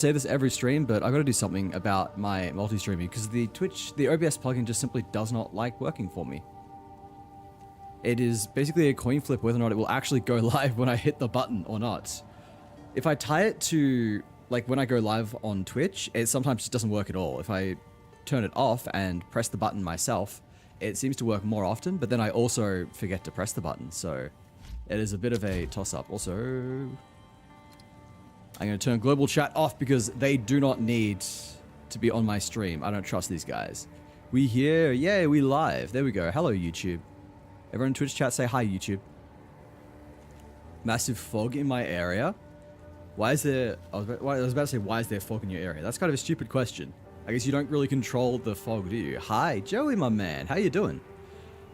say this every stream, but I've got to do something about my multi-streaming because the OBS plugin just simply does not like working for me. It is basically a coin flip whether or not it will actually go live when I hit the button or not. If I tie it to, like, when I go live on Twitch, it sometimes just doesn't work at all. If I turn it off and press the button myself, it seems to work more often, but then I also forget to press the button, so it is a bit of a toss-up. Also, I'm going to turn global chat off because they do not need to be on my stream. I don't trust these guys. We here, yay, we live. There we go. Hello, YouTube. Everyone in Twitch chat, say hi, YouTube. Massive fog in my area. Why is there... I was about to say, why is there fog in your area? That's kind of a stupid question. I guess you don't really control the fog, do you? Hi, Joey, my man. How you doing?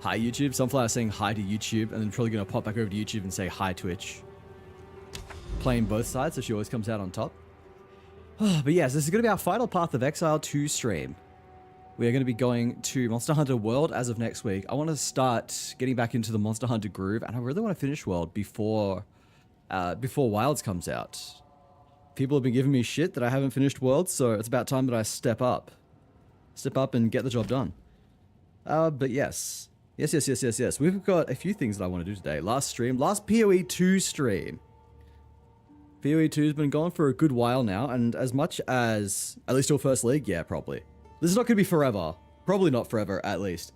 Hi, YouTube. Sunflower saying hi to YouTube, and then probably going to pop back over to YouTube and say hi, Twitch. Playing both sides, so she always comes out on top. But yes, this is going to be our final Path of Exile 2 stream. We are going to be going to Monster Hunter World as of next week. I want to start getting back into the Monster Hunter groove, and I really want to finish World before Wilds comes out. People have been giving me shit that I haven't finished World, so it's about time that I step up. Step up and get the job done. But yes. Yes. We've got a few things that I want to do today. Last PoE 2 stream. PoE 2 has been going for a good while now, and as much as, at least till First League, yeah, probably. This is not going to be forever. Probably not forever, at least.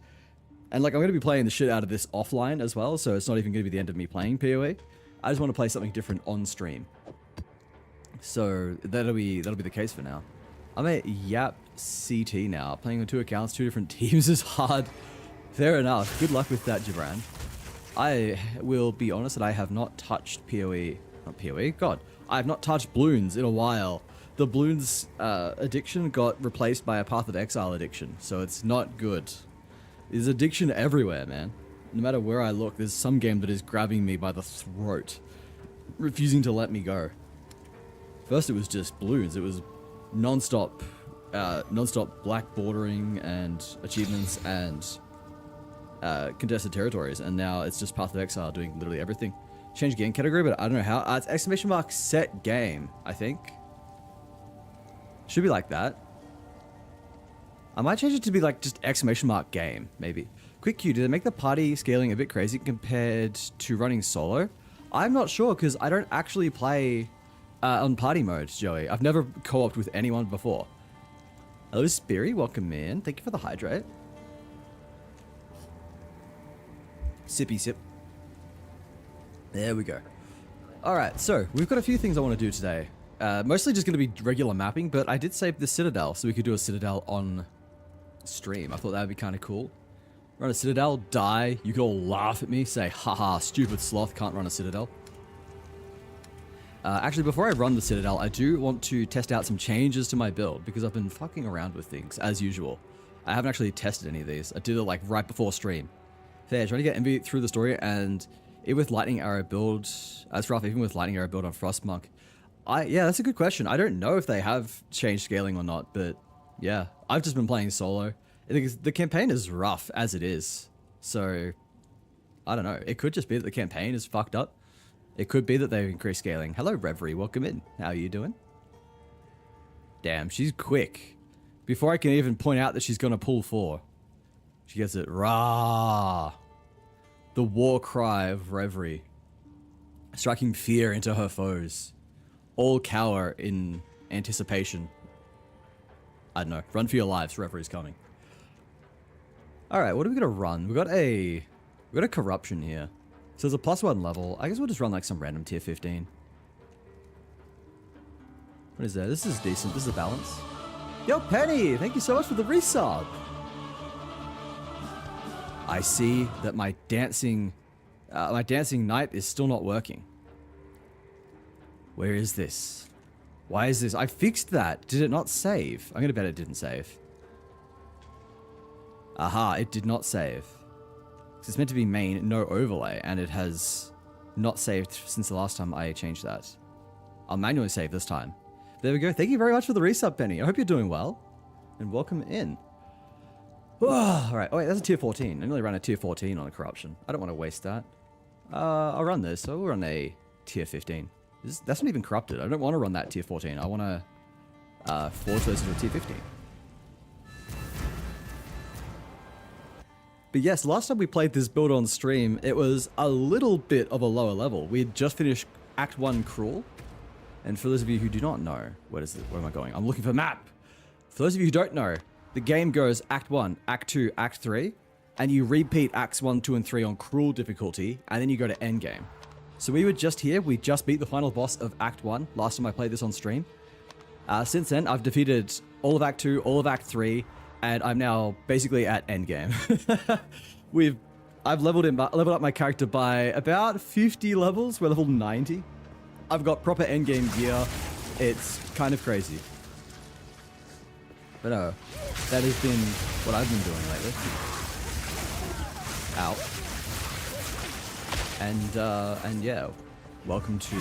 And like, I'm going to be playing the shit out of this offline as well, so it's not even going to be the end of me playing PoE. I just want to play something different on stream. So that'll be the case for now. I'm a Yap CT now. Playing on 2 accounts, 2 different teams is hard. Fair enough. Good luck with that, Gibran. I will be honest that I have not touched PoE. Not PoE? God. I have not touched Bloons in a while. The Bloons addiction got replaced by a Path of Exile addiction, so it's not good. There's addiction everywhere, man. No matter where I look, there's some game that is grabbing me by the throat, refusing to let me go. First it was just Bloons. It was non-stop black bordering and achievements and contested territories, and now it's just Path of Exile doing literally everything. Change game category, but I don't know how. It's exclamation mark set game, I think. Should be like that. I might change it to be like just exclamation mark game, maybe. Quick Q, did it make the party scaling a bit crazy compared to running solo? I'm not sure because I don't actually play on party mode, Joey. I've never co-opted with anyone before. Hello, Speary, welcome in. Thank you for the hydrate. Sippy sip. There we go. Alright, so we've got a few things I want to do today. Mostly just going to be regular mapping, but I did save the Citadel, so we could do a Citadel on stream. I thought that would be kind of cool. Run a Citadel, die, you could all laugh at me, say, haha, stupid sloth, can't run a Citadel. Actually, before I run the Citadel, I do want to test out some changes to my build, because I've been fucking around with things, as usual. I haven't actually tested any of these. I did it like right before stream. Fair, trying to get Envy through the story, and even with Lightning Arrow build, as rough, even with Lightning Arrow build on Frostmonk, yeah, that's a good question. I don't know if they have changed scaling or not, but yeah, I've just been playing solo. I think the campaign is rough as it is, so I don't know. It could just be that the campaign is fucked up. It could be that they've increased scaling. Hello, Reverie, welcome in. How are you doing? Damn, she's quick. Before I can even point out that she's gonna pull 4, she gets it. Rah! The war cry of Reverie, striking fear into her foes. All cower in anticipation. I don't know. Run for your lives. Referee's coming. Alright, what are we gonna run? We got a corruption here. So there's a +1 level. I guess we'll just run like some random tier 15. What is that? This is decent. This is a balance. Yo, Penny! Thank you so much for the resub! I see that my dancing knight is still not working. Where is this? Why is this? I fixed that. Did it not save? I'm gonna bet it didn't save. Aha, it did not save. It's meant to be main, no overlay, and it has not saved since the last time I changed that. I'll manually save this time. There we go. Thank you very much for the resub, Penny. I hope you're doing well. And welcome in. Alright, oh wait, that's a tier 14. I nearly ran a tier 14 on a corruption. I don't want to waste that. I'll run this, so we'll run a tier 15. That's not even corrupted. I don't want to run that tier 14. I want to forward slash to a tier 15. But yes, last time we played this build on stream, it was a little bit of a lower level. We had just finished Act 1 Cruel. And for those of you who do not know, where am I going? I'm looking for a map. For those of you who don't know, the game goes Act 1, Act 2, Act 3, and you repeat Acts 1, 2, and 3 on Cruel difficulty, and then you go to Endgame. So we were just here, we just beat the final boss of Act 1, last time I played this on stream. Since then, I've defeated all of Act 2, all of Act 3, and I'm now basically at Endgame. I've leveled up my character by about 50 levels, we're level 90. I've got proper endgame gear. It's kind of crazy. But no, that has been what I've been doing lately. Ow. And yeah, welcome to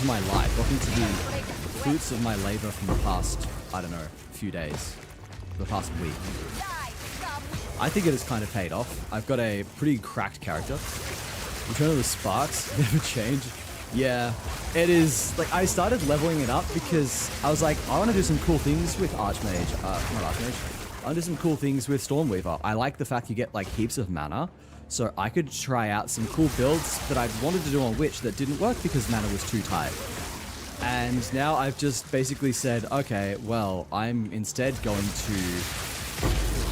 my life. Welcome to the fruits of my labor from the past, I don't know, few days, the past week. I think it has kind of paid off. I've got a pretty cracked character. Return of the Sparks never changed. Yeah, it is, like, I started leveling it up because I was like, I want to do some cool things with Archmage, not Archmage, I want to do some cool things with Stormweaver. I like the fact you get, like, heaps of mana, so I could try out some cool builds that I'd wanted to do on Witch that didn't work because mana was too tight. And now I've just basically said, okay, well, I'm instead going to,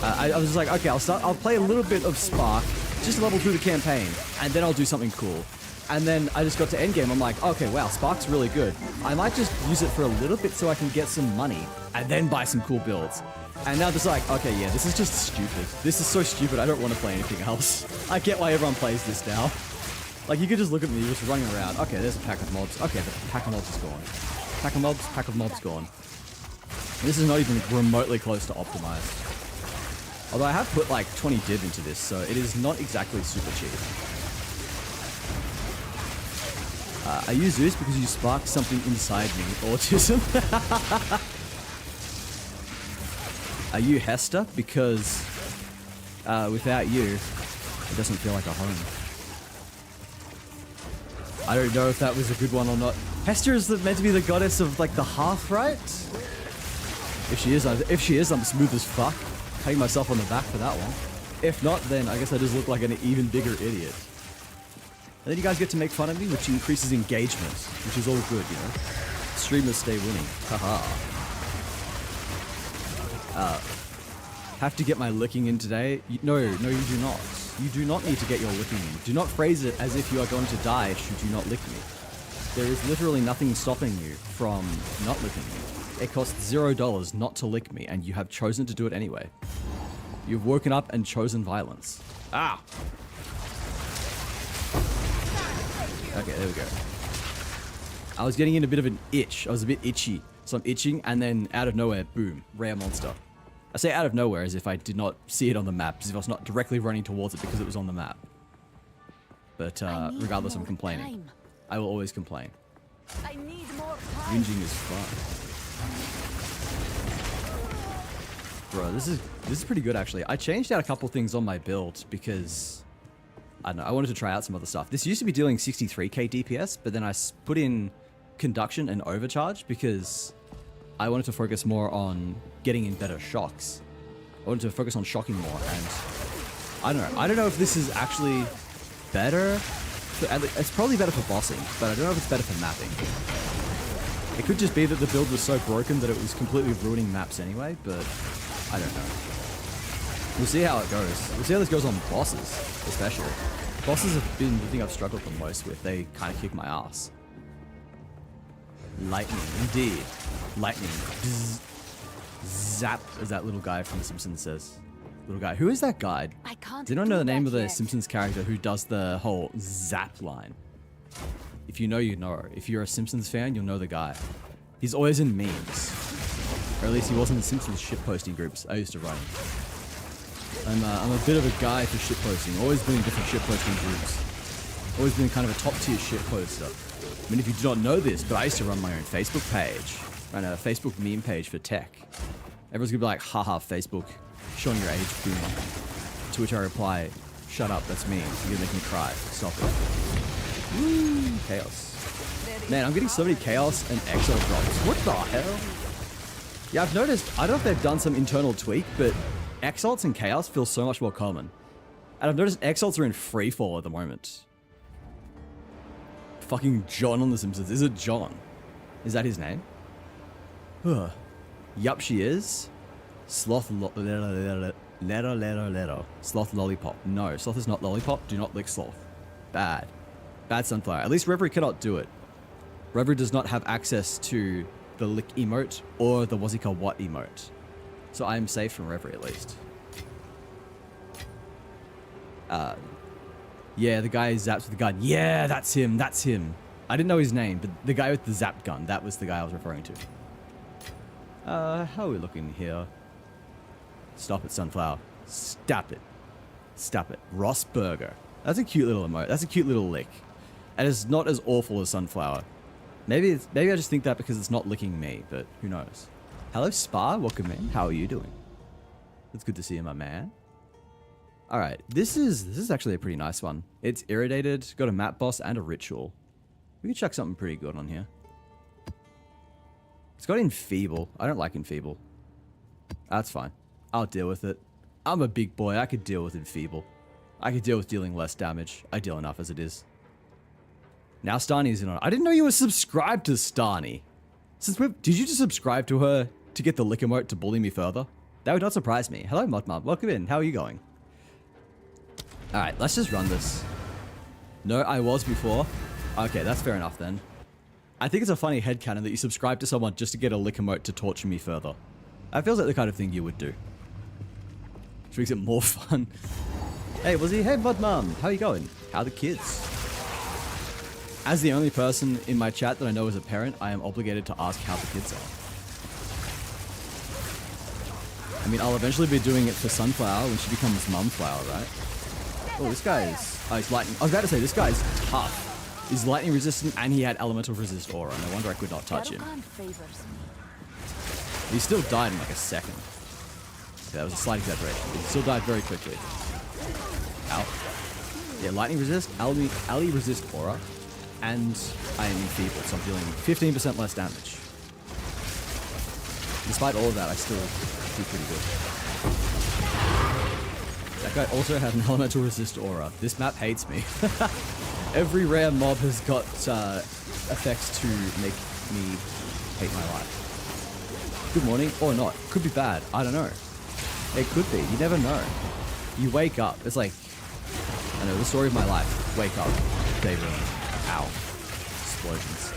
I was just like, okay, I'll play a little bit of Spark, just level through the campaign, and then I'll do something cool. And then I just got to endgame. I'm like, okay, wow, Spark's really good. I might just use it for a little bit so I can get some money and then buy some cool builds. And now just like, okay, yeah, this is just stupid. This is so stupid. I don't want to play anything else. I get why everyone plays this now. Like, you could just look at me just running around. Okay, there's a pack of mobs. Okay, the pack of mobs is gone. Pack of mobs gone. And this is not even remotely close to optimized. Although I have put like 20 div into this, so it is not exactly super cheap. I use Zeus because you sparked something inside me. Autism. I use Hester because without you, it doesn't feel like a home. I don't know if that was a good one or not. Hester is meant to be the goddess of like the hearth, right? If she is, I'm smooth as fuck. Patting myself on the back for that one. If not, then I guess I just look like an even bigger idiot. And then you guys get to make fun of me, which increases engagement, which is all good, you know. Streamers stay winning. Haha. Have to get my licking in today? No, you do not. You do not need to get your licking in. Do not phrase it as if you are going to die should you not lick me. There is literally nothing stopping you from not licking me. It costs $0 not to lick me, and you have chosen to do it anyway. You've woken up and chosen violence. Ah! Okay, there we go. I was getting in a bit of an itch. I was a bit itchy. So I'm itching, and then out of nowhere, boom, rare monster. I say out of nowhere as if I did not see it on the map, as if I was not directly running towards it because it was on the map. But regardless, I'm complaining. Time. I will always complain. I need more time. Whinging is fun. Bro, this is pretty good actually. I changed out a couple things on my build because I don't know, I wanted to try out some other stuff. This used to be dealing 63k DPS, but then I put in conduction and overcharge because I wanted to focus more on getting in better shocks. I wanted to focus on shocking more, and I don't know if this is actually better. It's probably better for bossing, but I don't know if it's better for mapping. It could just be that the build was so broken that it was completely ruining maps anyway, but I don't know. We'll see how it goes. We'll see how this goes on bosses, especially. Bosses have been the thing I've struggled the most with. They kind of kick my ass. Lightning, indeed. Lightning. Bzz. Zap, as that little guy from The Simpsons says. Little guy. Who is that guy? I can't. Do you not know the name of the yet. Simpsons character who does the whole zap line? If you know, you know. If you're a Simpsons fan, you'll know the guy. He's always in memes. Or at least he was in the Simpsons shitposting groups I used to run. I'm a bit of a guy for shitposting. Always been in different shitposting groups. Always been kind of a top tier shitposter. I mean, if you do not know this, but I used to run my own Facebook page. Ran a Facebook meme page for tech. Everyone's gonna be like, haha, Facebook. Showing your age, boomer. To which I reply, shut up, that's me. You're gonna make me cry. Stop it. Woo! Chaos. Man, I'm getting so many chaos and exo drops. What the hell? Yeah, I've noticed, I don't know if they've done some internal tweak, but Exalts and Chaos feel so much more common. And I've noticed Exalts are in freefall at the moment. Fucking John on The Simpsons. Is it John? Is that his name? Yup, she is. Sloth letter. Sloth lollipop. No, sloth is not lollipop. Do not lick sloth. Bad. Bad Sunflower. At least Reverie cannot do it. Reverie does not have access to the lick emote or the Wazika what emote. So I am safe from Reverie at least. Yeah, the guy zaps with the gun. Yeah, that's him. That's him. I didn't know his name, but the guy with the zap gun, that was the guy I was referring to. How are we looking here? Stop it, Sunflower. Stop it. Stop it. Ross Burger. That's a cute little emote. That's a cute little lick. And it's not as awful as Sunflower. Maybe I just think that because it's not licking me, but who knows. Hello, Spa. Welcome in. How are you doing? It's good to see you, my man. Alright, this is actually a pretty nice one. It's Irritated, got a map boss and a ritual. We can chuck something pretty good on here. It's got Enfeeble. I don't like Enfeeble. That's fine. I'll deal with it. I'm a big boy. I could deal with Enfeeble. I could deal with dealing less damage. I deal enough as it is. Now Stani's in on it. I didn't know you were subscribed to Stani. Did you just subscribe to her to get the lick emote to bully me further? That would not surprise me. Hello, Modmum. Welcome in. How are you going? Alright, let's just run this. No, I was before. Okay, that's fair enough then. I think it's a funny headcanon that you subscribe to someone just to get a lick emote to torture me further. That feels like the kind of thing you would do. Which makes it more fun. Hey, was he? Hey, Modmum. How you going? How are the kids? As the only person in my chat that I know is a parent, I am obligated to ask how the kids are. I mean, I'll eventually be doing it for Sunflower when she becomes Mumflower, right? Oh, this guy is... Oh, he's lightning. I was about to say, this guy's tough. He's lightning resistant and he had elemental resist aura. No wonder I could not touch him. He still died in like a second. Okay, that was a slight exaggeration. He still died very quickly. Ow. Yeah, lightning resist, ally resist aura, and I am enfeebled, so I'm dealing 15% less damage. Despite all of that, I still do pretty good. That guy also had an elemental resist aura. This map hates me. Every rare mob has got effects to make me hate my life. Good morning, or not. Could be bad. I don't know. It could be. You never know. You wake up. It's like, I know, the story of my life. Wake up. Day ruined. Ow. Explosions.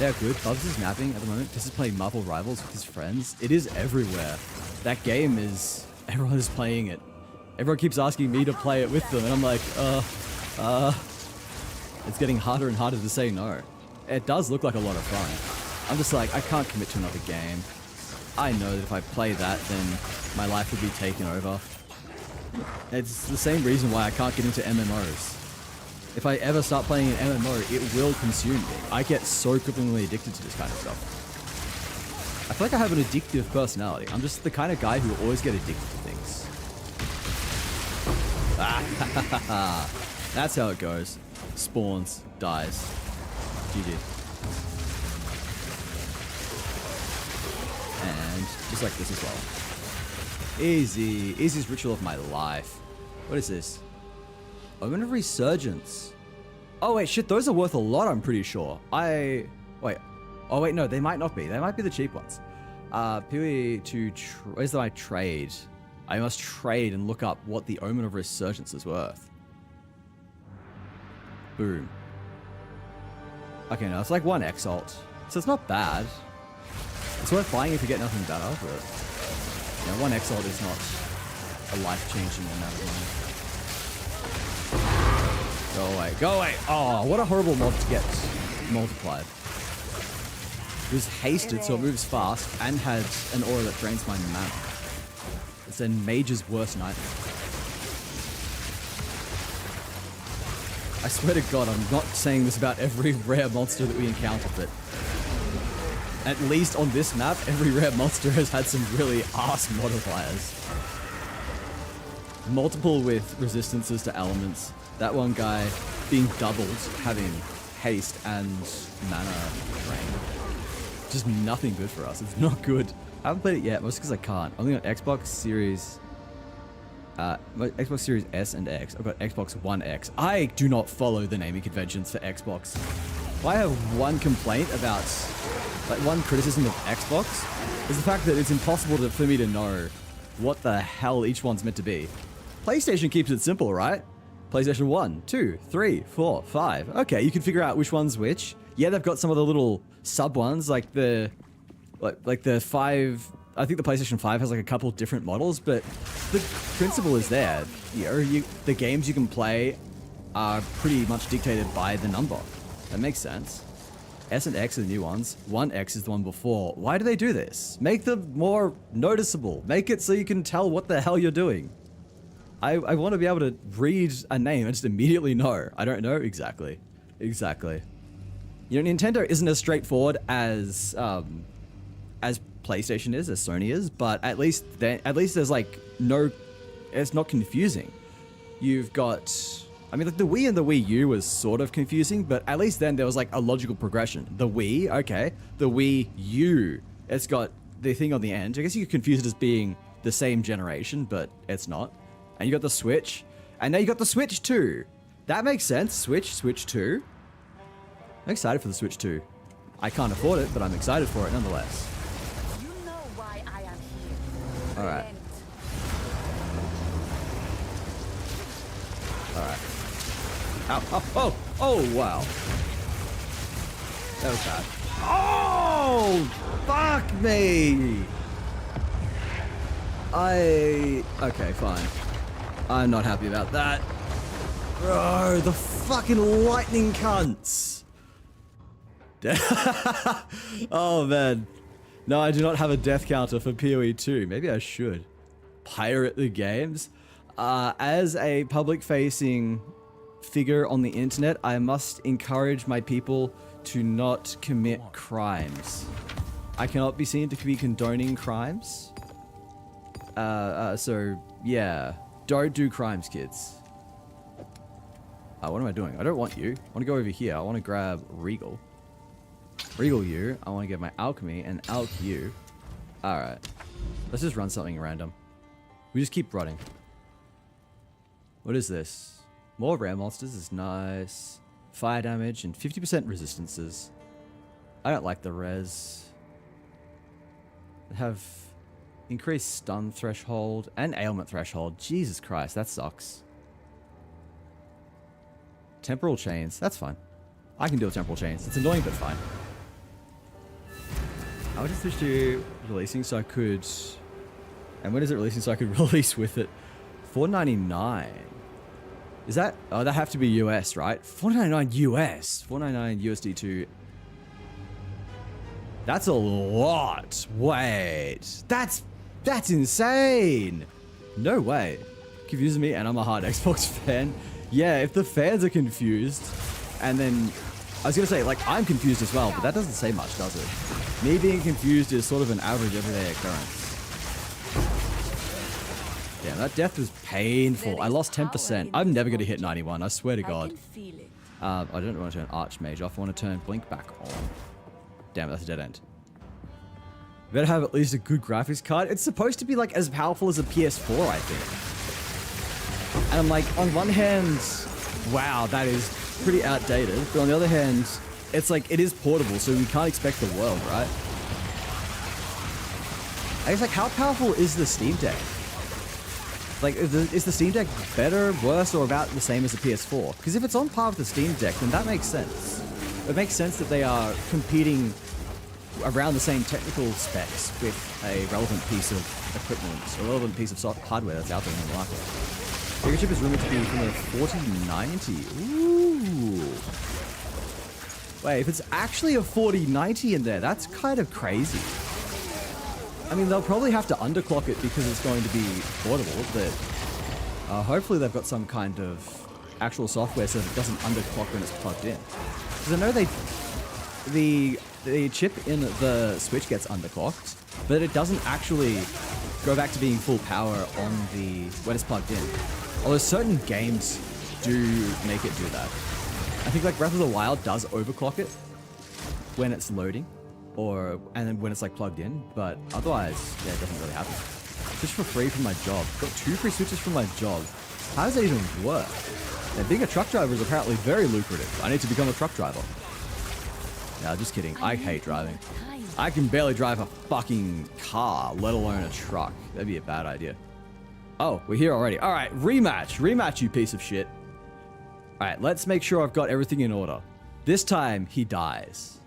Yeah, good. Bubs is napping at the moment. This is playing Marvel Rivals with his friends. It is everywhere. That game is... Everyone is playing it. Everyone keeps asking me to play it with them, and I'm like, It's getting harder and harder to say no. It does look like a lot of fun. I'm just like, I can't commit to another game. I know that if I play that, then my life will be taken over. It's the same reason why I can't get into MMOs. If I ever start playing an MMO, it will consume me. I get so cripplingly addicted to this kind of stuff. I feel like I have an addictive personality. I'm just the kind of guy who will always get addicted to things. That's how it goes. Spawns, dies. GG. And just like this as well. Easy. Easiest ritual of my life. What is this? Omen of Resurgence. Oh wait, shit, those are worth a lot, I'm pretty sure. Wait. Oh wait, no, they might not be. They might be the cheap ones. PoE to... Where's my trade? I must trade and look up what the Omen of Resurgence is worth. Boom. Okay, no, it's like 1 Exalt. So it's not bad. It's worth buying if you get nothing better, but... You know, 1 Exalt is not a life-changing amount of money. Go away, go away! Oh, what a horrible mob to get multiplied. It was hasted, so it moves fast, and had an aura that drains my mana. It's then Mage's worst nightmare. I swear to God, I'm not saying this about every rare monster that we encounter, but at least on this map, every rare monster has had some really arse modifiers. Multiple with resistances to elements. That one guy being doubled, having haste and mana drain. just nothing good for us. It's not good. I haven't played it yet, mostly because I can't. Only on Xbox Series... Xbox Series S and X. I've got Xbox One X. I do not follow the naming conventions for Xbox. If I have one complaint about... Like, one criticism of Xbox is the fact that it's impossible for me to know what the hell each one's meant to be. PlayStation keeps it simple, right? PlayStation 1, 2, 3, 4, 5. Okay, you can figure out which one's which. Yeah, they've got some of the little sub ones, like the 5... I think the PlayStation 5 has like a couple different models, but the principle is there. The games you can play are pretty much dictated by the number. That makes sense. S and X are the new ones. 1X is the one before. Why do they do this? Make them more noticeable. Make it so you can tell what the hell you're doing. I want to be able to read a name and just immediately know. I don't know exactly. Exactly. You know, Nintendo isn't as straightforward as PlayStation is, as Sony is, but at least there's like no, it's not confusing. You've got, I mean, like the Wii and the Wii U was sort of confusing, but at least then there was like a logical progression. The Wii, okay, the Wii U, it's got the thing on the end. I guess you could confuse it as being the same generation, but it's not. And you got the Switch, and now you got the Switch 2. That makes sense. Switch 2. I'm excited for the Switch 2. I can't afford it, but I'm excited for it nonetheless. You know why I am here. All right. Alright. Ow, oh, wow. That was bad. Oh, fuck me. Okay, fine. I'm not happy about that. Bro, the fucking lightning cunts. Oh, man. No, I do not have a death counter for PoE 2. Maybe I should. Pirate the games? As a public-facing figure on the internet, I must encourage my people to not commit crimes. I cannot be seen to be condoning crimes. So, yeah. Don't do crimes, kids. What am I doing? I don't want you. I want to go over here. I want to grab Regal. Regal you. I want to get my Alchemy and Alch you. Alright. Let's just run something random. We just keep running. What is this? More rare monsters is nice. Fire damage and 50% resistances. I don't like the res. They have increased stun threshold and ailment threshold. Jesus Christ, that sucks. Temporal chains, that's fine. I can deal with temporal chains. It's annoying, but fine. I would just switch to releasing so I could... And when is it releasing so I could release with it? $4.99. Is that... Oh, that have to be US, right? $4.99 US. $4.99 USD to... That's a lot. Wait. That's insane. No way. Confusing me, and I'm a hard Xbox fan. Yeah, if the fans are confused, and then... I was going to say, like, I'm confused as well, but that doesn't say much, does it? Me being confused is sort of an average everyday occurrence. Yeah, that death was painful. I lost 10%. I'm never going to hit 91, I swear to God. I don't want to turn Archmage off. I want to turn Blink back on. Damn, that's a dead end. Better have at least a good graphics card. It's supposed to be, like, as powerful as a PS4, I think. And I'm like, on one hand, wow, that is pretty outdated. But on the other hand, it's like, it is portable, so we can't expect the world, right? I guess, like, how powerful is the Steam Deck? Like, is the Steam Deck better, worse, or about the same as the PS4? Because if it's on par with the Steam Deck, then that makes sense. It makes sense that they are competing around the same technical specs with a relevant piece of equipment, a relevant piece of hardware that's out there in the market. Bigger chip is rumored to be from the 4090. Ooh. Wait, if it's actually a 4090 in there, that's kind of crazy. I mean, they'll probably have to underclock it because it's going to be portable, but hopefully they've got some kind of actual software so that it doesn't underclock when it's plugged in. Because I know the chip in the Switch gets underclocked, but it doesn't actually go back to being full power on when it's plugged in. Although certain games do make it do that. I think like Breath of the Wild does overclock it when it's loading. and then when it's like plugged in, but otherwise, yeah, it doesn't really happen. Just for free from my job. Got 2 free switches from my job. How does that even work? Yeah, being a truck driver is apparently very lucrative. I need to become a truck driver. No, just kidding. I hate driving. I can barely drive a fucking car, let alone a truck. That'd be a bad idea. Oh, we're here already. All right, rematch. Rematch, you piece of shit. All right, let's make sure I've got everything in order. This time, he dies.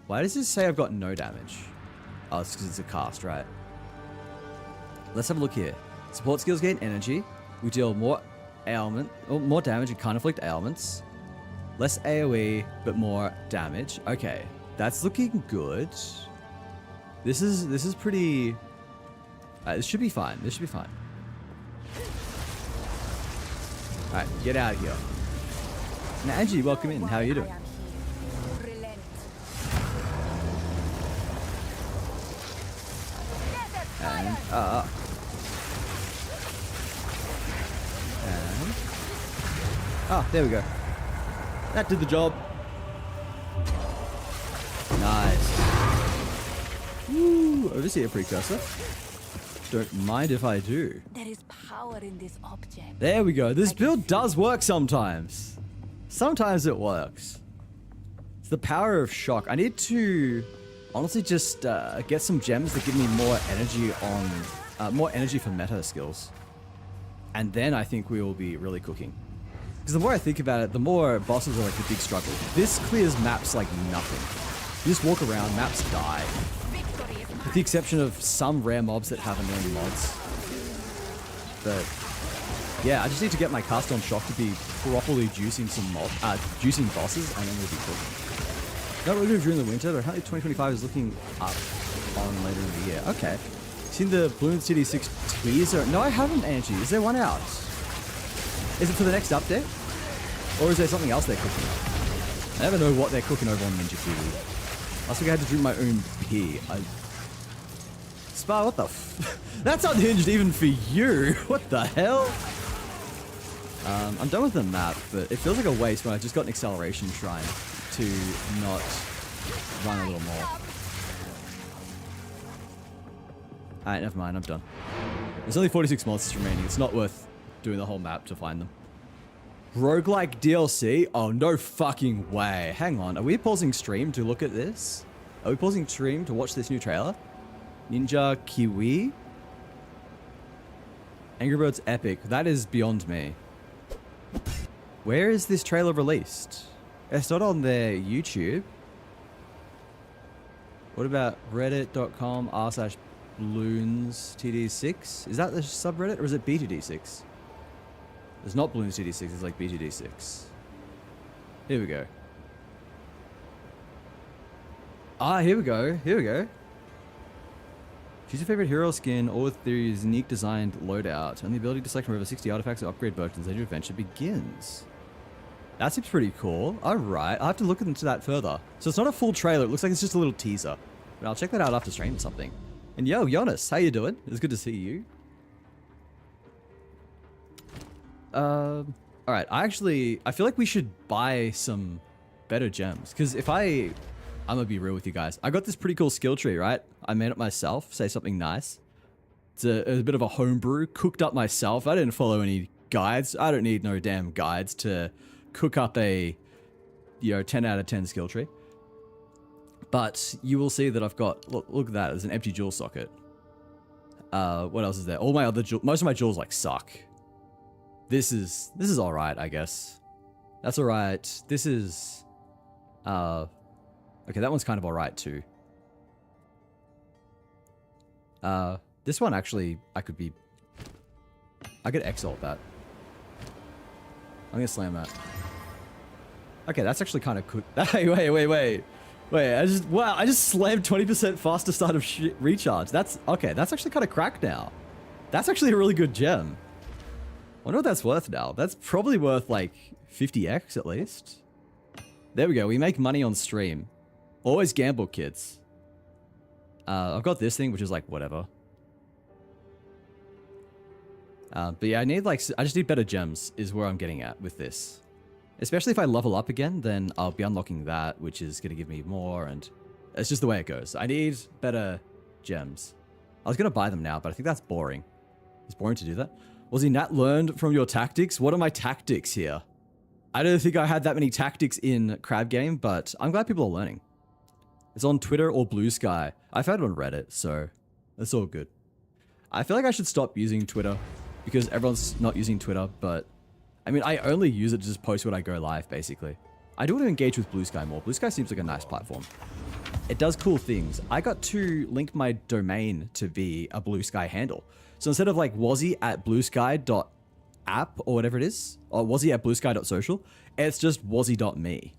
Why does this say I've got no damage? Oh, it's because it's a cast, right? Let's have a look here. Support skills gain energy. We deal more damage and can't inflict ailments. Less AoE, but more damage. Okay, that's looking good. This is pretty... this should be fine. This should be fine. Alright, get out of here. Now, Angie, welcome in. How are you doing? And, there we go. That did the job. Nice. Woo! Overseer a precursor. Don't mind if I do. There is power in this object. There we go. This build does work sometimes. Sometimes it works. It's the power of shock. I need to honestly just get some gems that give me more energy on more energy for meta skills. And then I think we will be really cooking. Because the more I think about it, the more bosses are like the big struggle. This clears maps like nothing. You just walk around, maps die. With the exception of some rare mobs that have annoying mods. But yeah, I just need to get my cast on shock to be properly juicing some juicing bosses, and then we'll be cooking. Not really good during the winter, but apparently 2025 is looking up on later in the year. Okay. Seen the Bloons City 6 teaser? No, I haven't, Angie. Is there one out? Is it for the next update? Or is there something else they're cooking up? I never know what they're cooking over on Ninja TV. Last week I had to drink my own pee. Spar, what the f... That's unhinged even for you! What the hell? I'm done with the map, but it feels like a waste when I just got an acceleration shrine to not run a little more. Alright, never mind, I'm done. There's only 46 monsters remaining. It's not worth doing the whole map to find them. Roguelike DLC? Oh, no fucking way. Hang on, are we pausing stream to look at this? Are we pausing stream to watch this new trailer? Ninja Kiwi? Angry Birds Epic. That is beyond me. Where is this trailer released? It's not on their YouTube. What about reddit.com r/bloonstd6? Is that the subreddit or is it BTD6? It's not BloonsTD6, it's like BTD6. Here we go. Ah, here we go. Here we go. Choose your favorite hero skin, or with their unique designed loadout, and the ability to select from over 60 artifacts or upgrade versions as your adventure begins. That seems pretty cool. Alright, I'll have to look into that further. So it's not a full trailer, it looks like it's just a little teaser. But I'll check that out after stream or something. And yo, Jonas, how you doing? It's good to see you. Alright, I feel like we should buy some better gems. Because if I'm gonna be real with you guys. I got this pretty cool skill tree, right? I made it myself, say something nice. It's a bit of a homebrew, cooked up myself. I didn't follow any guides. I don't need no damn guides to cook up a, 10 out of 10 skill tree. But you will see that I've got, look at that, there's an empty jewel socket. What else is there? All my other most of my jewels like suck. This is alright, I guess. That's alright. This is, okay, that one's kind of alright too. This one actually, I could exalt that. I'm gonna slam that. Okay, that's actually kind of cool. Wait. I just slammed 20% faster start of recharge. That's actually kind of cracked now. That's actually a really good gem. I wonder what that's worth now. That's probably worth like 50x at least. There we go. We make money on stream. Always gamble, kids. I've got this thing, which is like whatever. But yeah, I just need better gems is where I'm getting at with this. Especially if I level up again, then I'll be unlocking that, which is going to give me more, and It's just the way it goes. I need better gems. I was going to buy them now, but I think that's boring. It's boring to do that. Was he Nat learned from your tactics? What are my tactics here? I don't think I had that many tactics in Crab Game, but I'm glad people are learning. It's on Twitter or Blue Sky. I found it on Reddit, so that's all good. I feel like I should stop using Twitter because everyone's not using Twitter, but I mean, I only use it to just post when I go live, basically. I do want to engage with Blue Sky more. Blue Sky seems like a nice platform. It does cool things. I got to link my domain to be a Blue Sky handle. So instead of like wazzy@bluesky.app or whatever it is, or wazzy@bluesky.social, it's just wazzy.me.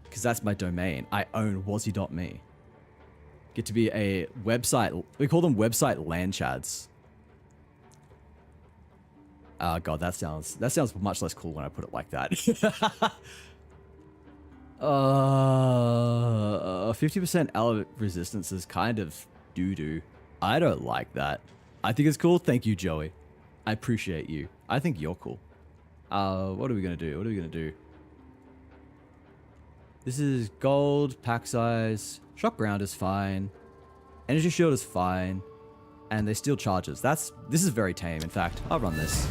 Because that's my domain. I own wazzy.me. Get to be a website. We call them website land chads. Oh god, that sounds much less cool when I put it like that. 50% element resistance is kind of doo-doo. I don't like that. I think it's cool. Thank you, Joey. I appreciate you. I think you're cool. What are we gonna do? What are we gonna do? This is gold, pack size, shock ground is fine, energy shield is fine, and they steal charges. This is very tame. In fact, I'll run this.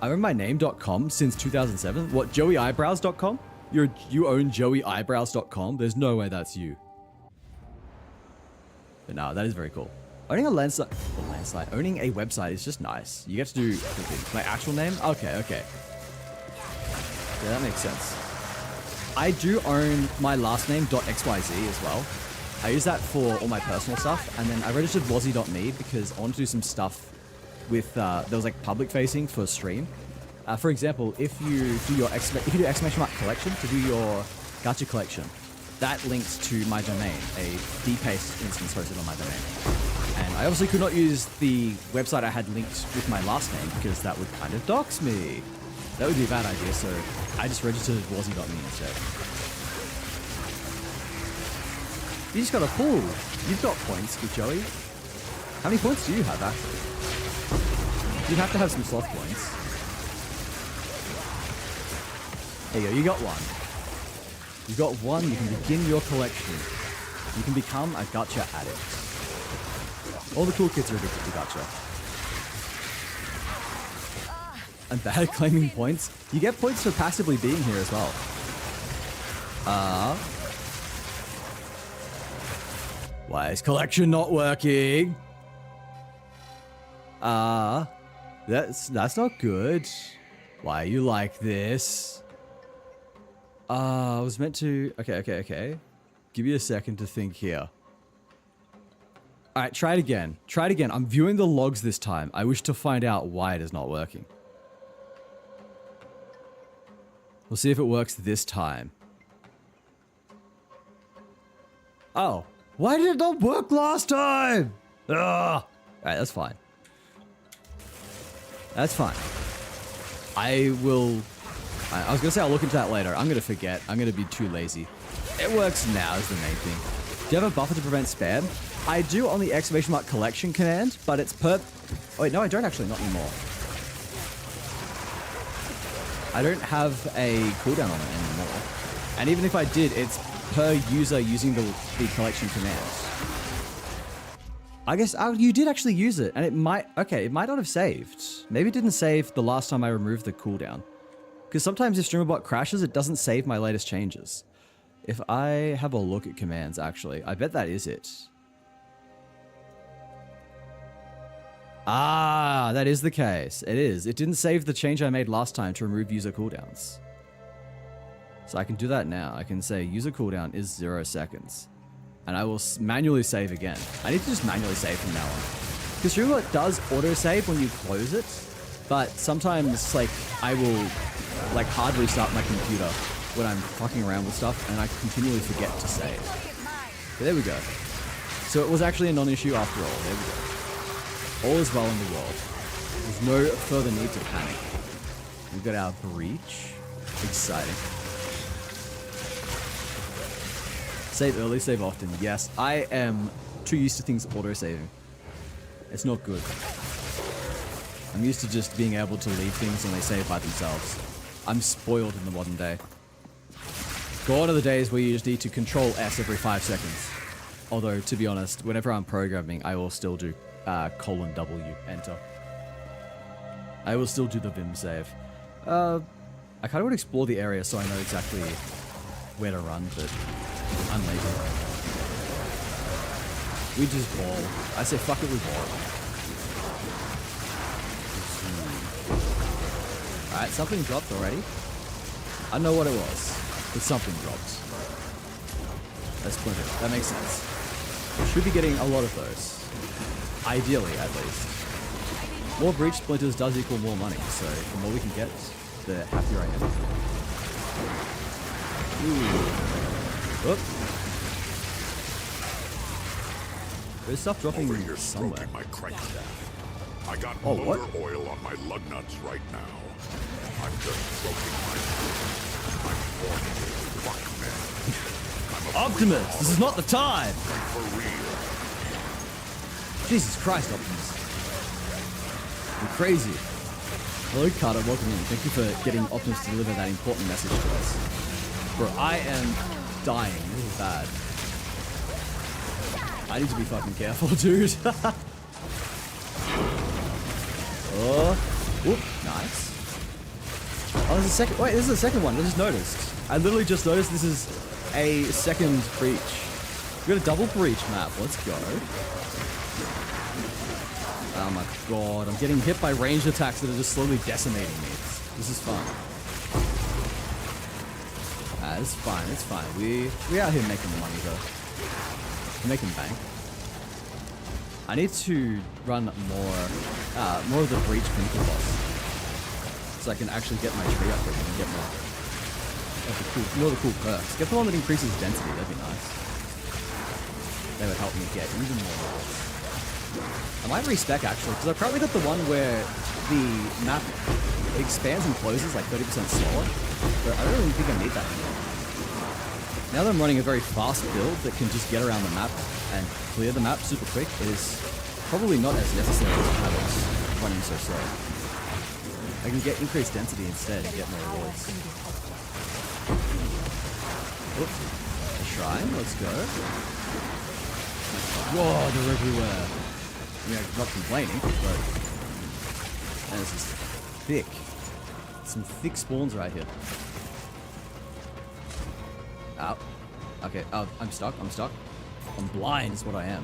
I own my name.com since 2007. What, joeyeyebrows.com? You own joeyeyebrows.com? There's no way that's you. But no, that is very cool. Owning owning a website is just nice. You get to do my actual name? Okay. Yeah, that makes sense. I do own my last name .xyz as well. I use that for all my personal stuff, and then I registered wazzy.me because I want to do some stuff with there was like public facing for stream. For example, if you do exclamation mark collection to do your gacha collection, that links to my domain, a dpaste instance hosted on my domain. And I obviously could not use the website I had linked with my last name because that would kind of dox me. That would be a bad idea, so I just registered wazzy.me instead. You just got a pull. You've got points, good Joey. How many points do you have, actually? You'd have to have some sloth points. There you go, you got one. You got one, you can begin your collection. You can become a gacha addict. All the cool kids are addicted to gacha. I'm bad at claiming points. You get points for passively being here as well. Why is collection not working? That's not good. Why are you like this? I was meant to... Okay. Give me a second to think here. Alright, try it again. I'm viewing the logs this time. I wish to find out why it is not working. We'll see if it works this time. Oh. Why did it not work last time? Ugh. Alright, that's fine. That's fine. I was gonna say I'll look into that later. I'm gonna forget. I'm gonna be too lazy. It works now is the main thing. Do you have a buffer to prevent spam? I do on the exclamation mark collection command, but it's per... Oh wait, no, I don't actually, not anymore. I don't have a cooldown on it anymore. And even if I did, it's per user using the collection command. I guess you did actually use it, and it might not have saved. Maybe it didn't save the last time I removed the cooldown. Because sometimes if StreamerBot crashes, it doesn't save my latest changes. If I have a look at commands, actually, I bet that is it. Ah, that is the case. It is. It didn't save the change I made last time to remove user cooldowns. So I can do that now. I can say user cooldown is 0 seconds. And I will manually save again. I need to just manually save from now on. Because StreamerBot does autosave when you close it. But sometimes, like, I will, like, hard restart my computer when I'm fucking around with stuff, and I continually forget to save. But there we go. So it was actually a non-issue after all. There we go. All is well in the world. There's no further need to panic. We've got our breach. Exciting. Save early, save often. Yes, I am too used to things auto-saving. It's not good. I'm used to just being able to leave things and they save by themselves. I'm spoiled in the modern day. Gone are the days where you just need to control S every 5 seconds. Although, to be honest, whenever I'm programming, I will still do colon W, enter. I will still do the Vim save. I kind of want to explore the area so I know exactly where to run, but I'm lazy. We just ball. I say fuck it, we ball. Alright, something dropped already. I don't know what it was, but something dropped. That's Splinter. That makes sense. Should be getting a lot of those. Ideally, at least. More breach splinters does equal more money, so the more we can get, the happier I am. Ooh. Oop. There's stuff dropping somewhere. My crankstaff. I got Oh, motor what? oil on my lug nuts right now. I'm just stroking my I'm horny. Fuck, man. Optimus, this is not the time! For real. Jesus Christ, Optimus. You're crazy. Hello, Carter, welcome in. Thank you for getting Optimus to deliver that important message to us. Bro, I am dying. This is bad. I need to be fucking careful, dude. Oh, whoop, nice. Oh, there's a second. Wait, this is the second one. I just noticed. I literally just noticed this is a second breach. We got a double breach map. Let's go. Oh my god, I'm getting hit by ranged attacks that are just slowly decimating me. This is fun. It's fine, it's fine. We out here making money though. We're making bank. I need to run more of the breach pinnacle boss, so I can actually get my tree upgrade and get more of the cool perks. Get the one that increases density. That'd be nice. That would help me get even more rewards. I might respec actually, because I've probably got the one where the map expands and closes like 30% slower, but I don't really think I need that anymore. Now that I'm running a very fast build that can just get around the map and clear the map super quick, it is probably not as necessary as I was running so slow. I can get increased density instead and get more rewards. Oop. A shrine, let's go. Whoa, they're everywhere. I mean, I'm not complaining, but man, this is thick. Some thick spawns right here. Ow. Okay, I'm stuck, I'm blind is what I am.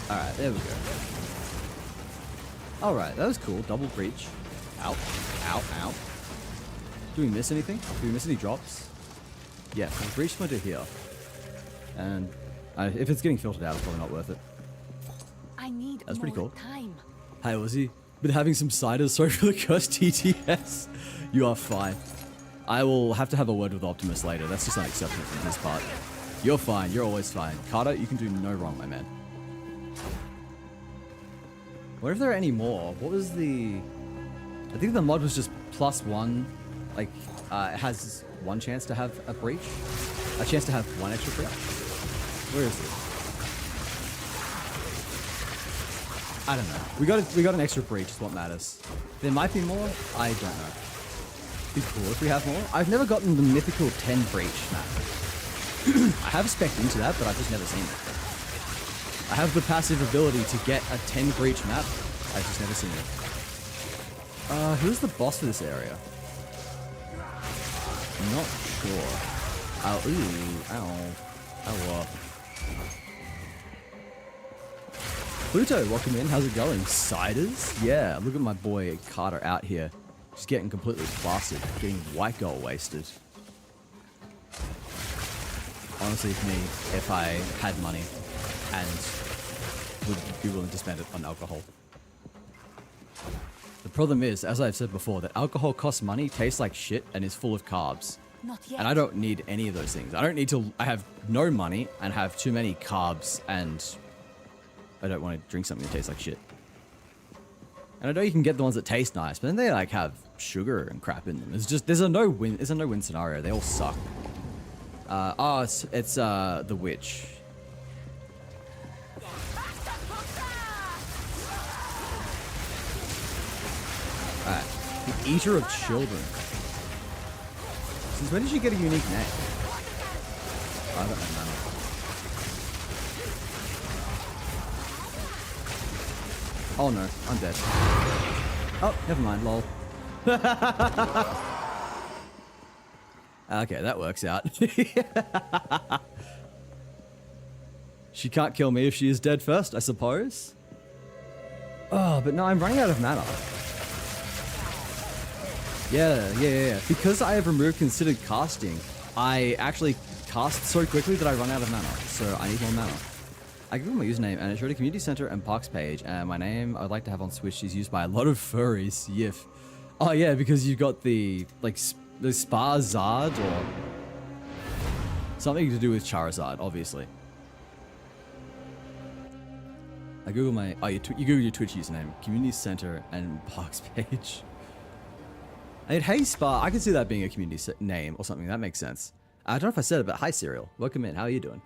Alright, there we go. Alright, that was cool. Double breach. Ow. Ow, ow. Do we miss anything? Do we miss any drops? Yeah, there's a breach splinter here. And if it's getting filtered out, it's probably not worth it. I need That's pretty cool. time. Hi, Ozzy. Been having some ciders. Sorry for the cursed TTS. You are fine. I will have to have a word with Optimus later. That's just unacceptable from his part. You're fine. You're always fine. Carter, you can do no wrong, my man. What if there are any more? What was the... I think the mod was just +1. Like, it has one chance to have a breach. A chance to have one extra breach. Where is it? I don't know. We got an extra breach is what matters. There might be more. I don't know. Be cool if we have more. I've never gotten the mythical 10 breach map. I have spec'd into that, but I've just never seen it. I have the passive ability to get a 10 breach map. I've just never seen it. Who's the boss for this area? I'm not sure. Oh, ooh, ow. Oh, Pluto, welcome in. How's it going? Ciders? Yeah, look at my boy Carter out here. Just getting completely plastered. Getting white gold wasted. Honestly, for me, if I had money and would be willing to spend it on alcohol. The problem is, as I've said before, that alcohol costs money, tastes like shit, and is full of carbs. Not yet. And I don't need any of those things. I don't need to... I have no money and have too many carbs, and I don't want to drink something that tastes like shit. And I know you can get the ones that taste nice, but then they like have sugar and crap in them. It's just... There's a no-win scenario. They all suck. It's the witch. Alright. The Eater of Children. Since when did you get a unique name? I don't know mana. Oh no, I'm dead. Oh, never mind, lol. Okay, that works out. She can't kill me if she is dead first, I suppose. Oh, but no, I'm running out of mana. Yeah. Because I have removed considered casting, I actually cast so quickly that I run out of mana. So I need more mana. I Google my username and it showed a community center and parks page, and my name I'd like to have on Switch is used by a lot of furries. Yif. Oh yeah, because you've got the the Spa Zard or something to do with Charizard, obviously. I Google my you Google your Twitch username, community center and parks page. I mean, hey Spa, I can see that being a community name or something. That makes sense. I don't know if I said it, but hi Serial, welcome in. How are you doing?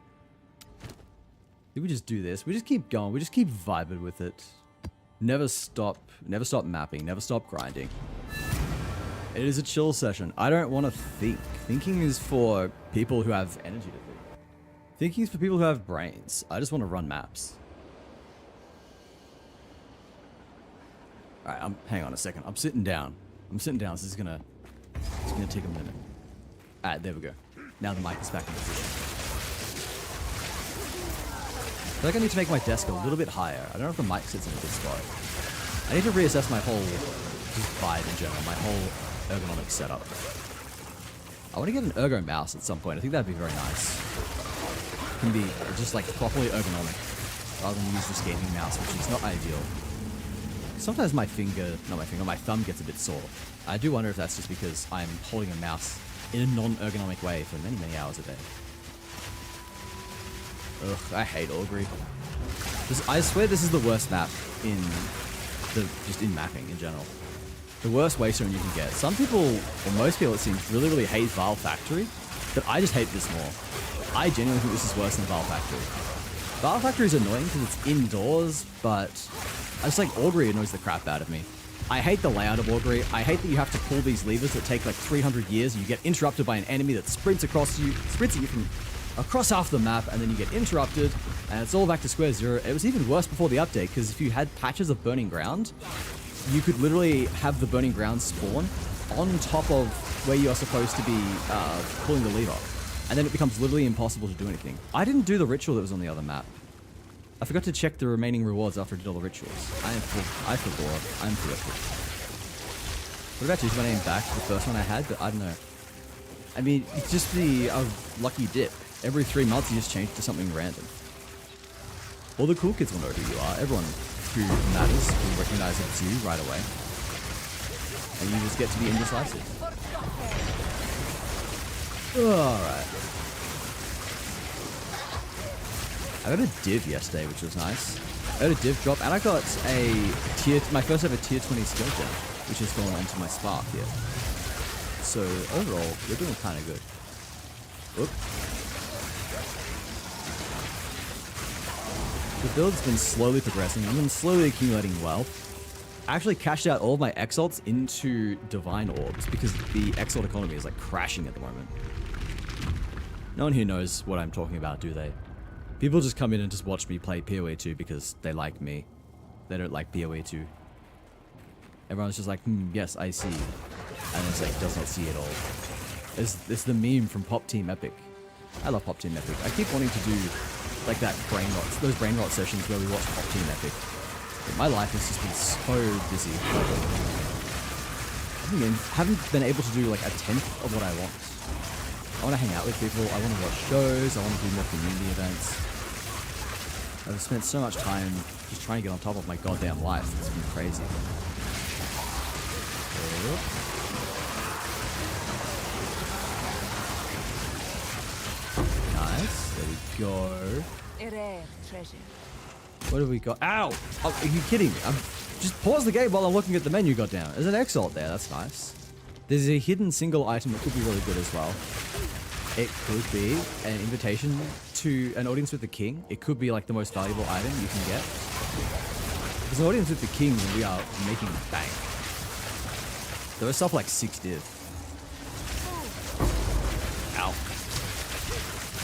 Did we just do this? We just keep going. We just keep vibing with it. Never stop mapping. Never stop grinding. It is a chill session. I don't want to think. Thinking is for people who have energy to think. Thinking is for people who have brains. I just want to run maps. Alright, hang on a second. I'm sitting down. This is gonna take a minute. Alright, there we go. Now the mic is back in position. I feel like I need to make my desk a little bit higher. I don't know if the mic sits in a good spot. I need to reassess my whole just vibe in general, my whole ergonomic setup. I want to get an ergo mouse at some point. I think that'd be very nice. It can be just like properly ergonomic rather than use this gaming mouse, which is not ideal. Sometimes my thumb gets a bit sore. I do wonder if that's just because I'm holding a mouse in a non-ergonomic way for many, many hours a day. Ugh, I hate Augury. I swear this is the worst map just in mapping in general. The worst waystone you can get. Some people, or most people it seems, really, really hate Vile Factory, but I just hate this more. I genuinely think this is worse than Vile Factory. Vile Factory is annoying because it's indoors, but I just like Augury annoys the crap out of me. I hate the layout of Augury. I hate that you have to pull these levers that take like 300 years and you get interrupted by an enemy that sprints at you from across half the map, and then you get interrupted, and it's all back to square zero. It was even worse before the update, because if you had patches of burning ground, you could literally have the burning ground spawn on top of where you are supposed to be pulling the lever, and then it becomes literally impossible to do anything. I didn't do the ritual that was on the other map. I forgot to check the remaining rewards after I did all the rituals. I forgot. I'm forgetful. What about you? Is my name back to the first one I had? But I don't know. I mean, it's just the lucky dip. Every 3 months you just change to something random. All the cool kids will know who you are. Everyone who matters will recognize it's you right away. And you just get to be indecisive. Alright. I got a div yesterday, which was nice. I got a div drop, and I got my first ever tier 20 skill gem, which has gone onto my spark here. So overall, we're doing kind of good. Whoop. The build's been slowly progressing. I've been slowly accumulating wealth. I actually cashed out all of my exalts into divine orbs because the exalt economy is like crashing at the moment. No one here knows what I'm talking about, do they? People just come in and just watch me play PoE 2 because they like me. They don't like PoE 2. Everyone's just like, yes, I see. And it's like, does not see at all. It's the meme from Pop Team Epic. I love Pop Team Epic. I keep wanting to do like those brain rot sessions where we watch Pop Team Epic. But my life has just been so busy. I haven't been able to do like a tenth of what I want. I want to hang out with people. I want to watch shows. I want to do more community events. I've spent so much time just trying to get on top of my goddamn life. It's been crazy. Nice. There we go. A rare treasure. What have we got? Ow! Oh, are you kidding me? Just pause the game while I'm looking at the menu, goddamn. There's an exalt there. That's nice. There's a hidden single item that could be really good as well. It could be an invitation to an audience with the king. It could be like the most valuable item you can get. There's an audience with the king when we are making bank. There was stuff like 6 div.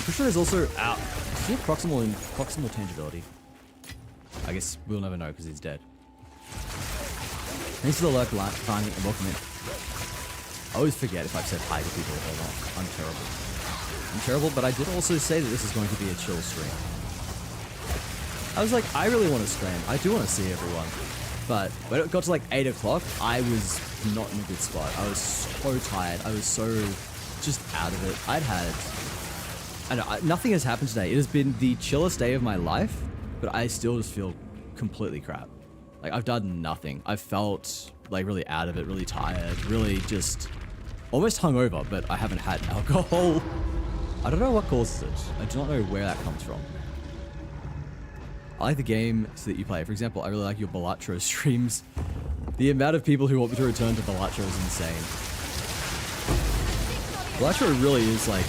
Pretty sure there's also out. Is he proximal tangibility? I guess we'll never know because he's dead. Thanks for the lurk, Barney, and welcome in. I always forget if I've said hi to people or not. I'm terrible. I'm terrible, but I did also say that this is going to be a chill stream. I was like, I really want to stream. I do want to see everyone. But when it got to like 8 o'clock, I was not in a good spot. I was so tired. I was so just out of it. I don't know, nothing has happened today. It has been the chillest day of my life, but I still just feel completely crap. Like, I've done nothing. I felt like really out of it, really tired, really just almost hungover, but I haven't had alcohol. I don't know what causes it. I do not know where that comes from. I like the game so that you play. For example, I really like your Balatro streams. The amount of people who want me to return to Balatro is insane. Balatro really is like,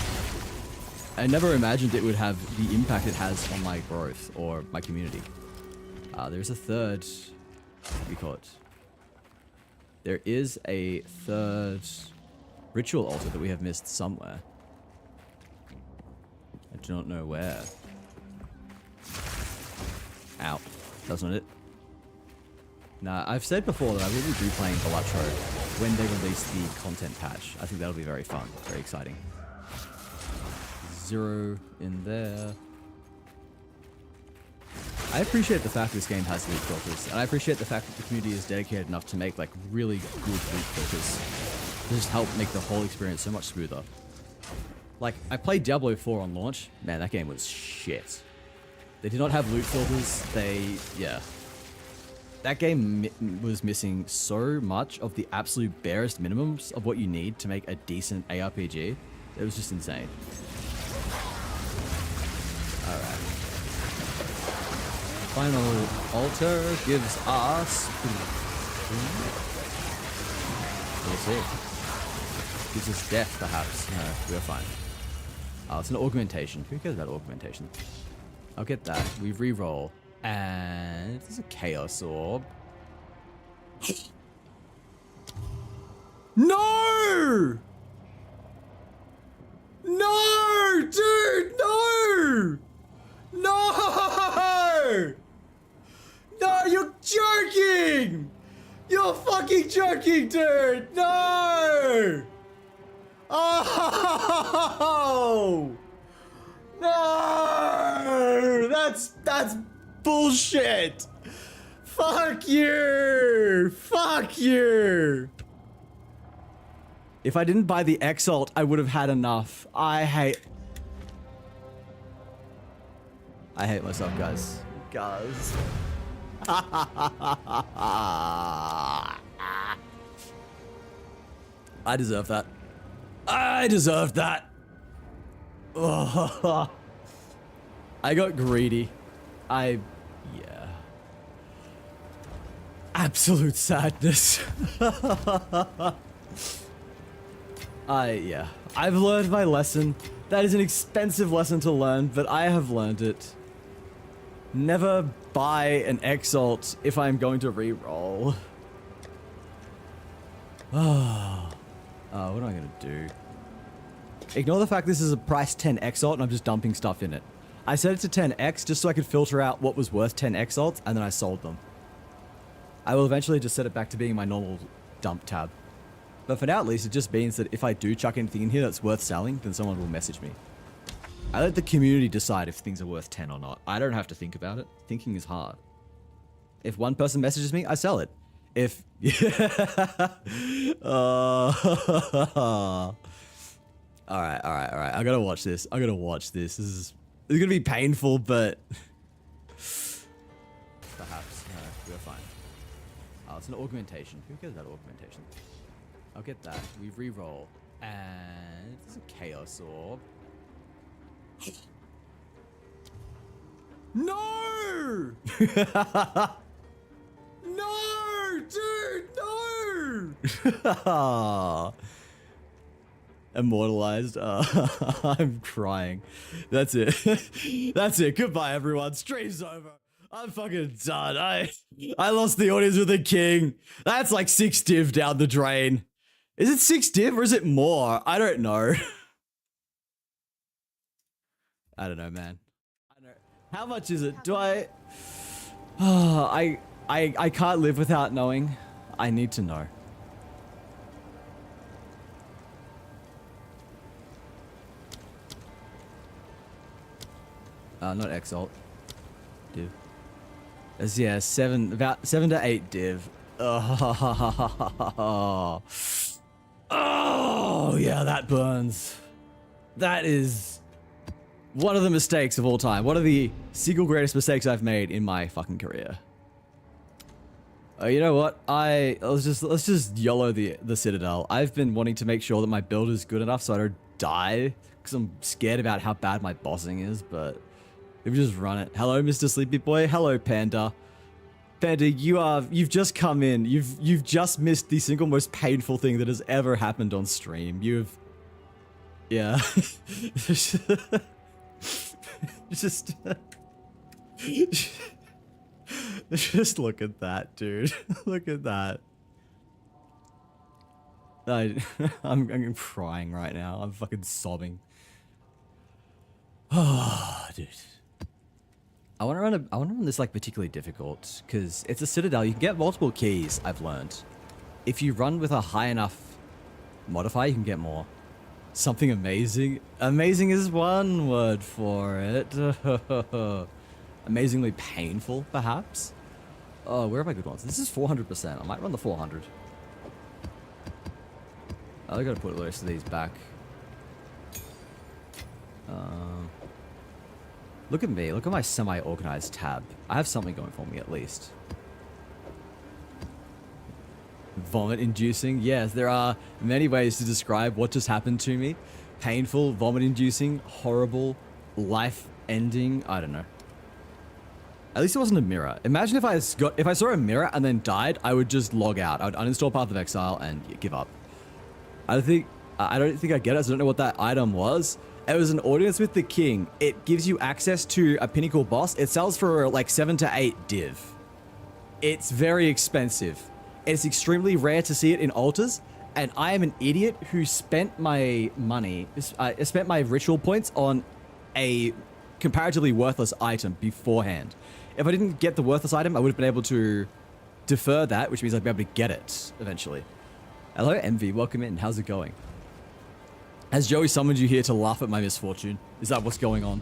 I never imagined it would have the impact it has on my growth or my community. There's a third, what do you call it? There is a third ritual altar that we have missed somewhere. I do not know where. Ow. That's not it. Nah, I've said before that I will be playing Balatro when they release the content patch. I think that'll be very fun, very exciting. 0 in there. I appreciate the fact this game has loot filters, and I appreciate the fact that the community is dedicated enough to make like really good loot filters to just help make the whole experience so much smoother. Like, I played Diablo 4 on launch. Man, that game was shit. They did not have loot filters. Yeah. That game was missing so much of the absolute barest minimums of what you need to make a decent ARPG. It was just insane. Alright. Final altar gives us... We'll see. Gives us death, perhaps. No, we're fine. Oh, it's an augmentation. Who cares about augmentation? I'll get that. We re-roll. And there's a chaos orb. No! No! Dude, no! No! No, you're joking! You're fucking joking, dude! No! Oh! No! That's bullshit! Fuck you! Fuck you! If I didn't buy the Exalt, I would have had enough. I hate myself, guys. Guys. I deserve that. I deserve that. Oh, I got greedy. Yeah. Absolute sadness. Yeah. I've learned my lesson. That is an expensive lesson to learn, but I have learned it. Never buy an Exalt if I'm going to re-roll. What am I gonna do? Ignore the fact this is a price 10 Exalt and I'm just dumping stuff in it. I set it to 10x just so I could filter out what was worth 10 Exalts and then I sold them. I will eventually just set it back to being my normal dump tab. But for now at least, it just means that if I do chuck anything in here that's worth selling, then someone will message me. I let the community decide if things are worth 10 or not. I don't have to think about it. Thinking is hard. If one person messages me, I sell it. If... Alright. I gotta watch this. This is gonna be painful, but... Perhaps. No, we're fine. Oh, it's an augmentation. Who cares about augmentation? I'll get that. We re-roll. And there's a chaos orb. No! No! Dude, no! Immortalized. I'm crying. That's it. That's it. Goodbye, everyone. Stream's over. I'm fucking done. I lost the audience with the king. That's like 6 div down the drain. Is it 6 div or is it more? I don't know. I don't know, man. I don't know. How much is it? Do I... Oh, I can't live without knowing. I need to know. Not Exalt. Div. It's, yeah, about 7 to 8 div. Oh, oh, yeah, that burns. That is one of the mistakes of all time. One of the single greatest mistakes I've made in my fucking career. You know what? Let's just YOLO the Citadel. I've been wanting to make sure that my build is good enough so I don't die, because I'm scared about how bad my bossing is, but if we just run it. Hello, Mr. Sleepy Boy. Hello, Panda. Panda, you've just come in. You've just missed the single most painful thing that has ever happened on stream. Yeah. just look at that, dude. Look at that. I'm crying right now. I'm fucking sobbing. Oh, dude. I want to run this like particularly difficult because it's a Citadel. You can get multiple keys, I've learned. If you run with a high enough modifier, you can get more. Something amazing. Amazing is one word for it. Amazingly painful, perhaps. Oh, where are my good ones? This is 400%. I might run the 400. I gotta put the rest of these back. Look at me. Look at my semi-organized tab. I have something going for me, at least. Vomit-inducing? Yes, there are many ways to describe what just happened to me. Painful, vomit-inducing, horrible, life-ending. I don't know. At least it wasn't a mirror. Imagine if I saw a mirror and then died, I would just log out. I would uninstall Path of Exile and give up. I don't think I get it. So I don't know what that item was. It was an audience with the king. It gives you access to a pinnacle boss. It sells for like 7 to 8 div. It's very expensive. It's extremely rare to see it in altars, and I am an idiot who spent my money, spent my ritual points on a comparatively worthless item beforehand. If I didn't get the worthless item, I would have been able to defer that, which means I'd be able to get it eventually. Hello, Envy. Welcome in. How's it going? Has Joey summoned you here to laugh at my misfortune? Is that what's going on?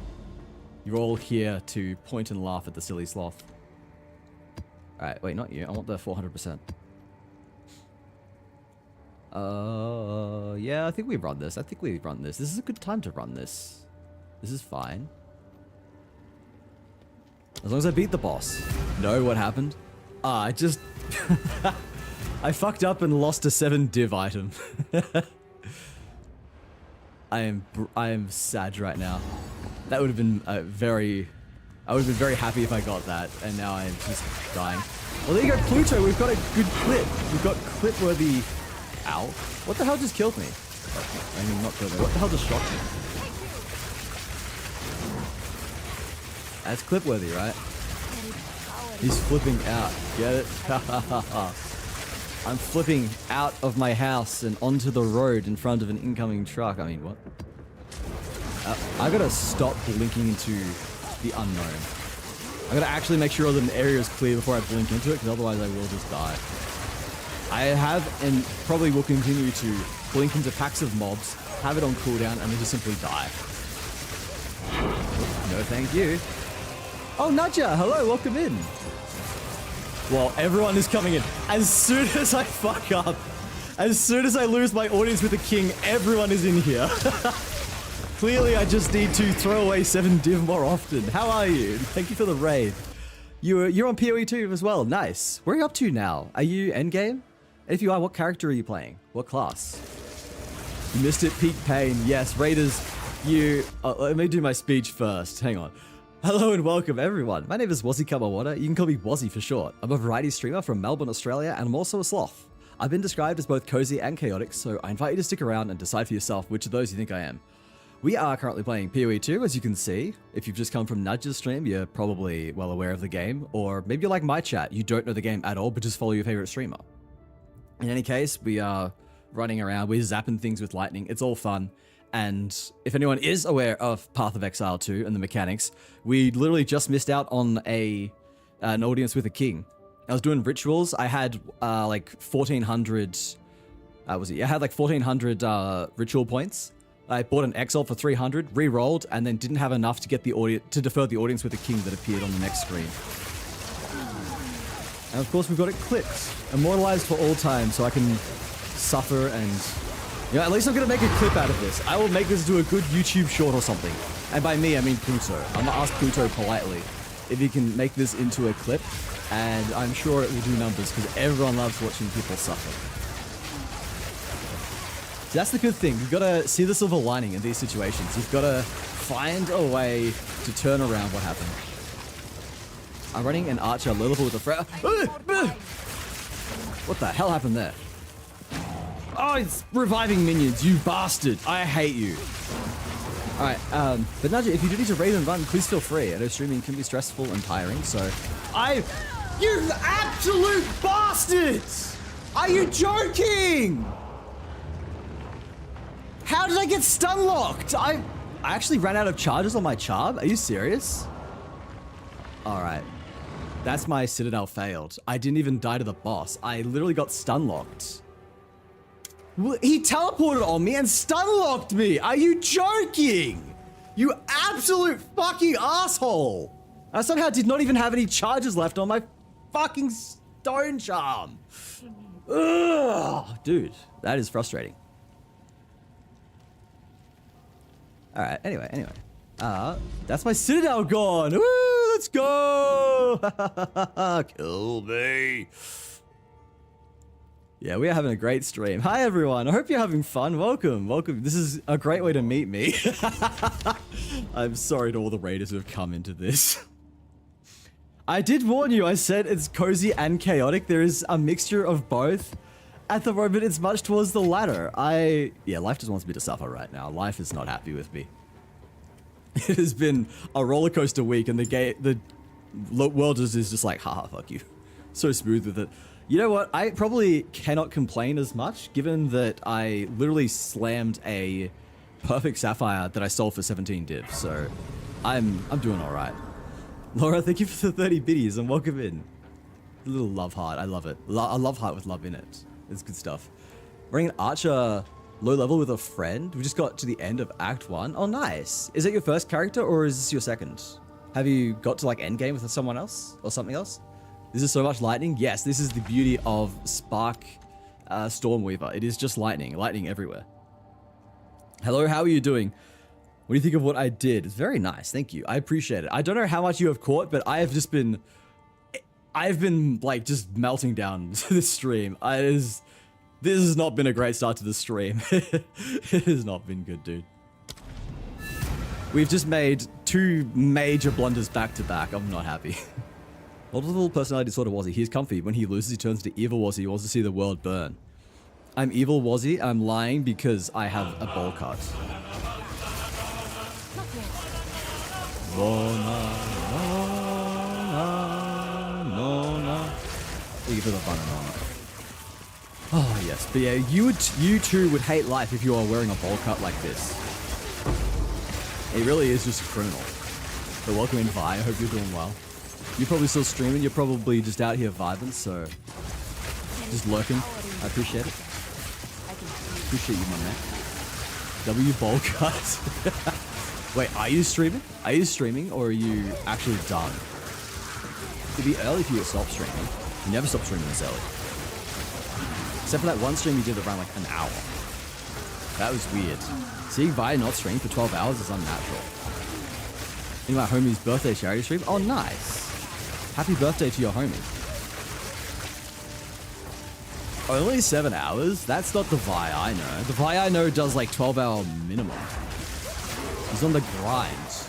You're all here to point and laugh at the silly sloth. Alright, wait, not you. I want the 400%. Yeah, I think we run this. This is a good time to run this. This is fine. As long as I beat the boss. No, what happened? I just... I fucked up and lost a 7 div item. I am sad right now. That would have been I would have been very happy if I got that, and now I'm just dying. Well, there you go, Pluto. We've got a good clip. We've got clip-worthy... Ow. What the hell just killed me? I mean, not killed me. What the hell just shocked me? That's clip-worthy, right? He's flipping out. Get it? I'm flipping out of my house and onto the road in front of an incoming truck. I mean, what? I gotta stop blinking into the unknown. I gotta actually make sure that an area is clear before I blink into it, because otherwise I will just die. I have and probably will continue to blink into packs of mobs, have it on cooldown, and then just simply die. No, thank you. Oh, Nadja, hello, welcome in. Well, everyone is coming in. As soon as I fuck up, as soon as I lose my audience with the king, everyone is in here. Clearly, I just need to throw away 7 div more often. How are you? Thank you for the raid. You're on PoE 2 as well. Nice. Where are you up to now? Are you endgame? If you are, what character are you playing? What class? You missed it, Peak Pain. Yes, Raiders, let me do my speech first. Hang on. Hello and welcome everyone. My name is Wazzy Kamawada. You can call me Wazzy for short. I'm a variety streamer from Melbourne, Australia, and I'm also a sloth. I've been described as both cozy and chaotic, so I invite you to stick around and decide for yourself which of those you think I am. We are currently playing PoE 2, as you can see. If you've just come from Nudge's stream, you're probably well aware of the game, or maybe you're like my chat, you don't know the game at all, but just follow your favorite streamer. In any case, we are running around, we're zapping things with lightning, it's all fun. And if anyone is aware of Path of Exile 2 and the mechanics, we literally just missed out on an audience with a king. I was doing rituals. I had like 1,400. I had like 1,400 ritual points. I bought an exile for 300, re-rolled, and then didn't have enough to get the to defer the audience with the king that appeared on the next screen. And of course, we've got it clipped, immortalized for all time, so I can suffer and, you know, at least I'm gonna make a clip out of this. I will make this into a good YouTube short or something. And by me, I mean Pluto. I'm gonna ask Pluto politely if he can make this into a clip, and I'm sure it will do numbers because everyone loves watching people suffer. So that's the good thing. You've got to see the silver lining in these situations. You've got to find a way to turn around what happened. I'm running an archer low level with a friend. What the hell happened there? Oh, it's reviving minions, you bastard. I hate you. Alright, but Naja, if you do need to raid and run, please feel free. I know streaming can be stressful and tiring, so... You absolute bastards! Are you joking? How did I get stun locked? I actually ran out of charges on my charm? Are you serious? Alright. That's my Citadel failed. I didn't even die to the boss. I literally got stun locked. He teleported on me and stun locked me. Are you joking? You absolute fucking asshole. I somehow did not even have any charges left on my fucking stone charm. Ugh, dude, that is frustrating. Alright, anyway. That's my Citadel gone. Woo, let's go. Kill me. Yeah, we are having a great stream. Hi, everyone. I hope you're having fun. Welcome. This is a great way to meet me. I'm sorry to all the raiders who have come into this. I did warn you. I said it's cozy and chaotic. There is a mixture of both. At the moment, it's much towards the latter. Yeah, life just wants me to suffer right now. Life is not happy with me. It has been a roller coaster week, and the world is just like, haha, fuck you. So smooth with it. You know what? I probably cannot complain as much, given that I literally slammed a perfect sapphire that I sold for 17 div. So I'm doing all right. Laura, thank you for the 30 biddies and welcome in. A little love heart. I love it. A love heart with love in it. It's good stuff. Running an archer low level with a friend. We just got to the end of Act 1. Oh, nice. Is that your first character or is this your second? Have you got to like endgame with someone else or something else? This is so much lightning. Yes, this is the beauty of Spark Stormweaver. It is just lightning everywhere. Hello, how are you doing? What do you think of what I did? It's very nice. Thank you. I appreciate it. I don't know how much you have caught, but I've been like just melting down to this stream. This has not been a great start to the stream. It has not been good, dude. We've just made 2 major blunders back to back. I'm not happy. Multiple personality disorder Wazzy. He's comfy. When he loses, he turns to evil Wazzy. He wants to see the world burn. I'm evil Wazzy. I'm lying because I have a bowl cut. Thank you for the banana. Oh yes, but yeah, you too would hate life if you are wearing a bowl cut like this. It really is just criminal. But welcome in, Vi. I hope you're doing well. You're probably still streaming. You're probably just out here vibing, so just lurking. I appreciate it. Appreciate you, my man. W bowl cut. Wait, are you streaming? Are you streaming, or are you actually done? It'd be early for you to stop streaming. You never stop streaming this early. Except for that one stream you did around like an hour. That was weird. Seeing Vi not stream for 12 hours is unnatural. In my homie's birthday charity stream? Oh, nice. Happy birthday to your homie. Only 7 hours? That's not the Vi I know. The Vi I know does like 12-hour minimum. He's on the grind.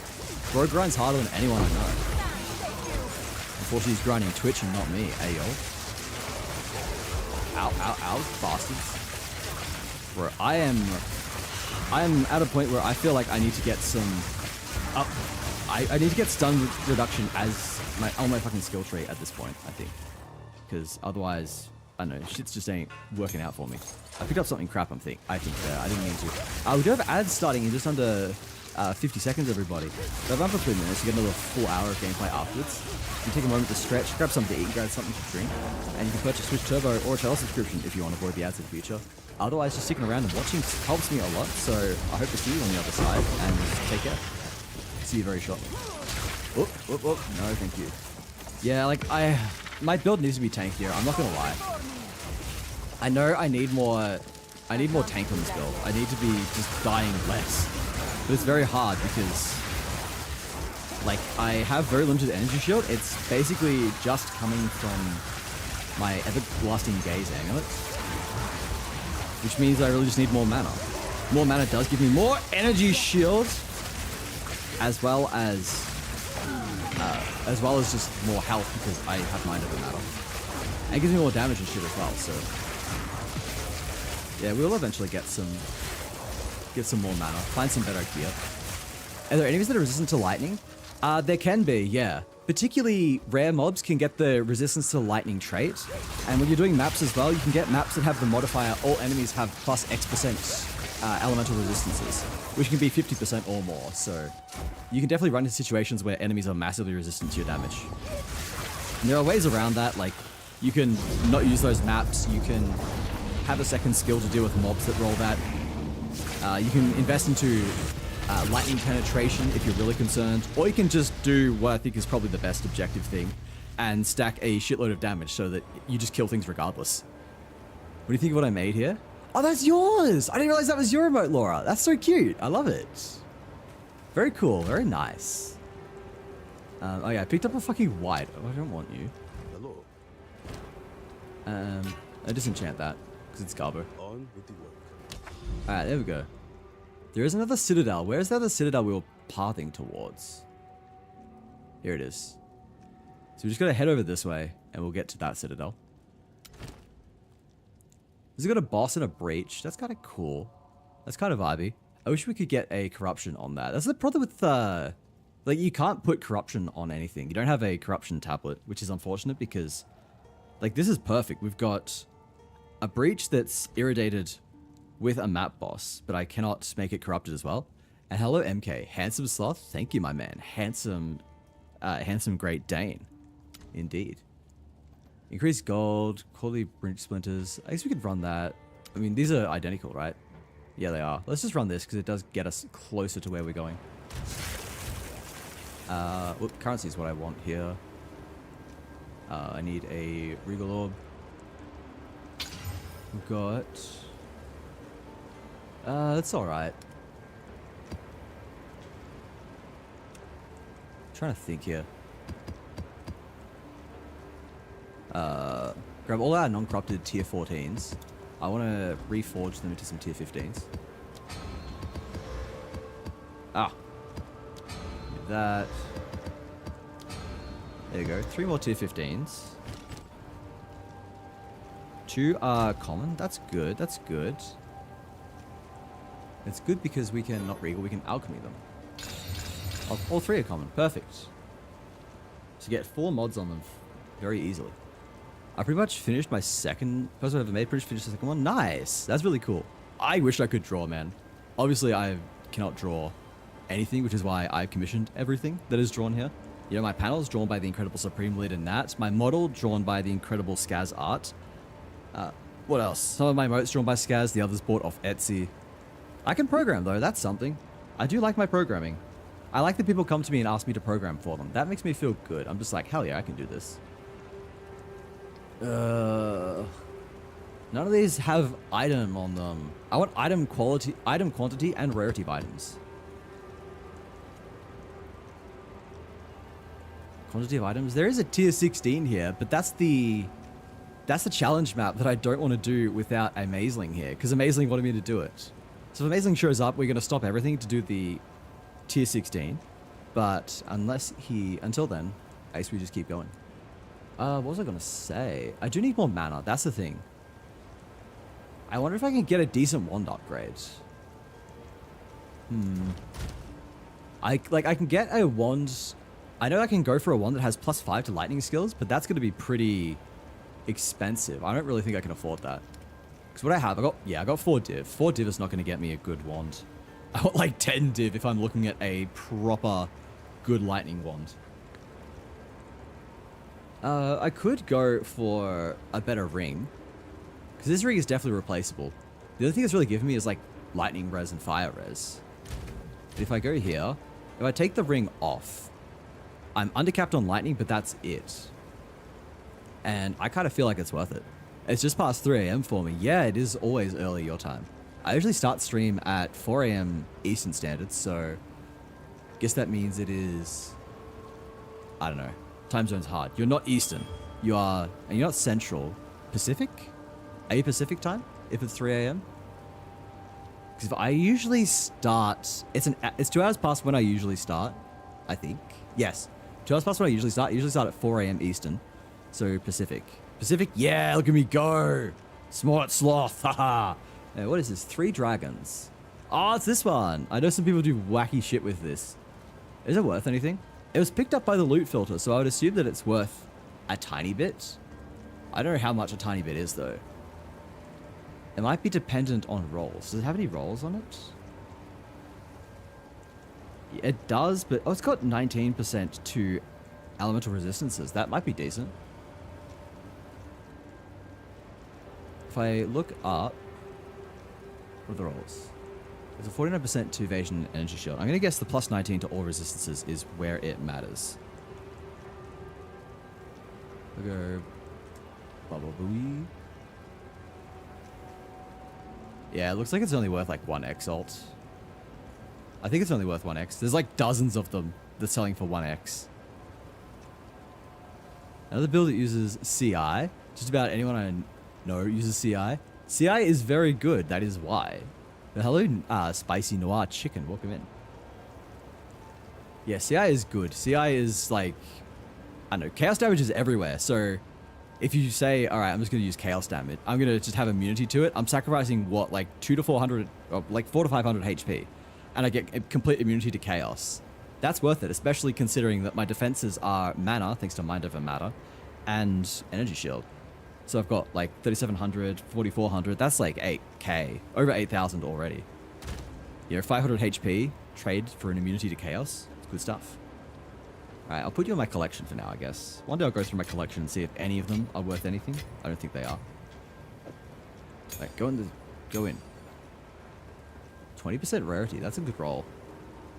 Bro grinds harder than anyone I know. Unfortunately, he's grinding Twitch and not me. Ayo. Ow, ow, ow, bastards. Bro, I am at a point where I feel like I need to get some... I need to get stun reduction as on my fucking skill tree at this point, I think. Because otherwise, I don't know, shit's just ain't working out for me. I picked up something crap, I think there. I didn't mean to. We do have ads starting in just under 50 seconds, everybody. So run for 3 minutes, you get another full hour of gameplay afterwards. You take a moment to stretch, grab something to eat, grab something to drink, and you can purchase Switch Turbo or a channel subscription if you want to avoid the ads in the future. Otherwise, just sticking around and watching helps me a lot, so I hope to see you on the other side, and take care. See you very shortly. Oh, no, thank you. Yeah, like, my build needs to be tankier, I'm not gonna lie. I know I need more tank on this build. I need to be just dying less. But it's very hard because, like, I have very limited energy shield. It's basically just coming from my everlasting gaze amulet, which means I really just need more mana. More mana does give me more energy shield, as well as just more health because I have 9 of the matter. And it gives me more damage and shit as well. So yeah, we'll eventually get some more mana, find some better gear. Are there enemies that are resistant to lightning? There can be, yeah. Particularly rare mobs can get the resistance to lightning trait. And when you're doing maps as well, you can get maps that have the modifier all enemies have plus X% elemental resistances, which can be 50% or more. So you can definitely run into situations where enemies are massively resistant to your damage. And there are ways around that, like you can not use those maps, you can have a second skill to deal with mobs that roll that. You can invest into lightning penetration if you're really concerned, or you can just do what I think is probably the best objective thing and stack a shitload of damage so that you just kill things regardless. What do you think of what I made here? Oh, that's yours! I didn't realize that was your remote, Laura. That's so cute. I love it. Very cool. Very nice. Oh yeah, I picked up a fucking white. Oh, I don't want you. Hello. I disenchant that because it's Garbo. On with the work. Alright, there we go. There is another citadel. Where's the other citadel we were pathing towards? Here it is. So we just gotta head over this way and we'll get to that citadel. Has it got a boss and a breach? That's kind of cool. That's kind of vibey. I wish we could get a corruption on that. That's the problem with, like, you can't put corruption on anything. You don't have a corruption tablet, which is unfortunate because, like, this is perfect. We've got a breach that's irradiated with a map boss, but I cannot make it corrupted as well. And hello, MK. Handsome Sloth. Thank you, my man. Handsome Great Dane. Indeed. Increase gold, quality breach splinters. I guess we could run that. I mean, these are identical, right? Yeah, they are. Let's just run this because it does get us closer to where we're going. Look, currency is what I want here. I need a Regal Orb. We've got... that's alright. Trying to think here. Grab all our non-corrupted tier 14s. I want to reforge them into some tier 15s. Ah. With that. There you go. 3 more tier 15s. 2 are common. That's good. That's good. It's good because we can, not regal, we can alchemy them. Oh, all 3 are common. Perfect. So you get 4 mods on them very easily. I pretty much finished my first one I've ever made. Pretty much finished the second one. Nice. That's really cool. I wish I could draw, man. Obviously, I cannot draw anything, which is why I've commissioned everything that is drawn here. You know, my panel is drawn by the incredible Supreme Leader Nat. My model drawn by the incredible Skaz Art. What else? Some of my emotes drawn by Skaz. The others bought off Etsy. I can program, though. That's something. I do like my programming. I like that people come to me and ask me to program for them. That makes me feel good. I'm just like, hell yeah, I can do this. None of these have item on them. I want item quality, item quantity, and rarity of items. Quantity of items. There is a tier 16 here, but that's the challenge map that I don't want to do without Amazing here, because Amazing wanted me to do it. So if Amazing shows up, we're going to stop everything to do the tier 16. But until then, I guess we just keep going. What was I going to say? I do need more mana. That's the thing. I wonder if I can get a decent wand upgrade. I can get a wand. I know I can go for a wand that has +5 to lightning skills, but that's going to be pretty expensive. I don't really think I can afford that. Because what I have, I got 4 div. 4 div is not going to get me a good wand. I want like 10 div if I'm looking at a proper good lightning wand. I could go for a better ring. Because this ring is definitely replaceable. The other thing it's really giving me is like lightning res and fire res. But if I go here, if I take the ring off, I'm undercapped on lightning, but that's it. And I kind of feel like it's worth it. It's just past 3 AM for me. Yeah, it is always early your time. I usually start stream at 4 AM Eastern Standard, so I guess that means it is, I don't know. Time zone's hard. You're not Eastern. You are, and you're not Central. Pacific? Are you Pacific time if it's 3 AM? Because if I usually start, it's 2 hours past when I usually start, I think. Yes, 2 hours past when I usually start. I usually start at 4 AM Eastern, so Pacific. Pacific, yeah, look at me go. Smart sloth, haha. Now, what is this? 3 dragons. Oh, it's this one. I know some people do wacky shit with this. Is it worth anything? It was picked up by the loot filter, so I would assume that it's worth a tiny bit. I don't know how much a tiny bit is, though. It might be dependent on rolls. Does it have any rolls on it? Yeah, it does, but oh, it's got 19% to elemental resistances. That might be decent. If I look up, what are the rolls? There's a 49% to evasion and energy shield. I'm going to guess the plus 19 to all resistances is where it matters. We'll go bubble booey. Yeah, it looks like it's only worth like 1x ult. I think it's only worth 1x. There's like dozens of them that's selling for 1x. Another build that uses CI. Just about anyone I know uses CI. CI is very good, that is why. But hello, Spicy Noir Chicken, welcome in. Yeah, CI is good. CI is like, I don't know, chaos damage is everywhere. So if you say, all right, I'm just going to use chaos damage, I'm going to just have immunity to it. I'm sacrificing what, like 200 to 400, or like 400 to 500 HP. And I get complete immunity to chaos. That's worth it, especially considering that my defenses are mana, thanks to Mind Over Matter, and energy shield. So I've got like 3,700, 4,400. That's like 8k, over 8,000 already. You know, 500 HP trade for an immunity to chaos. It's good stuff. All right, I'll put you in my collection for now, I guess. One day I'll go through my collection and see if any of them are worth anything. I don't think they are. All right, go in. 20% rarity. That's a good roll.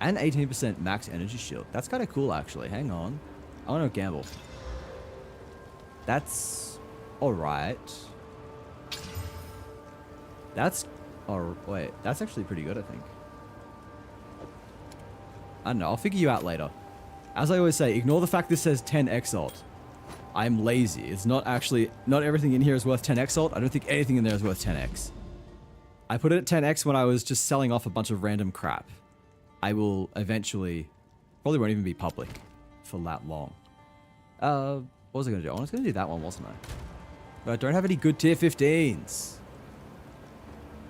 And 18% max energy shield. That's kind of cool, actually. Hang on. I want to gamble. That's all right. That's... Oh, wait. That's actually pretty good, I think. I don't know. I'll figure you out later. As I always say, ignore the fact this says 10x ult. I'm lazy. It's not actually... Not everything in here is worth 10x ult. I don't think anything in there is worth 10x. I put it at 10x when I was just selling off a bunch of random crap. I will eventually... Probably won't even be public for that long. What was I going to do? I was going to do that one, wasn't I? But I don't have any good tier 15s.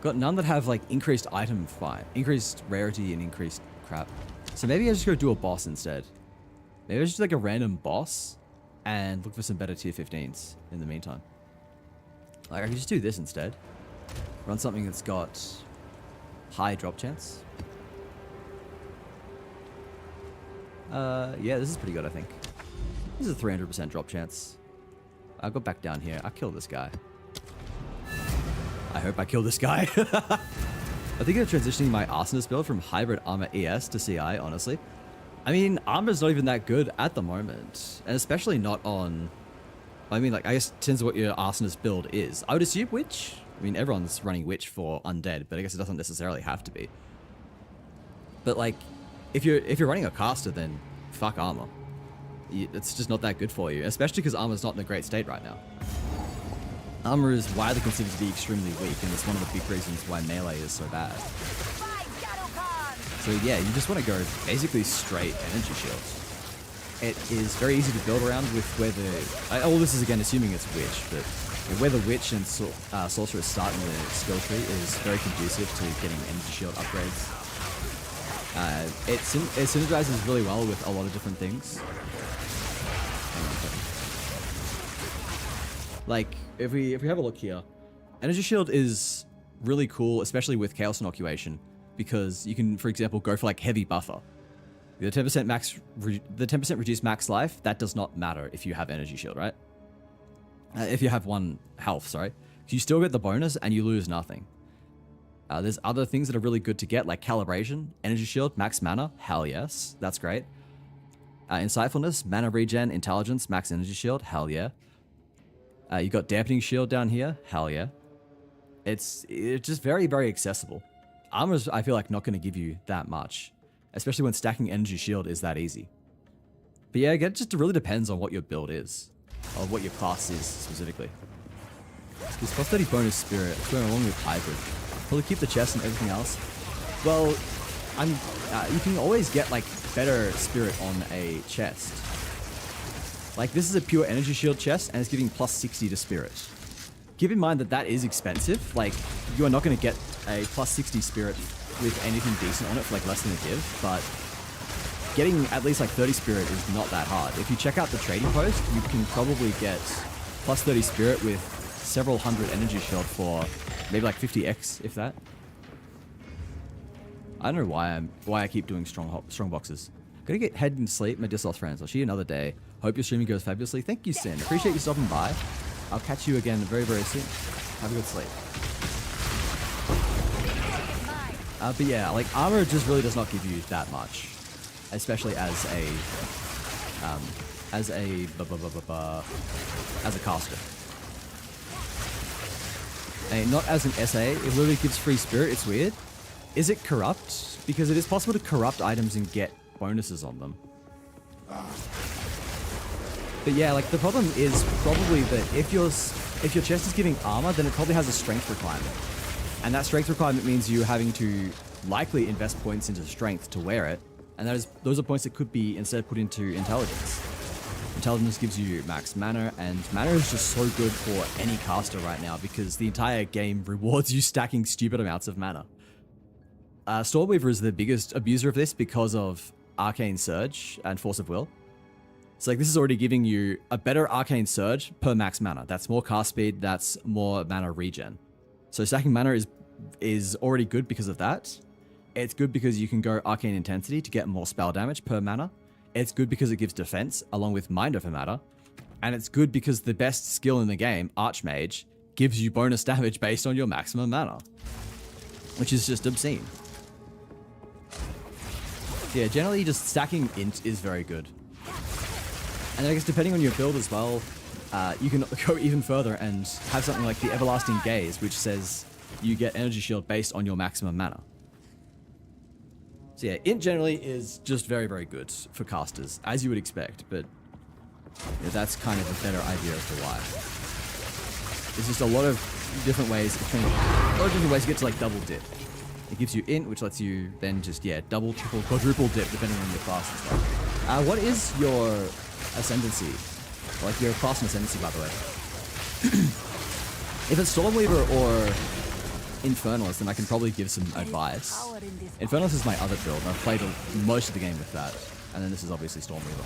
Got none that have like increased item fight, increased rarity and increased crap. So maybe I just go do a boss instead. Maybe I just do like a random boss and look for some better tier 15s in the meantime. Like I could just do this instead. Run something that's got high drop chance. Yeah, this is pretty good, I think. This is a 300% drop chance. I'll go back down here. I'll kill this guy. I hope I kill this guy. I think of transitioning my Arsonist build from hybrid armor ES to CI, honestly. I mean, armor's not even that good at the moment. And especially not on... I mean, like, I guess it depends what your Arsonist build is. I would assume Witch. I mean, everyone's running Witch for Undead, but I guess it doesn't necessarily have to be. But, like, if you're running a caster, then fuck armor. It's just not that good for you, especially because armor's not in a great state right now. Armor is widely considered to be extremely weak, and it's one of the big reasons why melee is so bad. So yeah, you just want to go basically straight energy shields. It is very easy to build around with where the... all this is again assuming it's Witch, but where the Witch and Sorceress start in the skill tree is very conducive to getting energy shield upgrades. It synergizes really well with a lot of different things. Like, if we have a look here, Energy Shield is really cool, especially with Chaos Inoculation, because you can, for example, go for like Heavy Buffer. The 10% reduced max life, that does not matter if you have Energy Shield, right? If you have 1 health, sorry. You still get the bonus and you lose nothing. There's other things that are really good to get, like Calibration, Energy Shield, Max Mana, hell yes, that's great. Insightfulness, Mana Regen, Intelligence, Max Energy Shield, hell yeah. You got Dampening Shield down here, hell yeah. It's just very, very accessible. Armor's, I feel like, not going to give you that much, especially when stacking Energy Shield is that easy. But yeah, again, it just really depends on what your build is, or what your class is specifically. This plus 30 bonus spirit, going along with hybrid. Probably keep the chest and everything else. Well, you can always get like better spirit on a chest. Like this is a pure energy shield chest and it's giving plus 60 to spirit. Keep in mind that that is expensive. Like you are not going to get a plus 60 spirit with anything decent on it for like less than a div, but getting at least like 30 spirit is not that hard. If you check out the trading post, you can probably get plus 30 spirit with several hundred energy shield for maybe like 50x, if that. I don't know why I keep doing strong boxes. Gotta get head and sleep, my Disloth friends. I'll see you another day. Hope your streaming goes fabulously. Thank you, Sin. Appreciate you stopping by. I'll catch you again very, very soon. Have a good sleep. But yeah, like armor just really does not give you that much, especially as a caster. And not as an SA, it literally gives free spirit, it's weird. Is it corrupt? Because it is possible to corrupt items and get bonuses on them. But yeah, like the problem is probably that if your chest is giving armor, then it probably has a strength requirement. And that strength requirement means you having to likely invest points into strength to wear it. And those are points that could be instead put into intelligence. Intelligence gives you max mana, and mana is just so good for any caster right now because the entire game rewards you stacking stupid amounts of mana. Stormweaver is the biggest abuser of this because of Arcane Surge and Force of Will. So like this is already giving you a better Arcane Surge per max mana. That's more cast speed, that's more mana regen. So stacking mana is already good because of that. It's good because you can go Arcane Intensity to get more spell damage per mana. It's good because it gives defense along with Mind Over Matter. And it's good because the best skill in the game, Archmage, gives you bonus damage based on your maximum mana. Which is just obscene. Yeah, generally just stacking int is very good. And then I guess depending on your build as well, you can go even further and have something like the Everlasting Gaze, which says you get energy shield based on your maximum mana. So yeah, int generally is just very, very good for casters, as you would expect, but yeah, that's kind of a better idea as to why. There's just a lot of different ways, to get to like double dip. It gives you int, which lets you then just, yeah, double, triple, quadruple dip depending on your class and stuff. What is your ascendancy? Like your class and ascendancy, by the way. If it's Stormweaver or Infernalist, then I can probably give some advice. Infernalist is my other build, and I've played most of the game with that. And then this is obviously Stormweaver.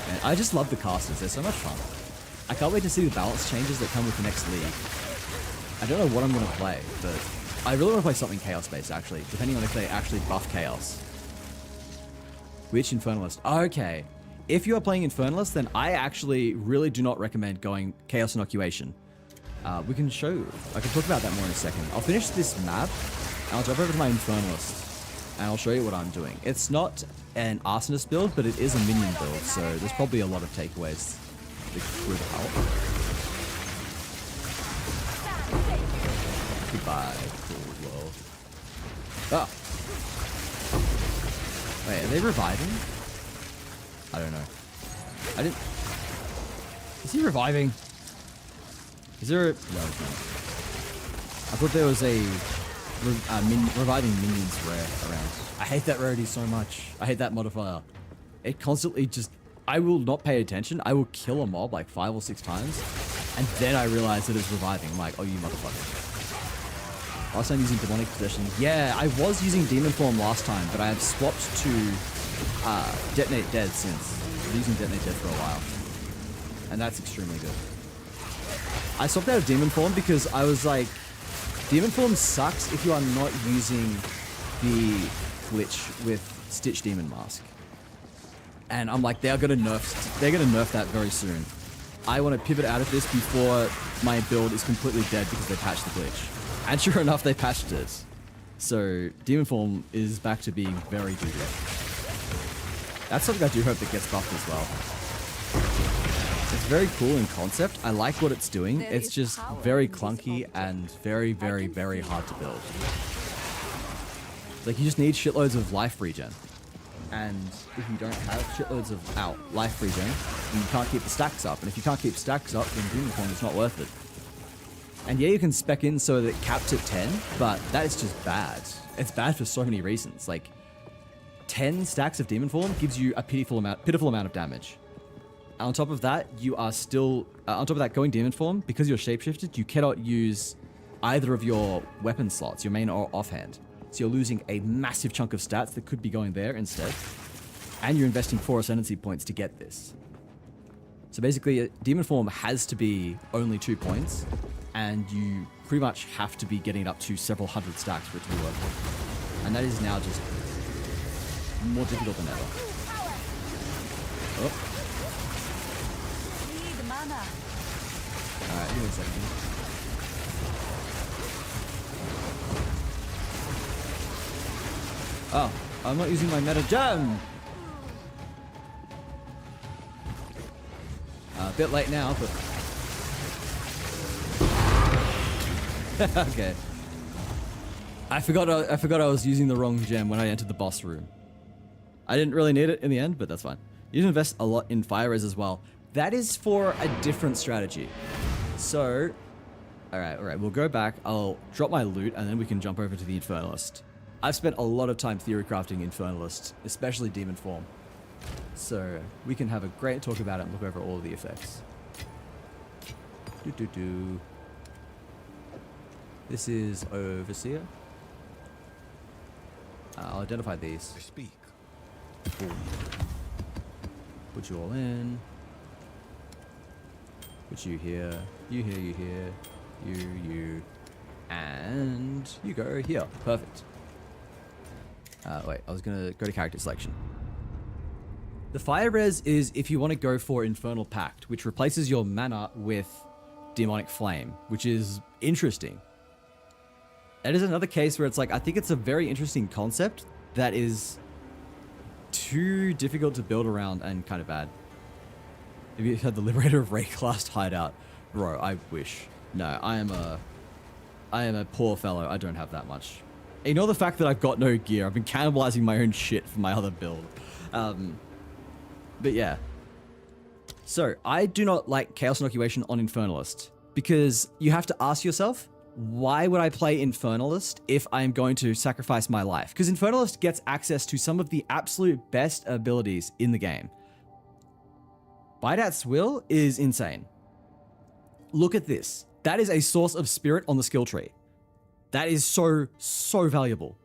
And I just love the casters, they're so much fun. I can't wait to see the balance changes that come with the next league. I don't know what I'm going to play, but I really want to play something Chaos-based, actually, depending on if they actually buff Chaos. Which Infernalist? Okay. If you are playing Infernalist, then I actually really do not recommend going Chaos Inoculation. I can talk about that more in a second. I'll finish this map, and I'll jump over to my Infernalist, and I'll show you what I'm doing. It's not an Arsonist build, but it is a minion build, so there's probably a lot of takeaways with help. Goodbye, cool world. Ah! Wait, are they reviving? I don't know. Is he reviving? Is there a... No, it's not. I thought there was a reviving minions rare around. I hate that rarity so much. I hate that modifier. It constantly just... I will not pay attention. I will kill a mob like 5 or 6 times. And then I realize that it's reviving. I'm like, oh, you motherfucker. Last time using Demonic Possession. Yeah, I was using Demon Form last time, but I have swapped to Detonate Dead since. I've been using Detonate Dead for a while. and that's extremely good. I swapped out of Demon Form because I was like, Demon Form sucks if you are not using the glitch with Stitch Demon Mask. And I'm like, they're gonna nerf that very soon. I want to pivot out of this before my build is completely dead because they patched the glitch. And sure enough, they patched it. So Demon Form is back to being very doo-doo. That's something I do hope that gets buffed as well. It's very cool in concept. I like what it's doing. It's just very clunky and very, very, very hard to build. Like, you just need shitloads of life regen. And if you don't have shitloads of life regen, then you can't keep the stacks up. And if you can't keep stacks up, then Demon Form is not worth it. And yeah, you can spec in so that it caps at 10, but that is just bad. It's bad for so many reasons. Like, 10 stacks of Demon Form gives you a pitiful amount of damage. And on top of that, you are still... on top of that, going Demon Form, because you're shapeshifted, you cannot use either of your weapon slots, your main or offhand. So you're losing a massive chunk of stats that could be going there instead. And you're investing 4 Ascendancy points to get this. So basically, Demon Form has to be only 2 points, and you pretty much have to be getting it up to several hundred stacks for it to be worth it. And that is now just more difficult than ever. Oh. Need mana. Alright, give me a second. Oh, I'm not using my meta gem! A bit late now, but... okay. I forgot I was using the wrong gem when I entered the boss room. I didn't really need it in the end, but that's fine. You can invest a lot in fire res as well. That is for a different strategy. So, alright, we'll go back. I'll drop my loot and then we can jump over to the Infernalist. I've spent a lot of time theory crafting Infernalist, especially Demon Form. So, we can have a great talk about it and look over all of the effects. This is Overseer. I'll identify these. I speak. Boom. Put you all in. Put you here. You here, you here. You. And you go here. Perfect. Wait, I was gonna go to character selection. The fire res is if you want to go for Infernal Pact, which replaces your mana with Demonic Flame, which is interesting. That is another case where it's like, I think it's a very interesting concept that is too difficult to build around and kind of bad. Have you had the Liberator of Rayclast hideout? Bro, I wish. No, I am a poor fellow. I don't have that much. Ignore the fact that I've got no gear. I've been cannibalizing my own shit for my other build. But yeah. So, I do not like Chaos Inoculation on Infernalist, because you have to ask yourself, why would I play Infernalist if I'm going to sacrifice my life? Because Infernalist gets access to some of the absolute best abilities in the game. Bite at Swill is insane. Look at this. That is a source of spirit on the skill tree. That is so valuable.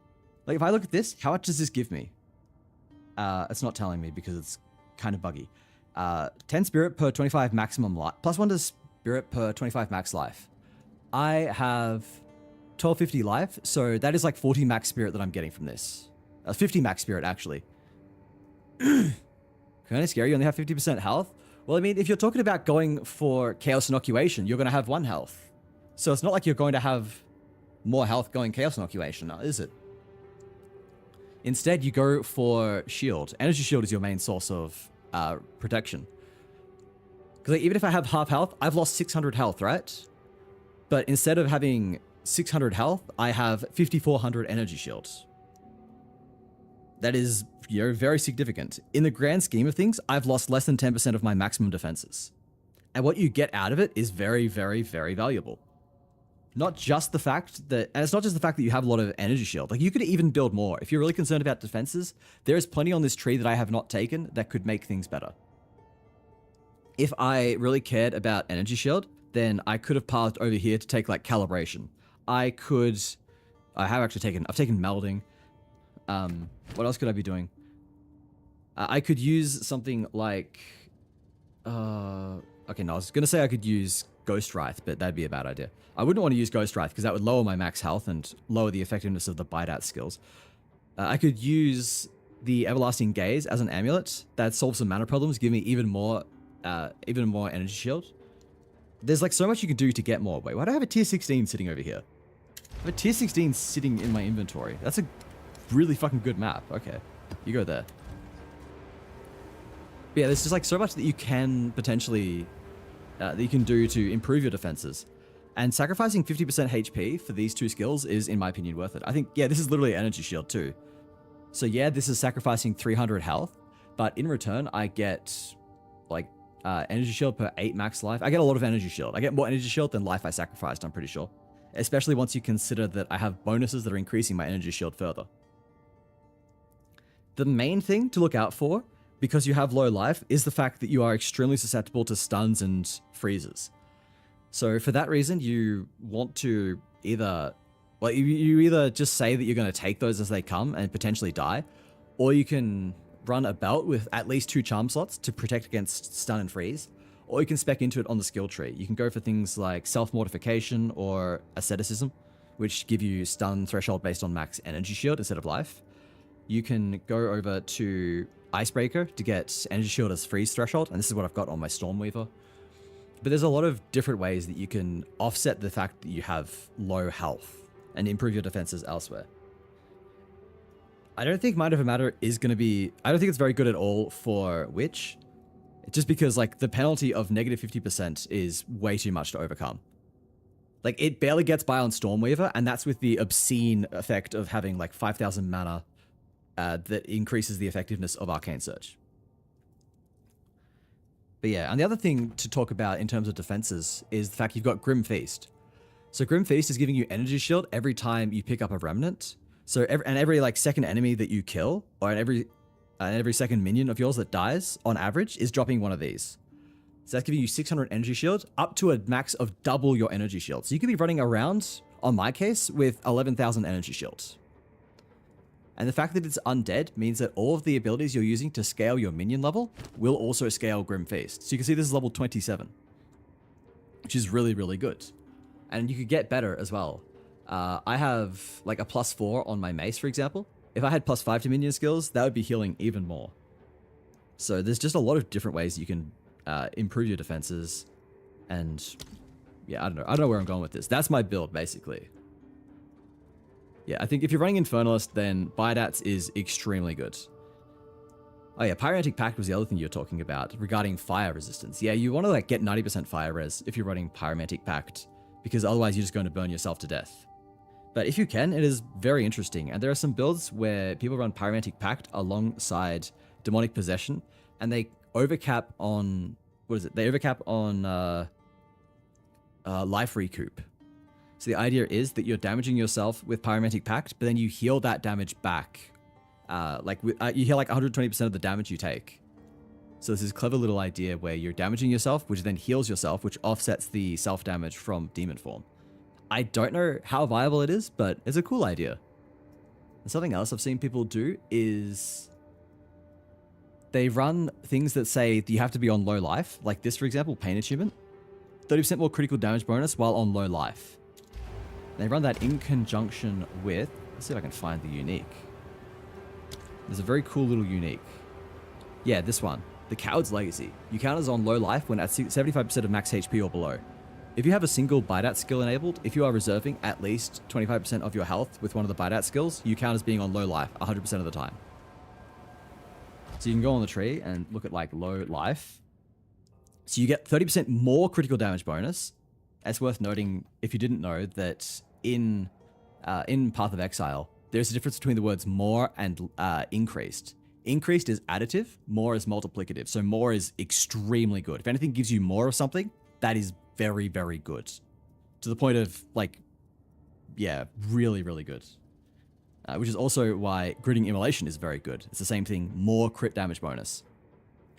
Like, if I look at this, how much does this give me? It's not telling me because it's kind of buggy. 10 spirit per 25 maximum life. Plus 1 to spirit per 25 max life. I have 1250 life, so that is like 40 max spirit that I'm getting from this. 50 max spirit, actually. Kind of scary, you only have 50% health. Well, I mean, if you're talking about going for Chaos Inoculation, you're going to have 1 health. So it's not like you're going to have more health going Chaos Inoculation, is it? Instead, you go for Shield. Energy Shield is your main source of protection. Because like, even if I have half health, I've lost 600 health, right? But instead of having 600 health, I have 5400 energy shields. That is, you know, very significant. In the grand scheme of things, I've lost less than 10% of my maximum defenses. And what you get out of it is very, very, very valuable. Not just the fact that, and it's not just the fact that you have a lot of energy shield. Like, you could even build more. If you're really concerned about defenses, there is plenty on this tree that I have not taken that could make things better. If I really cared about energy shield, then I could have paused over here to take like calibration. I have actually taken, I've taken melding. What else could I be doing? I could use something like, Okay, no, I was gonna say I could use Ghost Wraith, but that'd be a bad idea. I wouldn't want to use Ghost Wraith because that would lower my max health and lower the effectiveness of the bite out skills. I could use the Everlasting Gaze as an amulet that solves some mana problems, give me even more energy shield. There's like so much you can do to get more. Wait, why do I have a tier 16 sitting over here? I have a tier 16 sitting in my inventory. That's a really fucking good map. Okay, you go there. But yeah, there's just like so much that you can potentially, that you can do to improve your defenses. And sacrificing 50% HP for these two skills is, in my opinion, worth it. I think, yeah, this is literally energy shield too. So yeah, this is sacrificing 300 health, but in return, I get like energy shield per 8 max life. I get a lot of energy shield. I get more energy shield than life I sacrificed, I'm pretty sure. Especially once you consider that I have bonuses that are increasing my energy shield further. The main thing to look out for, because you have low life, is the fact that you are extremely susceptible to stuns and freezes. So for that reason, you want to either, well, you either just say that you're going to take those as they come and potentially die, or you can run a belt with at least 2 charm slots to protect against stun and freeze, or you can spec into it on the skill tree. You can go for things like self-mortification or asceticism, which give you stun threshold based on max energy shield instead of life. You can go over to Icebreaker to get energy shield as freeze threshold, and this is what I've got on my Stormweaver. But there's a lot of different ways that you can offset the fact that you have low health and improve your defenses elsewhere. I don't think Mind Over Matter is going to be... I don't think it's very good at all for Witch, just because like the penalty of negative 50% is way too much to overcome. Like it barely gets by on Stormweaver, and that's with the obscene effect of having like 5,000 mana that increases the effectiveness of Arcane Surge. But yeah, and the other thing to talk about in terms of defenses is the fact you've got Grim Feast. So Grim Feast is giving you energy shield every time you pick up a remnant. So every like second enemy that you kill, or every second minion of yours that dies, on average, is dropping one of these. So that's giving you 600 energy shield, up to a max of double your energy shield. So you could be running around, on my case, with 11,000 energy shields. And the fact that it's undead means that all of the abilities you're using to scale your minion level will also scale Grim Feast. So you can see this is level 27, which is really, really good. And you could get better as well. I have like a +4 on my mace, for example. If I had +5 to minion skills, that would be healing even more. So there's just a lot of different ways you can improve your defenses. And yeah, I don't know where I'm going with this. That's my build, basically. Yeah, I think if you're running Infernalist, then Bidats is extremely good. Oh yeah, Pyromantic Pact was the other thing you're talking about regarding fire resistance. Yeah, you want to like get 90% fire res if you're running Pyromantic Pact, because otherwise you're just going to burn yourself to death. But if you can, it is very interesting. And there are some builds where people run Pyromantic Pact alongside Demonic Possession, and they overcap on, what is it? They overcap on life recoup. So the idea is that you're damaging yourself with Pyromantic Pact, but then you heal that damage back. You heal like 120% of the damage you take. So this is a clever little idea where you're damaging yourself, which then heals yourself, which offsets the self-damage from Demon Form. I don't know how viable it is, but it's a cool idea. And something else I've seen people do is they run things that say that you have to be on low life, like this, for example, Pain Achievement. 30% more critical damage bonus while on low life. They run that in conjunction with... Let's see if I can find the unique. There's a very cool little unique. Yeah, this one. The Coward's Legacy. You count as on low life when at 75% of max HP or below. If you have a single Bite-Out skill enabled, if you are reserving at least 25% of your health with one of the Bite-Out skills, you count as being on low life 100% of the time. So you can go on the tree and look at like low life. So you get 30% more critical damage bonus. It's worth noting, if you didn't know, that in Path of Exile, there's a difference between the words more and increased. Increased is additive, more is multiplicative. So more is extremely good. If anything gives you more of something, that is very, very good. To the point of like, yeah, really, really good. Which is also why Gritting Immolation is very good. It's the same thing, more crit damage bonus.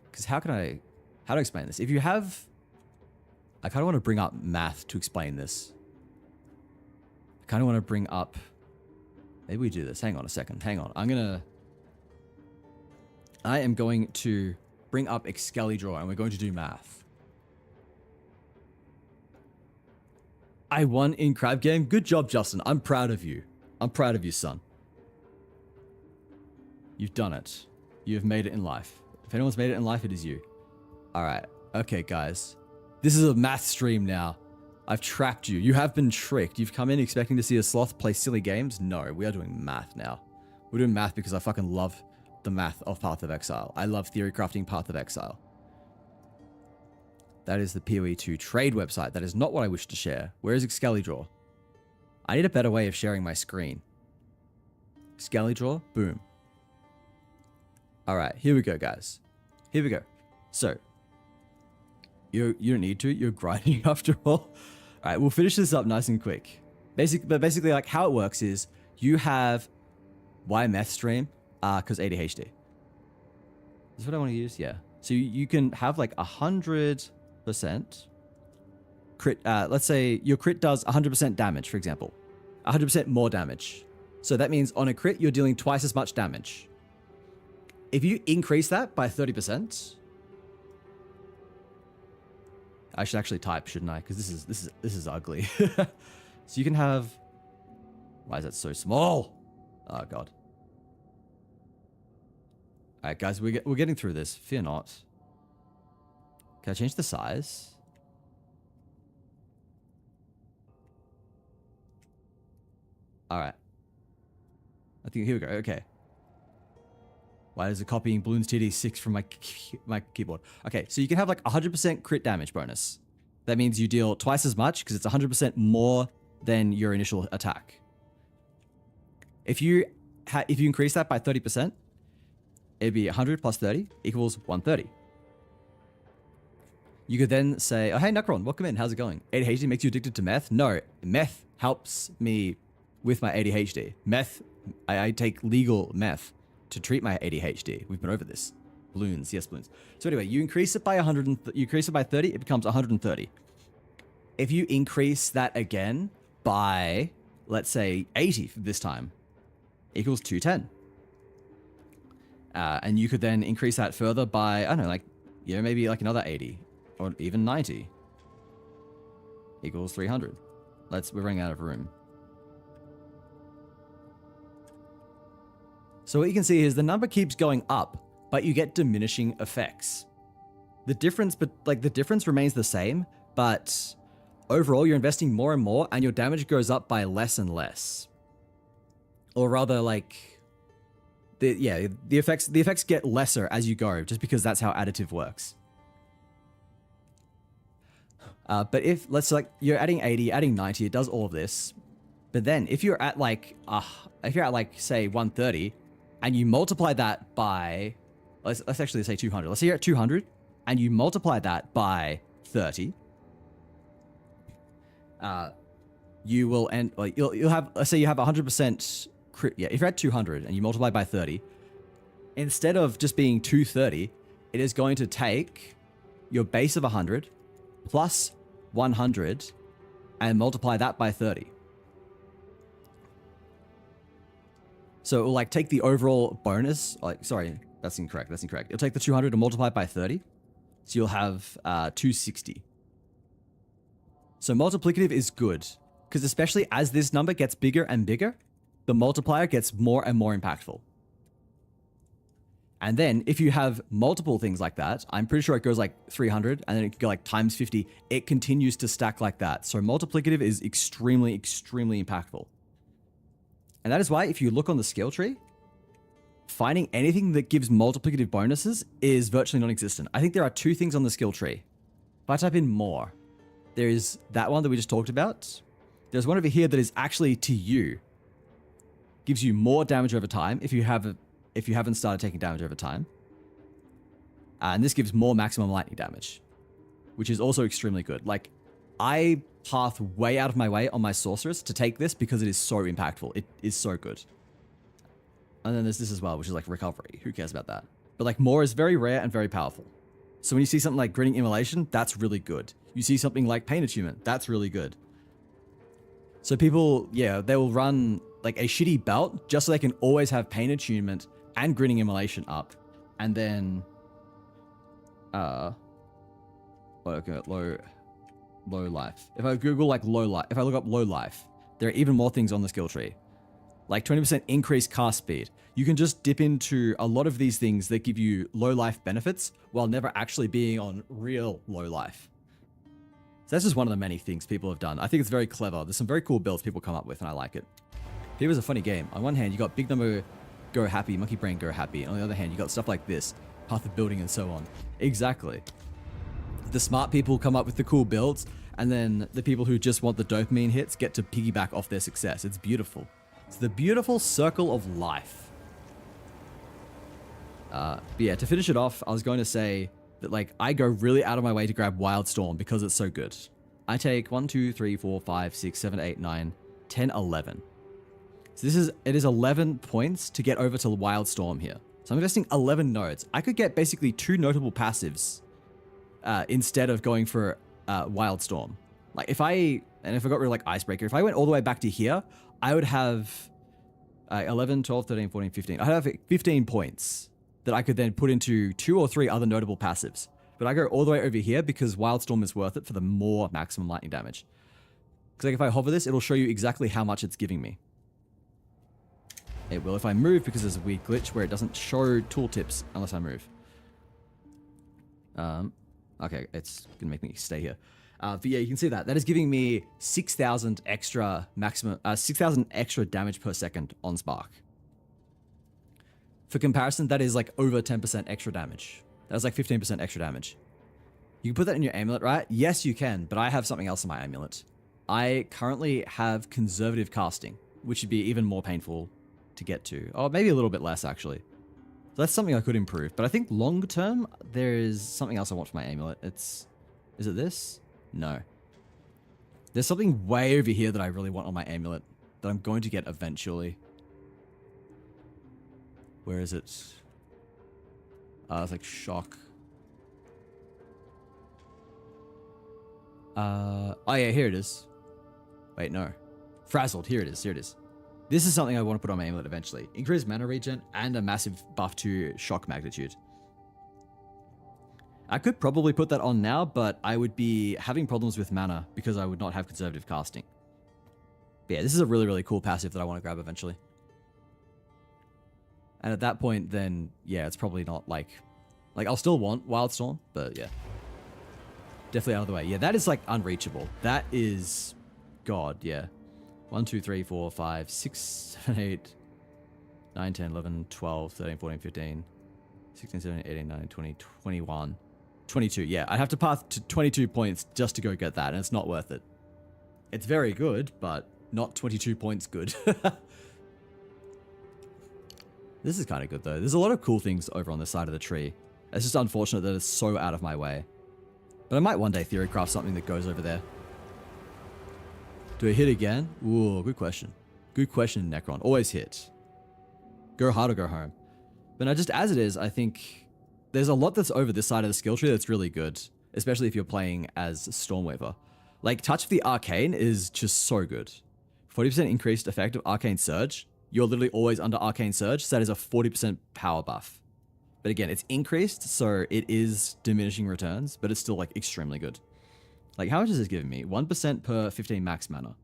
Because how do I explain this? If you have... I kind of want to bring up math to explain this. I kind of want to bring up... Maybe we do this. Hang on a second. Hang on. I am going to bring up Excalidraw and we're going to do math. I won in crab game. Good job, Justin. I'm proud of you. I'm proud of you, son. You've done it. You've made it in life. If anyone's made it in life, it is you. All right. Okay, guys. This is a math stream now. I've trapped you. You have been tricked. You've come in expecting to see a sloth play silly games. No, we are doing math now. We're doing math because I fucking love the math of Path of Exile. I love theory crafting Path of Exile. That is the PoE2 trade website. That is not what I wish to share. Where is Excalidraw? I need a better way of sharing my screen. Excalidraw, boom. All right, here we go, guys. Here we go. So, you don't need to. You're grinding after all. All right, we'll finish this up nice and quick. Basically, like how it works is you have why meth stream? Because ADHD. Is what I want to use. Yeah. So you can have like 100% crit. Let's say your crit does 100% damage, for example, 100% more damage. So that means on a crit you're dealing twice as much damage. If you increase that by 30%, I should actually type, shouldn't I? Because this is ugly. So you can have. Why is that so small? Oh god. All right, guys, we're getting through this. Fear not. Can I change the size? All right. I think here we go. Okay. Why is it copying Bloons TD6 from my keyboard? Okay, so you can have like 100% crit damage bonus. That means you deal twice as much because it's 100% more than your initial attack. If you increase that by 30%, it'd be 100 plus 30 equals 130. You could then say, oh, hey, Necron, welcome in. How's it going? ADHD makes you addicted to meth? No, meth helps me with my ADHD. Meth, I take legal meth to treat my ADHD. We've been over this. Bloons, yes, Bloons. So anyway, you increase it by 100, you increase it by 30, it becomes 130. If you increase that again by, let's say, 80 this time, equals 210. And you could then increase that further by, I don't know, like, you know, maybe like another 80 or even 90 equals 300. We're running out of room. So what you can see is the number keeps going up, but you get diminishing effects. The difference remains the same, but overall you're investing more and more and your damage goes up by less and less. Or rather, like, the effects get lesser as you go, just because that's how additive works. But if, let's say, like, you're adding 80, adding 90, it does all of this. But then if you're at like, say 130, and you multiply that by, let's actually say 200. Let's say you're at 200, and you multiply that by 30. You will end, like, you'll have, let's say you have 100%. Yeah, if you're at 200 and you multiply by 30, instead of just being 230, it is going to take your base of 100 plus 100 and multiply that by 30. So it will like take the overall bonus, like, sorry, that's incorrect. It'll take the 200 and multiply it by 30. So you'll have 260. So multiplicative is good because especially as this number gets bigger and bigger, the multiplier gets more and more impactful. And then if you have multiple things like that, I'm pretty sure it goes like 300 and then it can go like times 50. It continues to stack like that. So multiplicative is extremely, extremely impactful. And that is why if you look on the skill tree, finding anything that gives multiplicative bonuses is virtually non-existent. I think there are two things on the skill tree. If I type in more, there is that one that we just talked about. There's one over here that is actually to you. Gives you more damage over time if you haven't started taking damage over time. And this gives more maximum lightning damage, which is also extremely good. Like, I path way out of my way on my sorceress to take this because it is so impactful. It is so good. And then there's this as well, which is like recovery. Who cares about that? But like more is very rare and very powerful. So when you see something like grinning immolation, that's really good. You see something like pain attunement, that's really good. So people, yeah, they will run like a shitty belt just so they can always have pain attunement and grinning immolation up. And then low low life. If I Google like low life, if I look up low life, there are even more things on the skill tree. Like 20% increased cast speed. You can just dip into a lot of these things that give you low life benefits while never actually being on real low life. So that's just one of the many things people have done. I think it's very clever. There's some very cool builds people come up with and I like it. It was a funny game. On one hand, you got big number go happy, monkey brain go happy. And on the other hand, you got stuff like this, path of building and so on. Exactly. The smart people come up with the cool builds and then the people who just want the dopamine hits get to piggyback off their success. It's beautiful. It's the beautiful circle of life. But yeah, to finish it off, I was going to say that like I go really out of my way to grab Wildstorm because it's so good. I take 1, 2, 3, 4, 5, 6, 7, 8, 9, 10, 11. So it is 11 points to get over to Wildstorm here. So I'm investing 11 nodes. I could get basically 2 notable passives instead of going for Wildstorm. Like if I got rid of like Icebreaker, if I went all the way back to here, I would have 11, 12, 13, 14, 15. I'd have 15 points that I could then put into 2 or 3 other notable passives. But I go all the way over here because Wildstorm is worth it for the more maximum lightning damage. Because like if I hover this, it'll show you exactly how much it's giving me. It will if I move because there's a weird glitch where it doesn't show tooltips unless I move. Okay, it's gonna make me stay here. But yeah, you can see that. That is giving me 6,000 extra maximum, 6,000 extra damage per second on Spark. For comparison, that is like over 10% extra damage. That's like 15% extra damage. You can put that in your amulet, right? Yes, you can, but I have something else in my amulet. I currently have conservative casting, which would be even more painful to get to. Oh, maybe a little bit less actually. So that's something I could improve. But I think long term, there is something else I want for my amulet. Is it this? No. There's something way over here that I really want on my amulet that I'm going to get eventually. Where is it? It's like shock. Oh yeah, here it is. Wait, no. Frazzled, here it is, here it is. This is something I want to put on my amulet eventually. Increased mana regen and a massive buff to shock magnitude. I could probably put that on now, but I would be having problems with mana because I would not have conservative casting. But yeah, this is a really, really cool passive that I want to grab eventually. And at that point, then, yeah, it's probably not like I'll still want Wildstorm, but yeah. Definitely out of the way. Yeah, that is like unreachable. That is God, yeah. 1, 2, 3, 4, 5, 6, 7, 8, 9, 10, 11, 12, 13, 14, 15, 16, 17, 18, 19, 20, 21, 22. Yeah, I'd have to path to 22 points just to go get that, and it's not worth it. It's very good, but not 22 points good. This is kind of good, though. There's a lot of cool things over on the side of the tree. It's just unfortunate that it's so out of my way. But I might one day theorycraft something that goes over there. Do I hit again? Ooh, good question. Good question, Necron. Always hit. Go hard or go home. But now, just as it is, I think there's a lot that's over this side of the skill tree that's really good. Especially if you're playing as Stormweaver. Like, Touch of the Arcane is just so good. 40% increased effect of Arcane Surge. You're literally always under Arcane Surge, so that is a 40% power buff. But again, it's increased, so it is diminishing returns, but it's still like extremely good. Like, how much is this giving me? 1% per 15 max mana.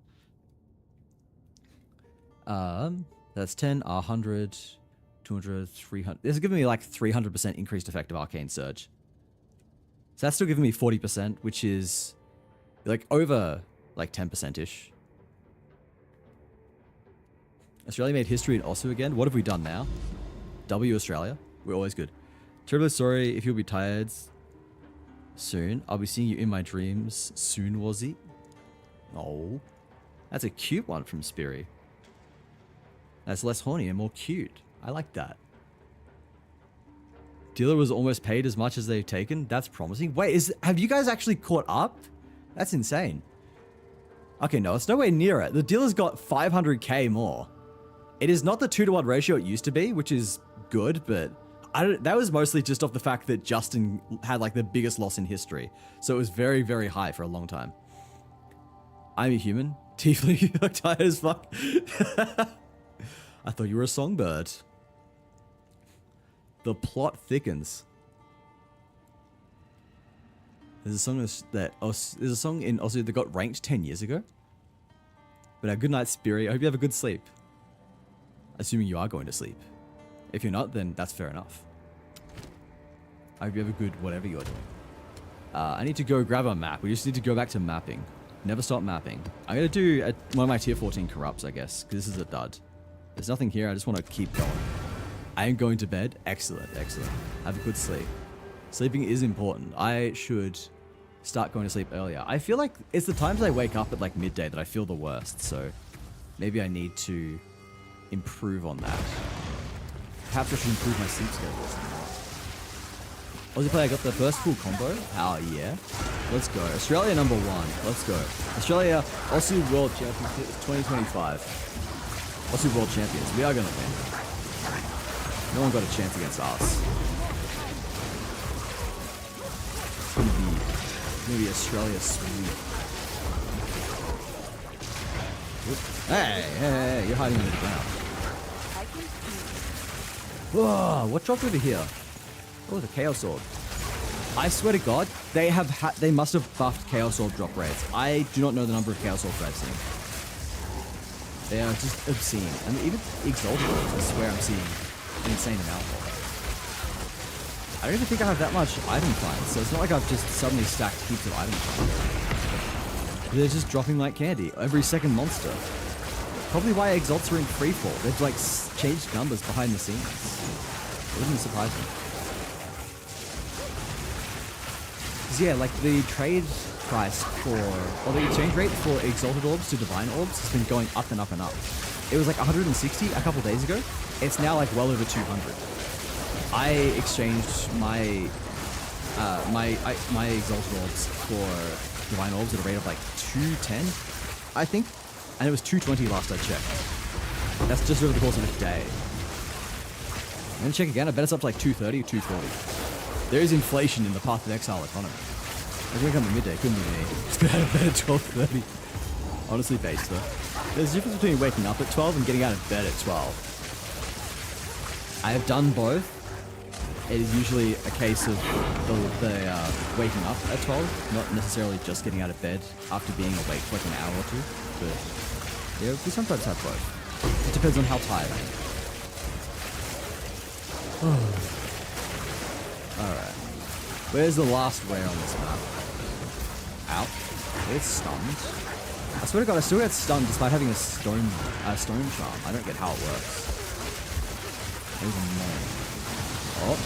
That's 10, 100, 200, 300. This is giving me like 300% increased effect of Arcane Surge. So that's still giving me 40%, which is like over like 10%-ish. Australia made history in Osu again. What have we done now? W Australia. We're always good. Terribly sorry if you'll be tired soon. I'll be seeing you in my dreams soon, Wazzy. Oh, that's a cute one from Spiri. That's less horny and more cute. I like that. Dealer was almost paid as much as they've taken. That's promising. Wait, have you guys actually caught up? That's insane. Okay, no, it's nowhere near it. The dealer's got 500k more. It is not the 2-to-1 ratio it used to be, which is good, but that was mostly just off the fact that Justin had like the biggest loss in history. So it was very, very high for a long time. I'm a human. Tiefling, you look tired as fuck. I thought you were a songbird. The plot thickens. There's a song there's a song in Aussie that got ranked 10 years ago. But a good night, Spirit. I hope you have a good sleep. Assuming you are going to sleep. If you're not, then that's fair enough. I hope you have a good whatever you're doing. I need to go grab a map. We just need to go back to mapping. Never stop mapping. I'm going to do one of my tier 14 corrupts, I guess, because this is a dud. There's nothing here. I just want to keep going. I am going to bed. Excellent, excellent. Have a good sleep. Sleeping is important. I should start going to sleep earlier. I feel like it's the times I wake up at like midday that I feel the worst, so maybe I need to improve on that. Perhaps I should improve my sleep schedules. Aussie player got the first full combo. Oh yeah. Let's go. Australia number 1. Let's go. Australia Aussie World Champions 2025. Aussie World Champions. We are going to win. No one got a chance against us. It's going to be Australia sweep. Hey, you're hiding under the ground. Whoa, what dropped over here? Oh, the Chaos Orb. I swear to God, they must have buffed Chaos Orb drop rates. I do not know the number of Chaos Orbs I've seen. They are just obscene. I mean, even Exalted Orbs, I swear I'm seeing an insane amount of. I don't even think I have that much item finds, so it's not like I've just suddenly stacked heaps of item finds. They're just dropping like candy. Every second monster. Probably why Exalts are in freefall. They've like changed numbers behind the scenes. It wouldn't surprise me. Because yeah, like the trade price for, or the exchange rate for Exalted Orbs to Divine Orbs has been going up and up and up. It was like 160 a couple days ago. It's now like well over 200. I exchanged my my Exalted Orbs for Divine Orbs at a rate of like 210, I think. And it was 220 last I checked. That's just over the course of a day. I'm gonna check again. I bet it's up to like 230 or 240. There is inflation in the Path of Exile economy. I was gonna come at midday, couldn't be me. It's gonna have a bed at 12:30. Honestly, based though. There's a difference between waking up at 12 and getting out of bed at 12. I have done both. It is usually a case of the waking up at 12, not necessarily just getting out of bed after being awake for like an hour or two. But yeah, we sometimes have both. It depends on how tired I am. Alright. Where's the last rare on this map? Out. It's stunned. I swear to God, I still get stunned despite having a stone charm. I don't get how it works. It is annoying. Oh,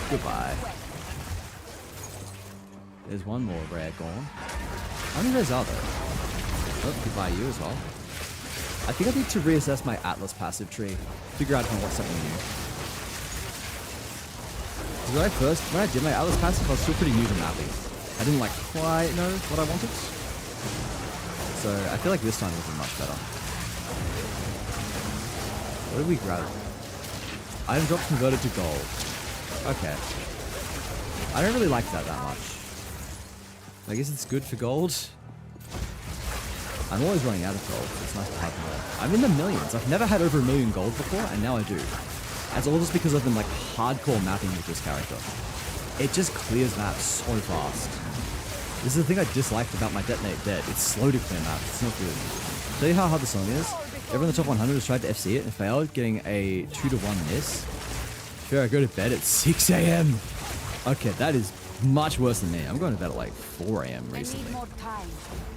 goodbye. There's one more rare gone. How many rares are there? Oh, goodbye you as well. I think I need to reassess my Atlas passive tree. Figure out if I want something new. Because when I did my Atlas passive, I was still pretty new to mapping. I didn't like quite know what I wanted. So I feel like this time will be much better. What did we grab? Item drop converted to gold. Okay. I don't really like that much. I guess it's good for gold. I'm always running out of gold, so it's nice to have more. I'm in the millions. I've never had over 1 million gold before, and now I do. It's all just because I've been like hardcore mapping with this character. It just clears maps so fast. This is the thing I disliked about my Detonate Dead. It's slow to clear maps. It's not good. Tell you how hard the song is? Everyone in the top 100 has tried to FC it and failed, getting a 2-to-1 miss. Sure, I go to bed at 6 a.m. Okay, that is much worse than me. I'm going to bed at like 4 a.m. recently.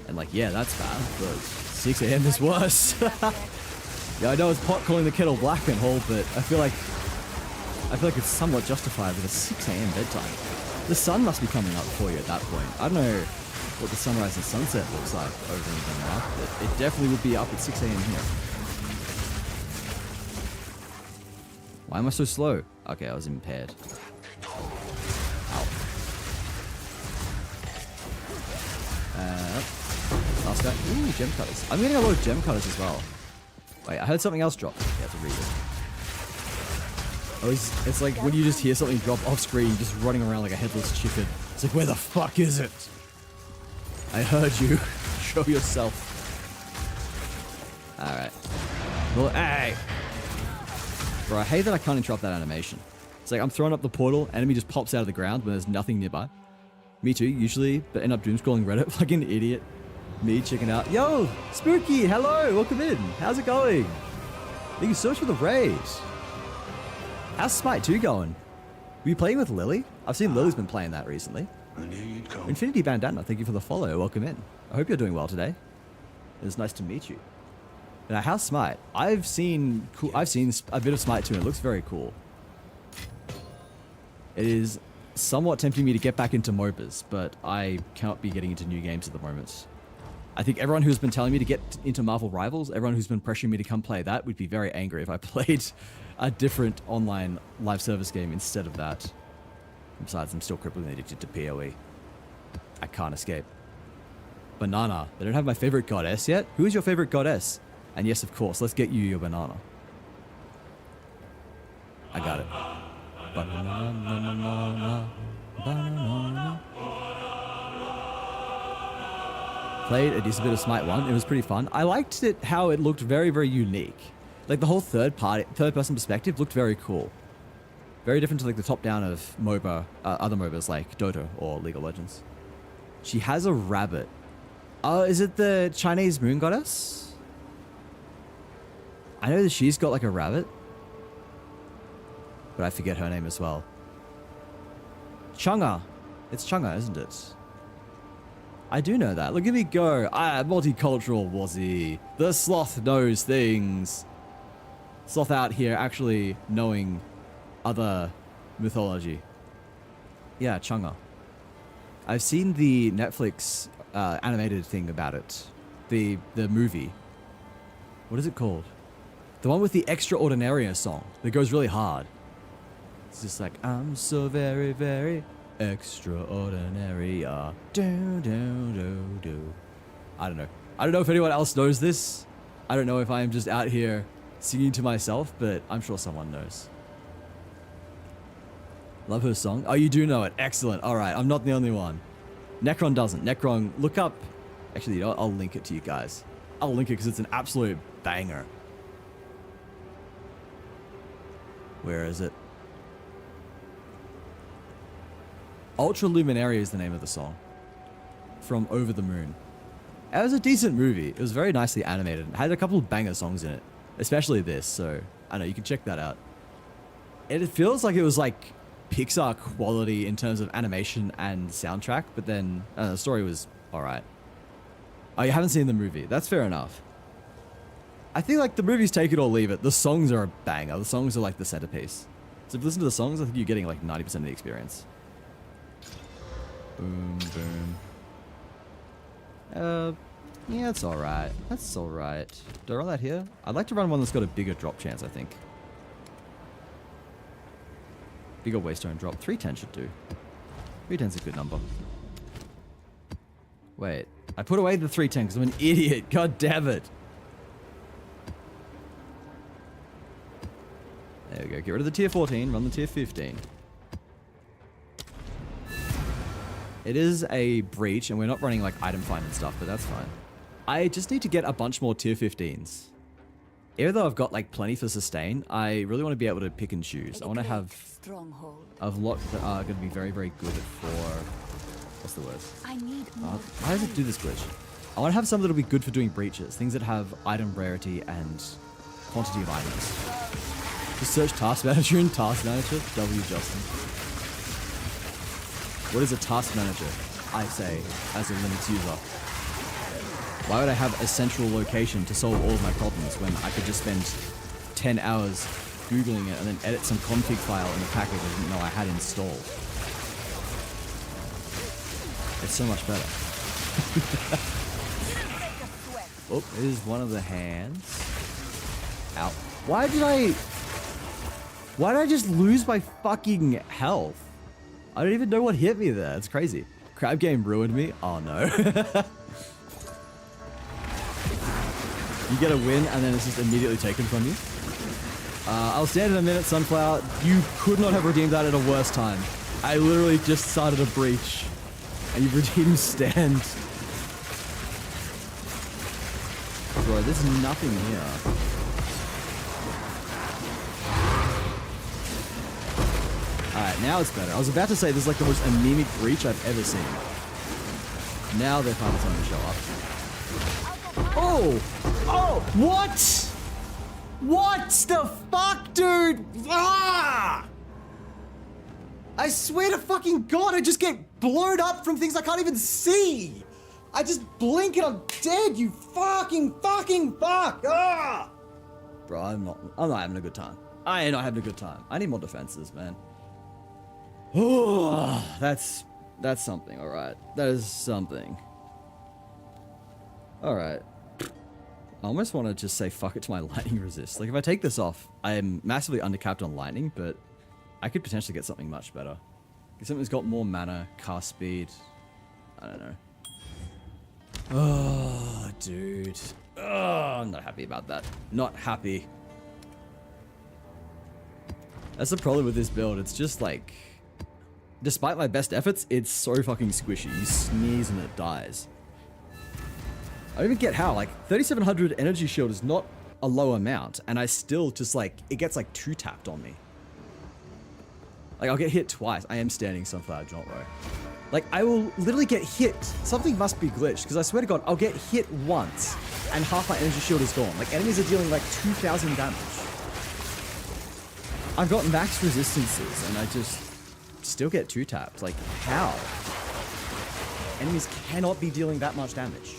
And like, yeah, that's bad, but 6 a.m. is worse. Yeah, I know it's pot calling the kettle black and all, but I feel like it's somewhat justified with a 6 a.m. bedtime. The sun must be coming up for you at that point. I don't know what the sunrise and sunset looks like over in the map, but it definitely would be up at 6 a.m. here. Why am I so slow? Okay, I was impaired. Ow. Last guy. Ooh, gem cutters. I'm getting a lot of gem cutters as well. Wait, I heard something else drop. You have to read it. Oh, it's like when you just hear something drop off screen, just running around like a headless chicken. It's like, where the fuck is it? I heard you. Show yourself. Alright. Well, hey! Bro, I hate that I can't interrupt that animation. It's like I'm throwing up the portal, enemy just pops out of the ground when there's nothing nearby. Me too, usually, but end up doomscrolling Reddit like an idiot. Me checking out. Yo, Spooky, hello, welcome in. How's it going? Thank you so much for the raid. How's Smite 2 going? Were you playing with Lily? I've seen Lily's been playing that recently. Infinity Bandana, thank you for the follow. Welcome in. I hope you're doing well today. It's nice to meet you. Now, how's Smite? I've seen a bit of Smite 2 and it looks very cool. It is somewhat tempting me to get back into MOBAs, but I cannot be getting into new games at the moment. I think everyone who's been telling me to get into Marvel Rivals, everyone who's been pressuring me to come play that would be very angry if I played a different online live service game instead of that. Besides, I'm still crippling addicted to PoE. I can't escape. Banana. They don't have my favorite goddess yet? Who is your favorite goddess? And yes, of course, let's get you your banana. I got it. Banana, banana. Played a decent bit of Smite 1. It was pretty fun. I liked it how it looked very, very unique. Like the whole third person perspective looked very cool. Very different to like the top down of MOBA, other MOBAs like Dota or League of Legends. She has a rabbit. Is it the Chinese moon goddess? I know that she's got like a rabbit, but I forget her name as well. Chunga. It's Chunga, isn't it? I do know that. Look at me go. Multicultural Wazzy. The sloth knows things. Sloth out here actually knowing other mythology. Yeah, Chunga. I've seen the Netflix animated thing about it. The movie. What is it called? The one with the Extraordinaria song that goes really hard. It's just like, I'm so very, very extraordinary. Do, do, do, do. I don't know. I don't know if anyone else knows this. I don't know if I am just out here singing to myself, but I'm sure someone knows. Love her song. Oh, you do know it. Excellent. All right. I'm not the only one. Necron doesn't. Necron, look up. Actually, you know, I'll link it to you guys. I'll link it because it's an absolute banger. Where is it? Ultra Luminaria is the name of the song. From Over the Moon. It was a decent movie. It was very nicely animated. It had a couple of banger songs in it. Especially this, so I know you can check that out. It feels like it was like Pixar quality in terms of animation and soundtrack, but then the story was alright. Oh, you haven't seen the movie. That's fair enough. I think like the movie's take it or leave it. The songs are a banger. The songs are like the centerpiece. So if you listen to the songs, I think you're getting like 90% of the experience. Boom, boom. Yeah, it's alright. That's alright. Do I run that here? I'd like to run one that's got a bigger drop chance, I think. Bigger waystone drop. 310 should do. 310's a good number. Wait. I put away the 310 because I'm an idiot. God damn it. There we go. Get rid of the tier 14. Run the tier 15. It is a breach, and we're not running like item find and stuff, but that's fine. I just need to get a bunch more tier 15s. Even though I've got like plenty for sustain, I really want to be able to pick and choose. I want to have a lot that are going to be very, very good for... What's the word? I need more. How does it do this glitch? I want to have some that'll be good for doing breaches. Things that have item rarity and quantity of items. Just search Task Manager in Task Manager. W. Justin. What is a Task Manager? I say, as a Linux user. Why would I have a central location to solve all of my problems when I could just spend 10 hours Googling it and then edit some config file in the package I didn't know I had installed? It's so much better. Oh, here's one of the hands. Ow. Why did I just lose my fucking health? I don't even know what hit me there. It's crazy. Crab game ruined me. Oh no. You get a win and then it's just immediately taken from you. I'll stand in a minute, Sunflower. You could not have redeemed that at a worse time. I literally just started a breach. And you've redeemed stand. Bro, there's nothing here. Alright, now it's better. I was about to say this is like the most anemic breach I've ever seen. Now they're finally starting to show up. Oh! Oh! What? What the fuck, dude? Ah! I swear to fucking God, I just get blown up from things I can't even see. I just blink and I'm dead, you fucking fuck! Ah! Bro, I'm not having a good time. I ain't not having a good time. I need more defenses, man. Oh, that's something, alright. That is something. Alright. I almost want to just say fuck it to my lightning resist. Like, if I take this off, I am massively undercapped on lightning, but I could potentially get something much better. Get something that's got more mana, cast speed. I don't know. Oh, dude. Oh, I'm not happy about that. Not happy. That's the problem with this build. It's just like, despite my best efforts, it's so fucking squishy. You sneeze and it dies. I don't even get how. Like, 3700 energy shield is not a low amount, and I still just like, it gets like 2-tapped on me. Like, I'll get hit twice. I am standing Sunflower, don't worry. Like, I will literally get hit. Something must be glitched, because I swear to God, I'll get hit once, and half my energy shield is gone. Like, enemies are dealing like 2,000 damage. I've got max resistances, and I just still get 2-tapped. Like, how? Enemies cannot be dealing that much damage.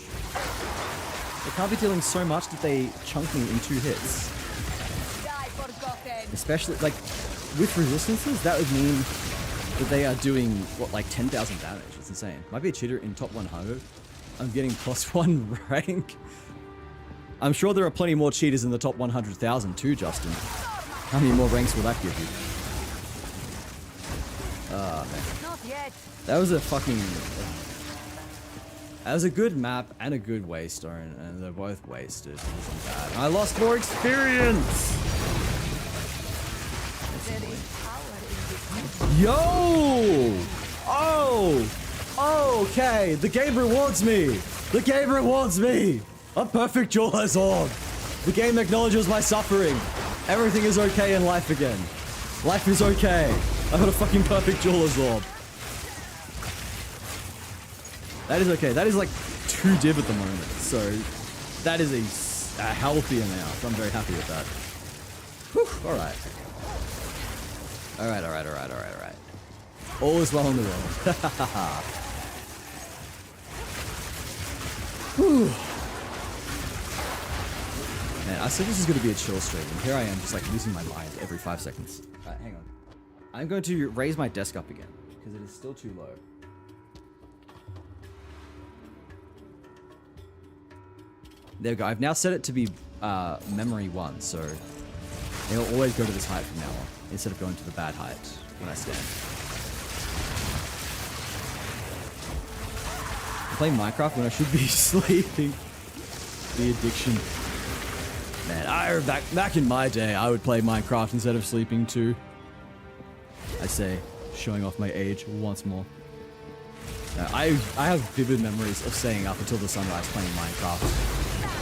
They can't be dealing so much that they chunk me in 2 hits. Especially, like, with resistances, that would mean that they are doing, what, like 10,000 damage. It's insane. Might be a cheater in top 100. I'm getting +1 rank. I'm sure there are plenty more cheaters in the top 100,000 too, Justin. How many more ranks will that give you? Ah, man. Not yet. That was a fucking... That was a good map and a good waystone, and they're both wasted. It wasn't bad. I lost more experience! Yo! Oh! Okay, the game rewards me! The game rewards me! A perfect jeweler's orb! The game acknowledges my suffering! Everything is okay in life again. Life is okay. I got a fucking perfect jeweler's orb. That is okay. That is like 2 div at the moment, so that is a healthy amount. I'm very happy with that. Whew, alright. Alright. All is well in the world. Whew. Man, I said this is going to be a chill stream, and here I am just like losing my mind every 5 seconds. Alright, hang on. I'm going to raise my desk up again, because it is still too low. There we go. I've now set it to be memory 1, so it'll always go to this height from now on, instead of going to the bad height when I stand. I'm playing Minecraft when I should be sleeping. The addiction. Man, back in my day, I would play Minecraft instead of sleeping too. I say, showing off my age once more. I have vivid memories of staying up until the sunrise playing Minecraft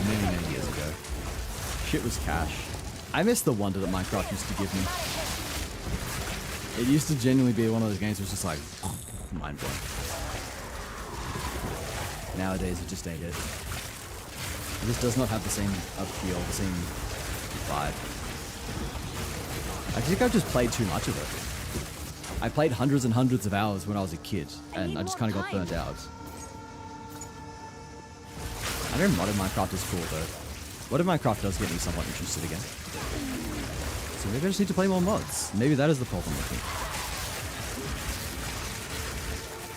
many years ago. Shit was cash. I miss the wonder that Minecraft used to give me. It used to genuinely be one of those games that was just like, mind blowing. Nowadays it just ain't it. It just does not have the same appeal, the same vibe. I think I've just played too much of it. I played hundreds and hundreds of hours when I was a kid, and I just kind of got burnt out. I know modded Minecraft is cool though. Modded Minecraft does get me somewhat interested again. So maybe I just need to play more mods. Maybe that is the problem with me.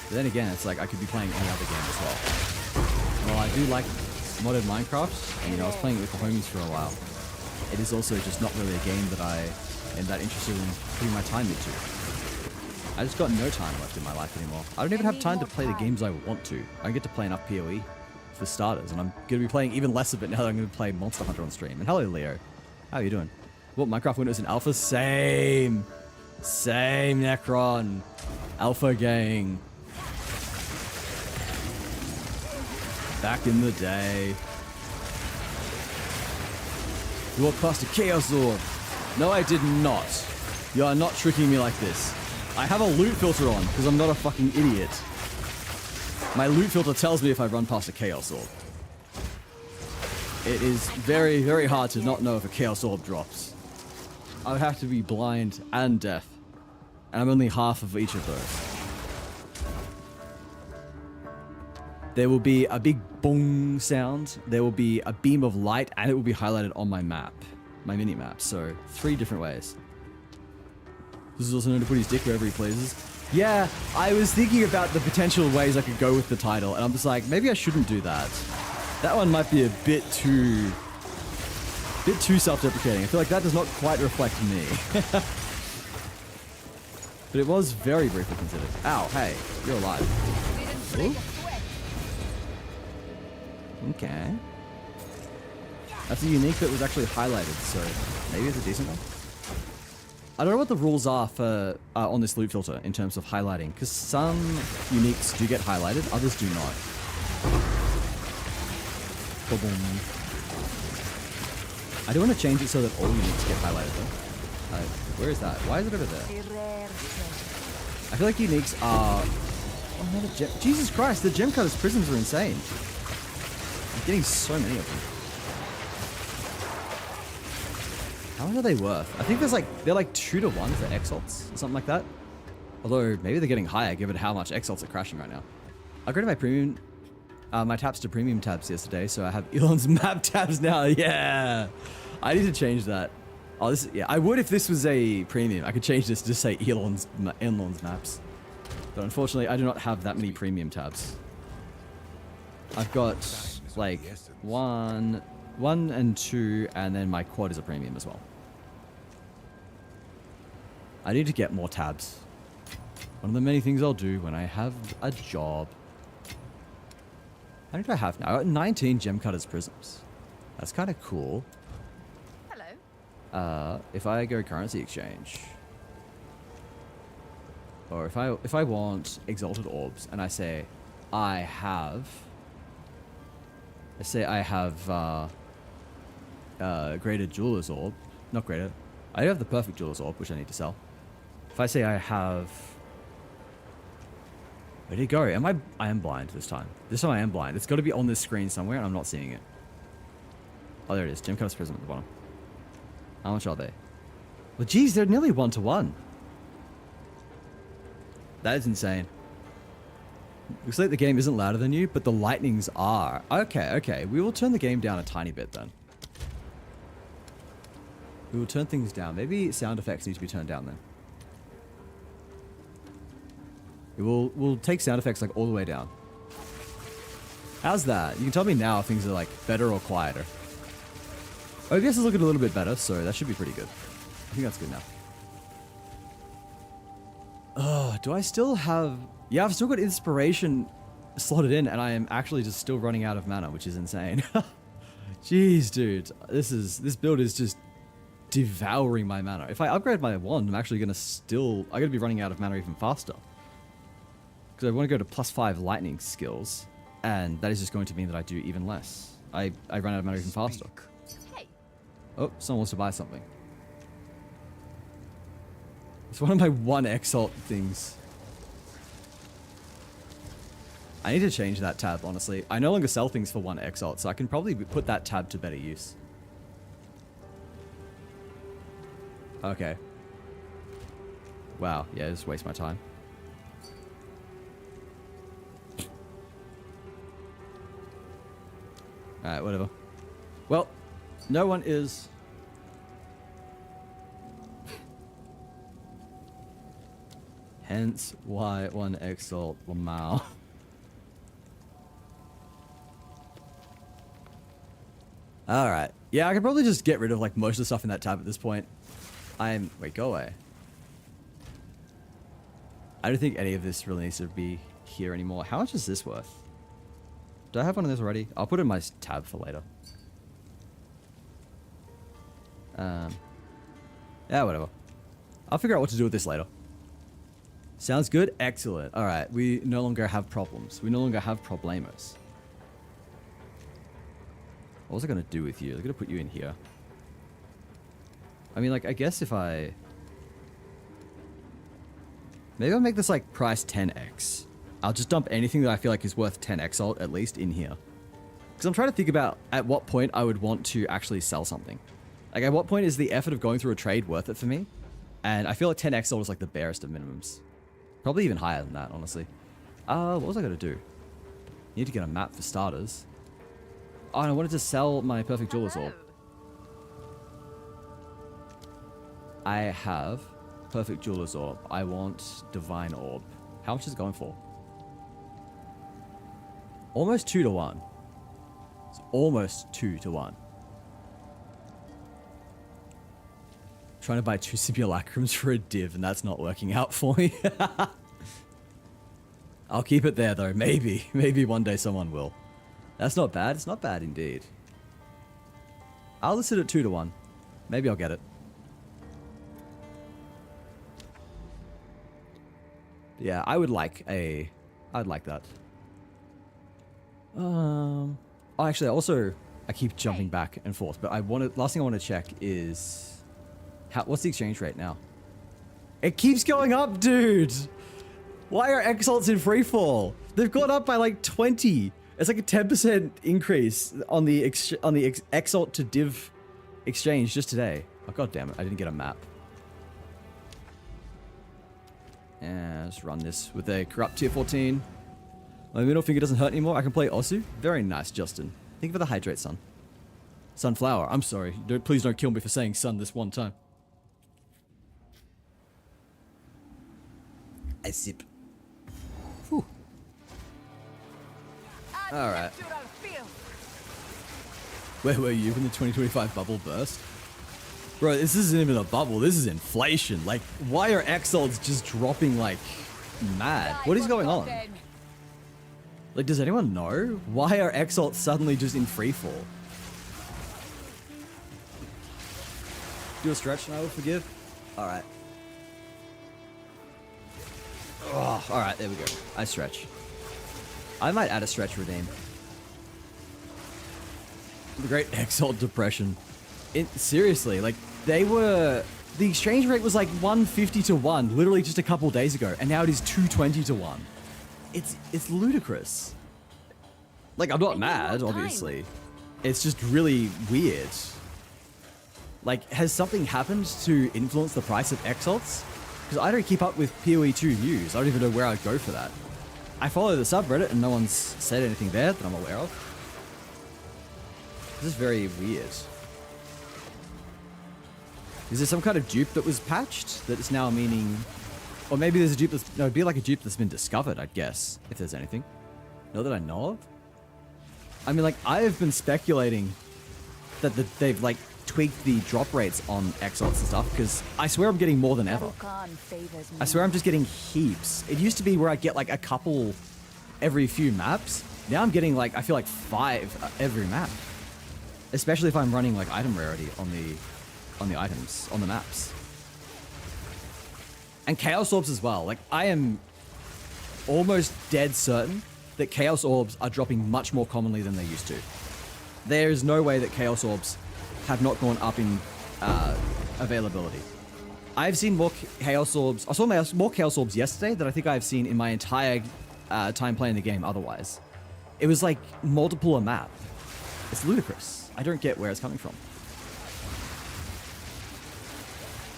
But then again, it's like I could be playing any other game as well. Well, I do like modded Minecraft, and you know, I was playing it with the homies for a while. It is also just not really a game that I am that interested in putting my time into. I just got no time left in my life anymore. I don't even have time to play the games I want to. I get to play enough PoE for starters, and I'm going to be playing even less of it now that I'm going to play Monster Hunter on stream. And hello, Leo. How are you doing? What, Minecraft Windows in alpha? Same, Necron. Alpha gang. Back in the day. You walked past a Chaos Orb. No, I did not. You are not tricking me like this. I have a loot filter on because I'm not a fucking idiot. My loot filter tells me if I run past a Chaos Orb. It is very, very hard to not know if a Chaos Orb drops. I would have to be blind and deaf. And I'm only half of each of those. There will be a big bong sound, there will be a beam of light, and it will be highlighted on my map. My mini-map, so 3 different ways. This is also known to put his dick wherever he pleases. Yeah, I was thinking about the potential ways I could go with the title, and I'm just like, maybe I shouldn't do that. That one might be a bit too self-deprecating. I feel like that does not quite reflect me. But it was very briefly considered. Ow, hey, you're alive. Ooh. Okay. That's a unique that was actually highlighted, so maybe it's a decent one. I don't know what the rules are for on this loot filter in terms of highlighting, because some uniques do get highlighted, others do not. Ba-boom. I do want to change it so that all uniques get highlighted though. Where is that? Why is it over there? I feel like uniques are... Oh, another gem. Jesus Christ, the gem cutters prisms are insane. I'm getting so many of them. How much are they worth? I think they're like 2 to 1 for exalts or something like that. Although maybe they're getting higher given how much exalts are crashing right now. I upgraded my premium, my tabs to premium tabs yesterday, so I have Elon's map tabs now. Yeah, I need to change that. Oh, this, yeah, I would if this was a premium. I could change this to say Elon's maps. But unfortunately, I do not have that many premium tabs. I've got like 1 and 2, and then my quad is a premium as well. I need to get more tabs. One of the many things I'll do when I have a job. How many do I have now? I got 19 gem cutters prisms. That's kind of cool. Hello. If I go currency exchange, or if I want exalted orbs, and I say I have graded jeweler's orb, not graded. I have the perfect jeweler's orb, which I need to sell. If I say I have, where did it go? I am blind this time. This time I am blind. It's got to be on this screen somewhere, and I'm not seeing it. Oh, there it is. Gem Cutter's Prism at the bottom. How much are they? Well, geez, they're nearly 1 to 1. That is insane. Looks like the game isn't louder than you, but the lightnings are. Okay. We will turn the game down a tiny bit then. We will turn things down. Maybe sound effects need to be turned down then. We'll take sound effects like all the way down. How's that? You can tell me now if things are like better or quieter. OBS is looking a little bit better, so that should be pretty good. I think that's good now. Oh, do I still have... Yeah, I've still got inspiration slotted in, and I am actually just still running out of mana, which is insane. Jeez, dude. This build is just devouring my mana. If I upgrade my wand, I'm actually going to I'm going to be running out of mana even faster. Because I want to go to +5 lightning skills, and that is just going to mean that I do even less. I run out of mana even faster. Hey. Oh, someone wants to buy something. It's one of my 1 exalt things. I need to change that tab, honestly. I no longer sell things for 1 exalt, so I can probably put that tab to better use. Okay. Wow, yeah, just waste my time. Alright, whatever. Well, no one is... Hence why 1 exalt Lamau. Alright. Yeah, I could probably just get rid of like most of the stuff in that tab at this point. Wait, go away. I don't think any of this really needs to be here anymore. How much is this worth? Do I have one of those already? I'll put it in my tab for later. Yeah, whatever. I'll figure out what to do with this later. Sounds good? Excellent. Alright, we no longer have problems. We no longer have problemos. What was I going to do with you? I was going to put you in here. I mean, like, I guess if I... Maybe I'll make this like price 10x. I'll just dump anything that I feel like is worth 10x alt at least in here. Because I'm trying to think about at what point I would want to actually sell something. Like at what point is the effort of going through a trade worth it for me? And I feel like 10x alt is like the barest of minimums. Probably even higher than that, honestly. What was I going to do? Need to get a map for starters. Oh, and I wanted to sell my perfect jeweler's orb. I have perfect jeweler's orb. I want divine orb. How much is it going for? Almost 2 to 1. It's almost 2 to 1. Trying to buy 2 simulacrums for a div and that's not working out for me. I'll keep it there though. Maybe one day someone will. That's not bad. It's not bad indeed. I'll list it at 2 to 1. Maybe I'll get it. Yeah, I'd like that. Oh, actually, I keep jumping back and forth, but last thing I want to check is what's the exchange rate now? It keeps going up, dude. Why are X-alts in freefall? They've gone up by like 20. It's like a 10% increase on the X-alt to div exchange just today. Oh, god damn it, I didn't get a map. Yeah, let's run this with a corrupt tier 14. My middle finger doesn't hurt anymore. I can play Osu. Very nice, Justin. Thank you for the hydrate, son. Sunflower. I'm sorry. Please don't kill me for saying sun this one time. I sip. Whew. Alright. Where were you when the 2025 bubble burst? Bro, this isn't even a bubble. This is inflation. Like, why are X-alts just dropping like mad? What is going on? Like, does anyone know? Why are X-alts suddenly just in freefall? Do a stretch and I will forgive? Alright. Oh, alright, there we go. I stretch. I might add a stretch redeem. The great X-alt depression. Seriously, like, the exchange rate was like 150 to 1 literally just a couple days ago, and now it is 220 to 1. It's ludicrous. Like, I'm not mad, obviously. It's just really weird. Like, has something happened to influence the price of X-alts? Because I don't keep up with PoE2 news. I don't even know where I'd go for that. I follow the subreddit and no one's said anything there that I'm aware of. This is very weird. Is there some kind of dupe that was patched that is now meaning... Or maybe there's a dupe that's... No, it'd be like a dupe that's been discovered, I'd guess. If there's anything. Not that I know of. I mean, like, I have been speculating that they've, like, tweaked the drop rates on X-alts and stuff, because I swear I'm getting more than ever. I swear I'm just getting heaps. It used to be where I'd get, like, a couple every few maps. Now I'm getting, like, I feel like 5 every map. Especially if I'm running, like, item rarity on the items, on the maps. And Chaos Orbs as well. Like, I am almost dead certain that Chaos Orbs are dropping much more commonly than they used to. There is no way that Chaos Orbs have not gone up in availability. I've seen more Chaos Orbs. I saw more Chaos Orbs yesterday than I think I've seen in my entire time playing the game otherwise. It was like multiple a map. It's ludicrous. I don't get where it's coming from.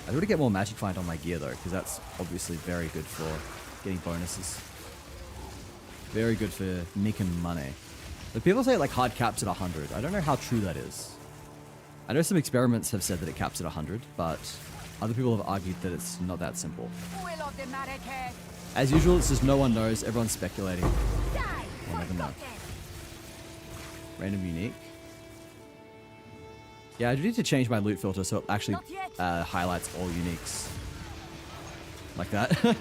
I want to get more Magic Find on my gear though, because that's obviously very good for getting bonuses. Very good for making money. But people say it like hard caps at 100. I don't know how true that is. I know some experiments have said that it caps at 100, but other people have argued that it's not that simple. As usual, it's just no one knows. Everyone's speculating. We'll never know. Random unique. Yeah, I do need to change my loot filter so it actually highlights all uniques. Like that.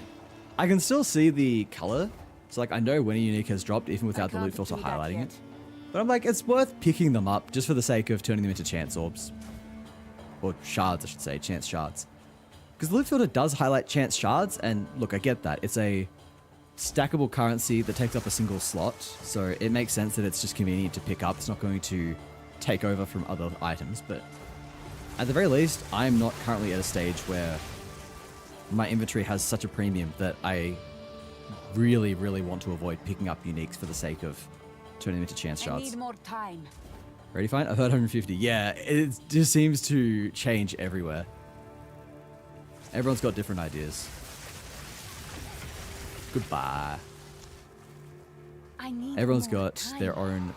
I can still see the color. So like I know when a unique has dropped even without the loot filter highlighting it. But I'm like, it's worth picking them up just for the sake of turning them into chance orbs. Or shards, I should say, chance shards. Because the loot filter does highlight chance shards, and look, I get that. It's a stackable currency that takes up a single slot, so it makes sense that it's just convenient to pick up. It's not going to take over from other items, but at the very least, I'm not currently at a stage where my inventory has such a premium that I really, really want to avoid picking up uniques for the sake of turning them into chance I shards. need more time. Ready, fine? I've heard 150. Yeah, it just seems to change everywhere. Everyone's got different ideas. Goodbye. I need Everyone's more got time. their own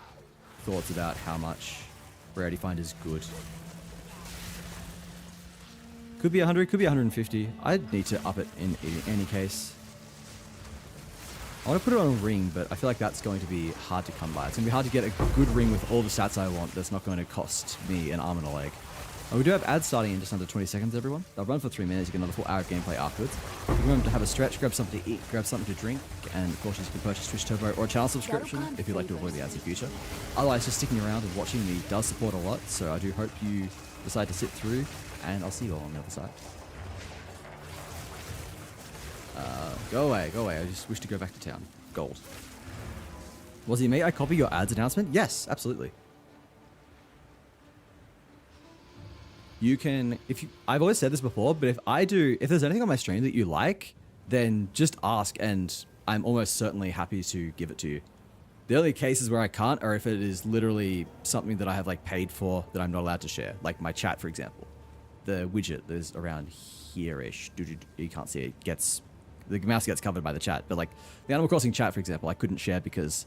thoughts about how much rarity find is good. Could be 100, could be 150. I'd need to up it in any case. I want to put it on a ring, but I feel like that's going to be hard to come by. It's going to be hard to get a good ring with all the stats I want that's not going to cost me an arm and a leg. And we do have ads starting in just under 20 seconds, everyone. They'll run for 3 minutes. You get another full hour of gameplay afterwards. If you want to have a stretch, grab something to eat, grab something to drink, and of course you can purchase Twitch Turbo or a channel subscription if you'd like to avoid the ads in future. Otherwise, just sticking around and watching me does support a lot, so I do hope you decide to sit through, and I'll see you all on the other side. Go away, go away. I just wish to go back to town. Gold. Was he me? I copy your ads announcement? Yes, absolutely. You can, I've always said this before, but if there's anything on my stream that you like, then just ask and I'm almost certainly happy to give it to you. The only cases where I can't are if it is literally something that I have like paid for that I'm not allowed to share. Like my chat, for example. The widget that is around here-ish. You can't see it. The mouse gets covered by the chat. But like the Animal Crossing chat, for example, I couldn't share because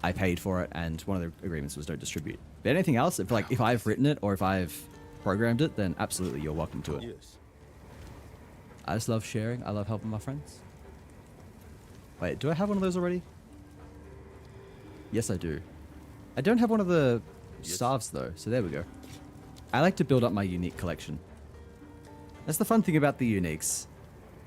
I paid for it and one of the agreements was don't distribute. But anything else, if I've written it or if I've programmed it, then absolutely you're welcome to it. Yes. I just love sharing. I love helping my friends. Wait, do I have one of those already? Yes, I do. I don't have one of the staves though, so there we go. I like to build up my unique collection. That's the fun thing about the uniques.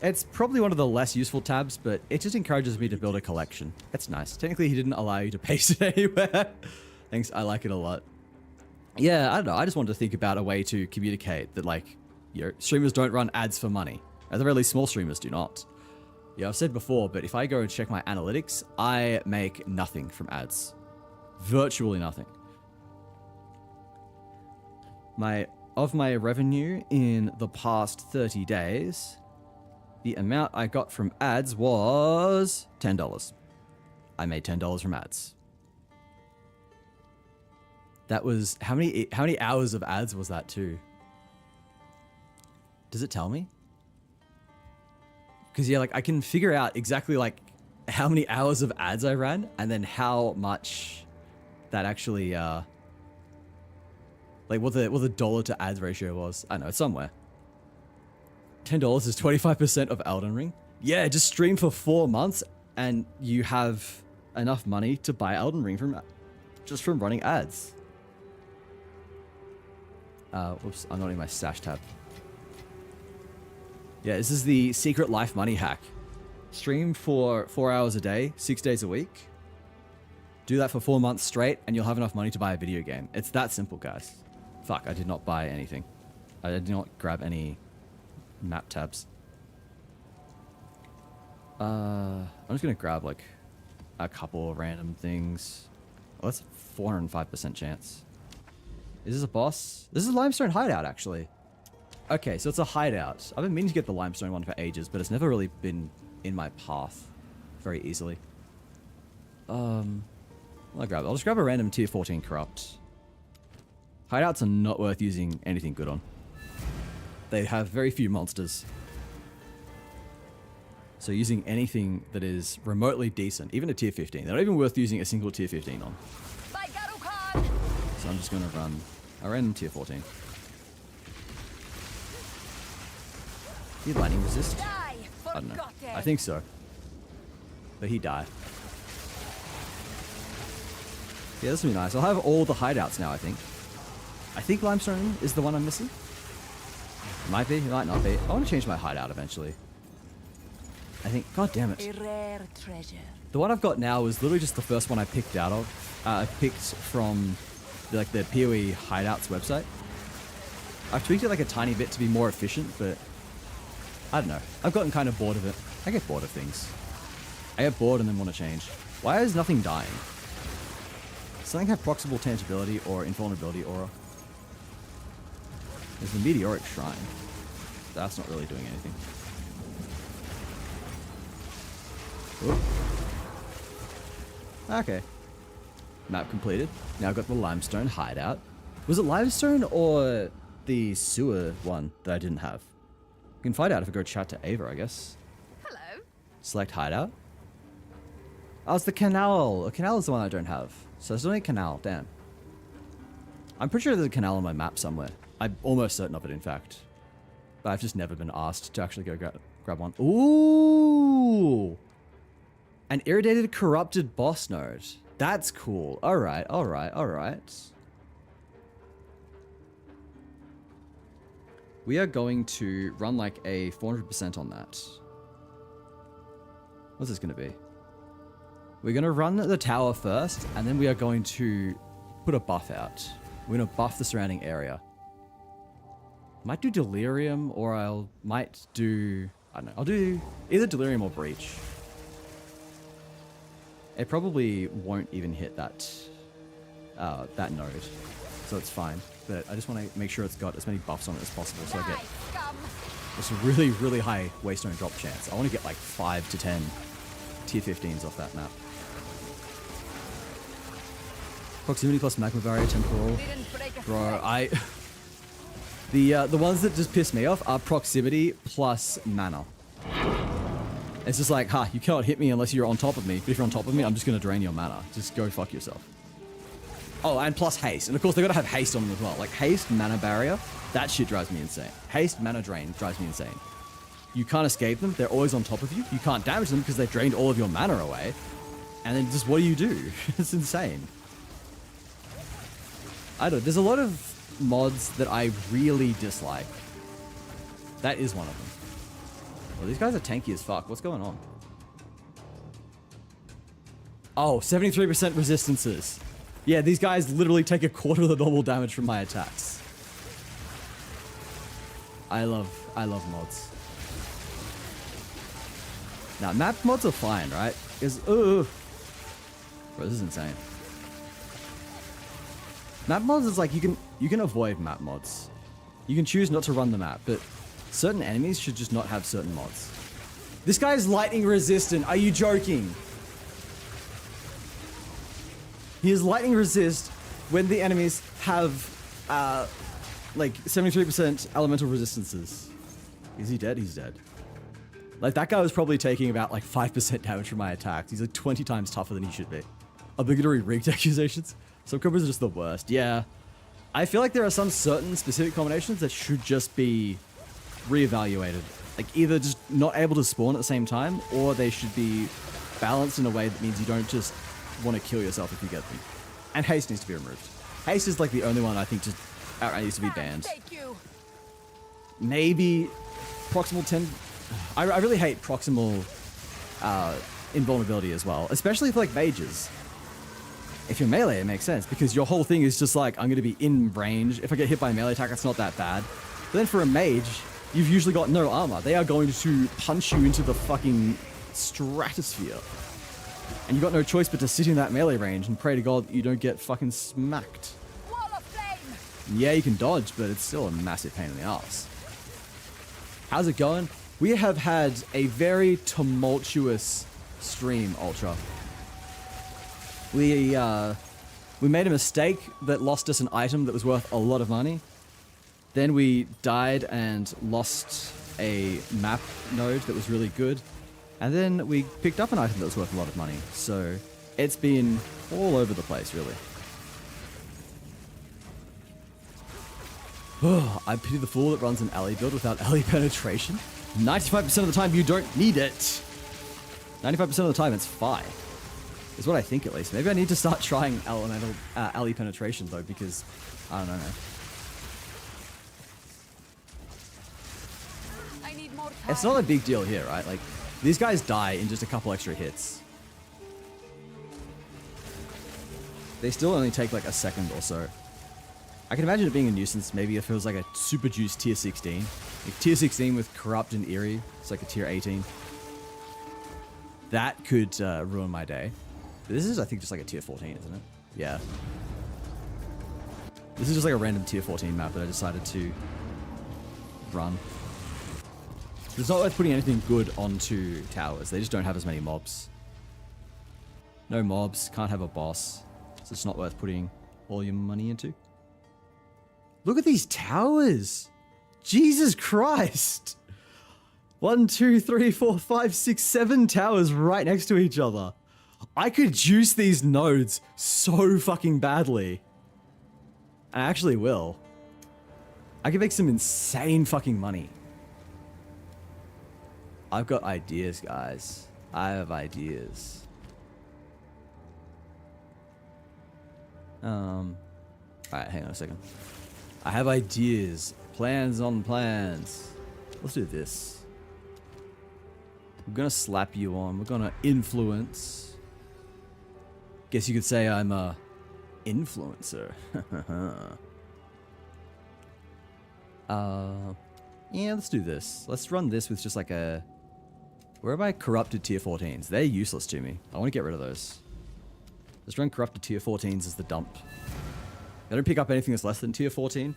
It's probably one of the less useful tabs, but it just encourages me to build a collection. It's nice. Technically, he didn't allow you to paste it anywhere. Thanks, I like it a lot. Yeah, I don't know. I just wanted to think about a way to communicate that, like, streamers don't run ads for money. At the very least, small streamers do not. Yeah, I've said before, but if I go and check my analytics, I make nothing from ads. Virtually nothing. Of my revenue in the past 30 days, the amount I got from ads was $10. I made $10 from ads. That was how many hours of ads was that too? Does it tell me? Because yeah, like I can figure out exactly like how many hours of ads I ran and then how much that actually like what the dollar to ads ratio was. I know it's somewhere. $10 is 25% of Elden Ring. Yeah, just stream for 4 months and you have enough money to buy Elden Ring from running ads. Whoops, I'm not in my stash tab. Yeah, this is the secret life money hack. Stream for 4 hours a day, 6 days a week. Do that for 4 months straight and you'll have enough money to buy a video game. It's that simple, guys. Fuck, I did not buy anything. I did not grab any map tabs. I'm just gonna grab like a couple of random things. Oh, that's a 405% chance. Is this a boss? This is a limestone hideout, actually. Okay, so it's a hideout. I've been meaning to get the limestone one for ages, but it's never really been in my path very easily. I'll just grab a random tier 14 corrupt. Hideouts are not worth using anything good on. They have very few monsters. So using anything that is remotely decent, even a tier 15, they're not even worth using a single tier 15 on. So I'm just going to run a random tier 14. Did lightning resist? I don't know. I think so. But he died. Yeah, this will be nice. I'll have all the hideouts now, I think. I think limestone is the one I'm missing. It might be, it might not be. I want to change my hideout eventually. I think, god damn it. A rare treasure. The one I've got now is literally just the first one I picked out of. I picked from the PoE hideouts website. I've tweaked it like a tiny bit to be more efficient, but I don't know. I've gotten kind of bored of it. I get bored of things. I get bored and then want to change. Why is nothing dying? Something have proximal tangibility or invulnerability aura. There's the meteoric shrine. That's not really doing anything. Whoop. Okay. Map completed. Now I've got the limestone hideout. Was it limestone or the sewer one that I didn't have? You can find out if I go chat to Ava, I guess. Hello. Select hideout. Oh, it's the canal. A canal is the one I don't have. So there's only a canal. Damn. I'm pretty sure there's a canal on my map somewhere. I'm almost certain of it, in fact. But I've just never been asked to actually go grab one. Ooh! An irradiated, corrupted boss node. That's cool. Alright, alright, alright. We are going to run like a 400% on that. What's this going to be? We're going to run the tower first, and then we are going to put a buff out. We're going to buff the surrounding area. Might do Delirium, or might do... I don't know. I'll do either Delirium or Breach. It probably won't even hit that that node, so it's fine. But I just want to make sure it's got as many buffs on it as possible, so I get this really, really high waystone drop chance. I want to get like 5 to 10 tier 15s off that map. Proximity plus magma barrier temporal. Bro, the ones that just piss me off are proximity plus mana. It's just like, you cannot hit me unless you're on top of me. But if you're on top of me, I'm just going to drain your mana. Just go fuck yourself. Oh, and plus haste. And of course, they've got to have haste on them as well. Like haste, mana barrier, that shit drives me insane. Haste, mana drain drives me insane. You can't escape them. They're always on top of you. You can't damage them because they've drained all of your mana away. And then just what do you do? It's insane. I don't know. There's a lot of mods that I really dislike. That is one of them. Well, these guys are tanky as fuck. What's going on? Oh, 73% resistances. Yeah, these guys literally take a quarter of the normal damage from my attacks. I love mods. Now, map mods are fine, right? Because, bro, this is insane. Map mods is like, you can avoid map mods. You can choose not to run the map, but certain enemies should just not have certain mods. This guy is lightning resistant. Are you joking? He is lightning resist when the enemies have, like 73% elemental resistances. Is he dead? He's dead. Like that guy was probably taking about like 5% damage from my attacks. He's like 20 times tougher than he should be. Obligatory rigged accusations. Some combos are just the worst. Yeah. I feel like there are some certain specific combinations that should just be reevaluated. Like either just not able to spawn at the same time, or they should be balanced in a way that means you don't just want to kill yourself if you get them. And haste needs to be removed. Haste is like the only one I think just outright needs to be banned. Maybe proximal 10. I really hate proximal invulnerability as well, especially for like mages. If you're melee, it makes sense because your whole thing is just like, I'm going to be in range. If I get hit by a melee attack, it's not that bad. But then for a mage, you've usually got no armor. They are going to punch you into the fucking stratosphere. And you've got no choice but to sit in that melee range and pray to God that you don't get fucking smacked. Wall of flame. Yeah, you can dodge, but it's still a massive pain in the ass. How's it going? We have had a very tumultuous stream, Ultra. We made a mistake that lost us an item that was worth a lot of money. Then we died and lost a map node that was really good. And then we picked up an item that was worth a lot of money. So it's been all over the place, really. Oh, I pity the fool that runs an alley build without alley penetration. 95% of the time you don't need it. 95% of the time it's fine. Is what I think, at least. Maybe I need to start trying elemental alley penetration, though, because I don't know. I need more time. It's not a big deal here, right? Like, these guys die in just a couple extra hits. They still only take like a second or so. I can imagine it being a nuisance, maybe if it was like a super juice tier 16. Like tier 16 with corrupt and eerie. It's like a tier 18. That could ruin my day. This is, I think, just like a tier 14, isn't it? Yeah. This is just like a random tier 14 map that I decided to run. It's not worth putting anything good onto towers. They just don't have as many mobs. No mobs, can't have a boss. So it's not worth putting all your money into. Look at these towers! Jesus Christ! 1, 2, 3, 4, 5, 6, 7 towers right next to each other. I could juice these nodes so fucking badly. I actually will. I could make some insane fucking money. I've got ideas, guys. I have ideas. Alright, hang on a second. I have ideas. Plans on plans. Let's do this. We're gonna slap you on. We're gonna influence. Guess you could say I'm a influencer. Yeah, let's do this. Let's run this with just like a... Where have I corrupted tier 14s? They're useless to me. I want to get rid of those. Let's run corrupted tier 14s as the dump. I don't pick up anything that's less than tier 14.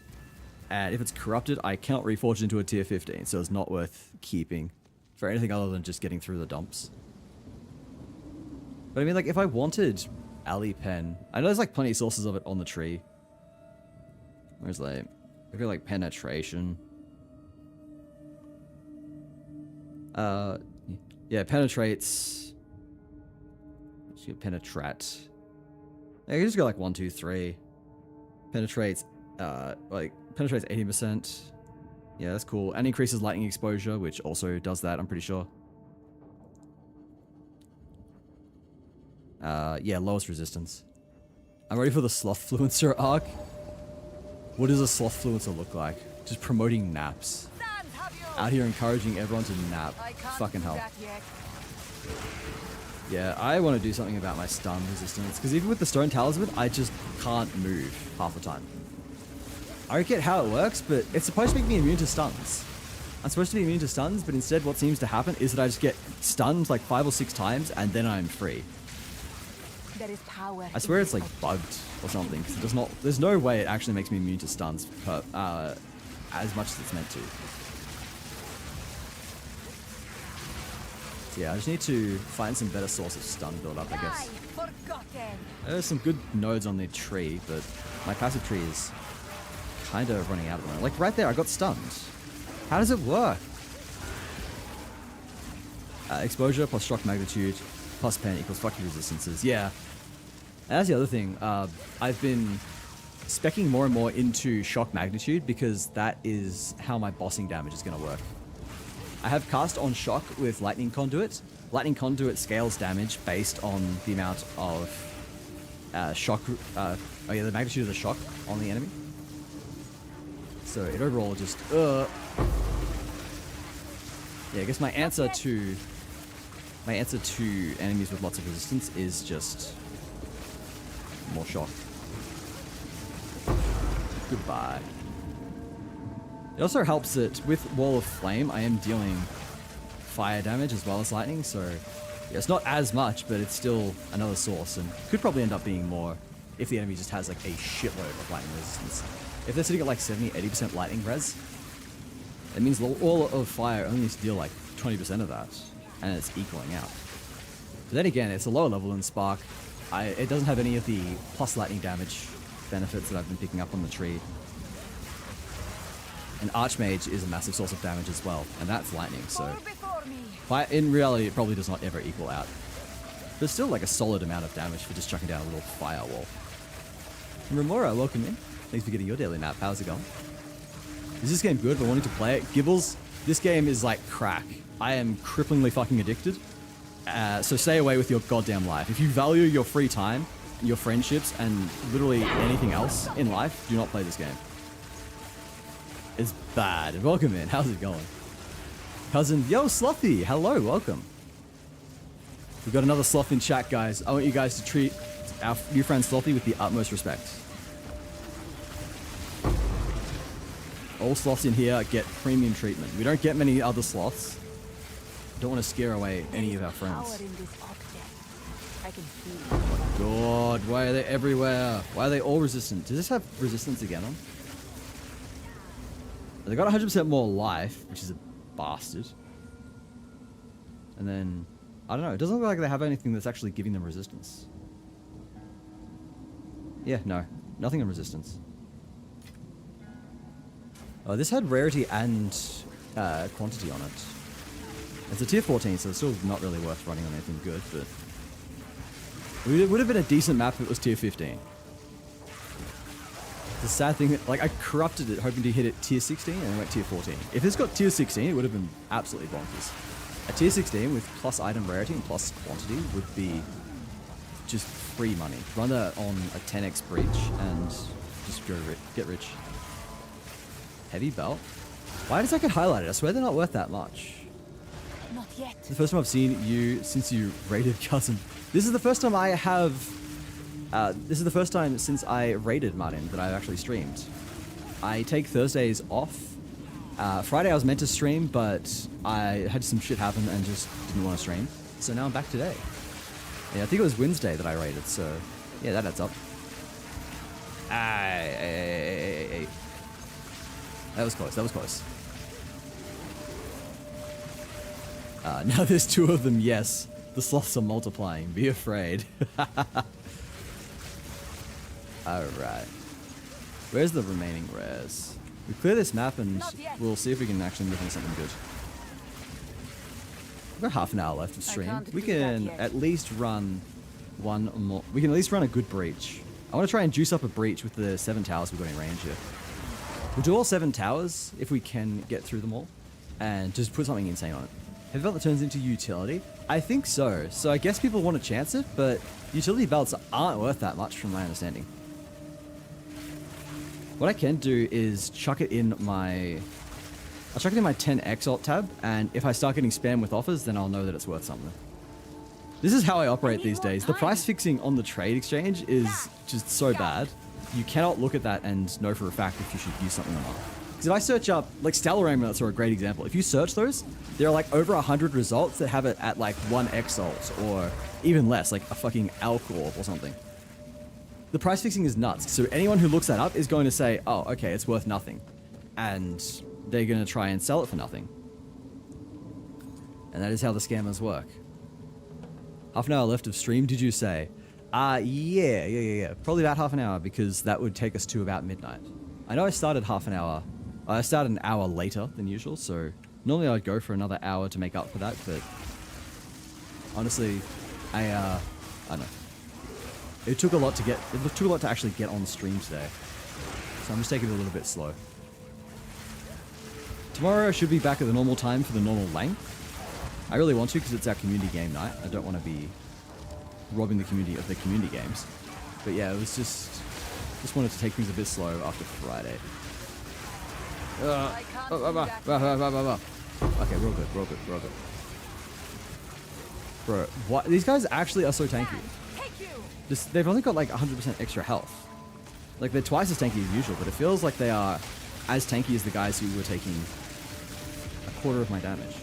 And if it's corrupted, I cannot reforge into a tier 15, so it's not worth keeping for anything other than just getting through the dumps. But I mean, like, if I wanted alley pen, I know there's like plenty of sources of it on the tree. Where's like, I feel like penetration. Yeah, penetrates. Let's get penetrate. I can just go like 1, 2, 3. Penetrates, like penetrates 80%. Yeah, that's cool. And increases lightning exposure, which also does that, I'm pretty sure. Yeah, lowest resistance. I'm ready for the Slothfluencer arc. What does a Slothfluencer look like? Just promoting naps. Out here encouraging everyone to nap. Fucking hell. Yeah, I want to do something about my stun resistance, because even with the Stone Talisman, I just can't move half the time. I don't get how it works, but it's supposed to make me immune to stuns. I'm supposed to be immune to stuns, but instead what seems to happen is that I just get stunned like 5 or 6 times, and then I'm free. There is power. I swear it's like bugged or something, because it does not. There's no way it actually makes me immune to stuns as much as it's meant to. So yeah, I just need to find some better source of stun build up, I guess. There's some good nodes on the tree, but my passive tree is kind of running out of them. Like right there, I got stunned. How does it work? Exposure plus shock magnitude plus pen equals fucking resistances. Yeah. And that's the other thing. I've been speccing more and more into shock magnitude because that is how my bossing damage is going to work. I have cast on shock with lightning conduit. Lightning conduit scales damage based on the amount of shock. The magnitude of the shock on the enemy. So it overall just. Yeah, I guess my answer to enemies with lots of resistance is just more shock. Goodbye. It also helps that with Wall of Flame, I am dealing fire damage as well as lightning, so yeah, it's not as much, but it's still another source, and could probably end up being more if the enemy just has like a shitload of lightning resistance. If they're sitting at like 70-80% lightning res, it means the Wall of Fire only needs to deal like 20% of that, and it's equaling out. But then again, it's a lower level than Spark. It doesn't have any of the plus lightning damage benefits that I've been picking up on the tree. And Archmage is a massive source of damage as well, and that's lightning, so in reality it probably does not ever equal out. But it's still like a solid amount of damage for just chucking down a little firewall. And Remora, welcome in. Thanks for getting your daily map. How's it going? Is this game good? We're wanting to play it. Gibbles, this game is like crack. I am cripplingly fucking addicted. So stay away with your goddamn life. If you value your free time, your friendships, and literally anything else in life, do not play this game. It's bad. Welcome in. How's it going? Cousin, yo, Slothy. Hello, welcome. We've got another sloth in chat, guys. I want you guys to treat our new friend Slothy with the utmost respect. All sloths in here get premium treatment. We don't get many other sloths. Don't want to scare away any of our friends. Oh my god, why are they everywhere? Why are they all resistant? Does this have resistance again on? They got 100% more life, which is a bastard. And then I don't know. It doesn't look like they have anything that's actually giving them resistance. Yeah, no. Nothing on resistance. Oh, this had rarity and quantity on it. It's a tier 14, so it's still not really worth running on anything good, but... It would have been a decent map if it was tier 15. The sad thing, like, I corrupted it hoping to hit it tier 16 and it went tier 14. If it's got tier 16, it would have been absolutely bonkers. A tier 16 with plus item rarity and plus quantity would be just free money. Run that on a 10x breach and just get rich. Heavy belt? Why does that get highlighted? I swear they're not worth that much. Not yet. It's the first time I've seen you since you raided Cousin. This is the first time I have... this is the first time since I raided Martin that I've actually streamed. I take Thursdays off. Friday I was meant to stream, but I had some shit happen and just didn't want to stream. So now I'm back today. Yeah, I think it was Wednesday that I raided, so... Yeah, that adds up. Ay. That was close, that was close. Now there's two of them, yes. The sloths are multiplying. Be afraid. Alright. Where's the remaining rares? We clear this map and we'll see if we can actually move into something good. We've got half an hour left of stream. We can at least run one more. We can at least run a good breach. I want to try and juice up a breach with the 7 towers we've got in range here. We'll do all 7 towers if we can get through them all. And just put something insane on it. Heavy belt that turns into utility? I think so. So I guess people want to chance it, but utility belts aren't worth that much from my understanding. What I can do is chuck it in my... I'll chuck it in my 10x alt tab, and if I start getting spam with offers, then I'll know that it's worth something. This is how I operate these days. The price fixing on the trade exchange is just so bad. You cannot look at that and know for a fact if you should use something or not. Because if I search up, like Stellar Amulets are a great example. If you search those, there are like over 100 results that have it at like 1x alt or even less, like a fucking Alcorp or something. The price fixing is nuts. So anyone who looks that up is going to say, oh, okay, it's worth nothing. And they're going to try and sell it for nothing. And that is how the scammers work. Half an hour left of stream, did you say? Yeah. Probably about half an hour because that would take us to about midnight. I know I started half an hour. I started an hour later than usual, so normally I'd go for another hour to make up for that, but honestly, I don't know. It took a lot to actually get on stream today. So I'm just taking it a little bit slow. Tomorrow I should be back at the normal time for the normal length. I really want to because it's our community game night. I don't want to be robbing the community of the community games. But yeah, it was just wanted to take things a bit slow after Friday. Okay, real good. Bro, what? These guys actually are so tanky. They've only got like 100% extra health. Like they're twice as tanky as usual, but it feels like they are as tanky as the guys who were taking a quarter of my damage.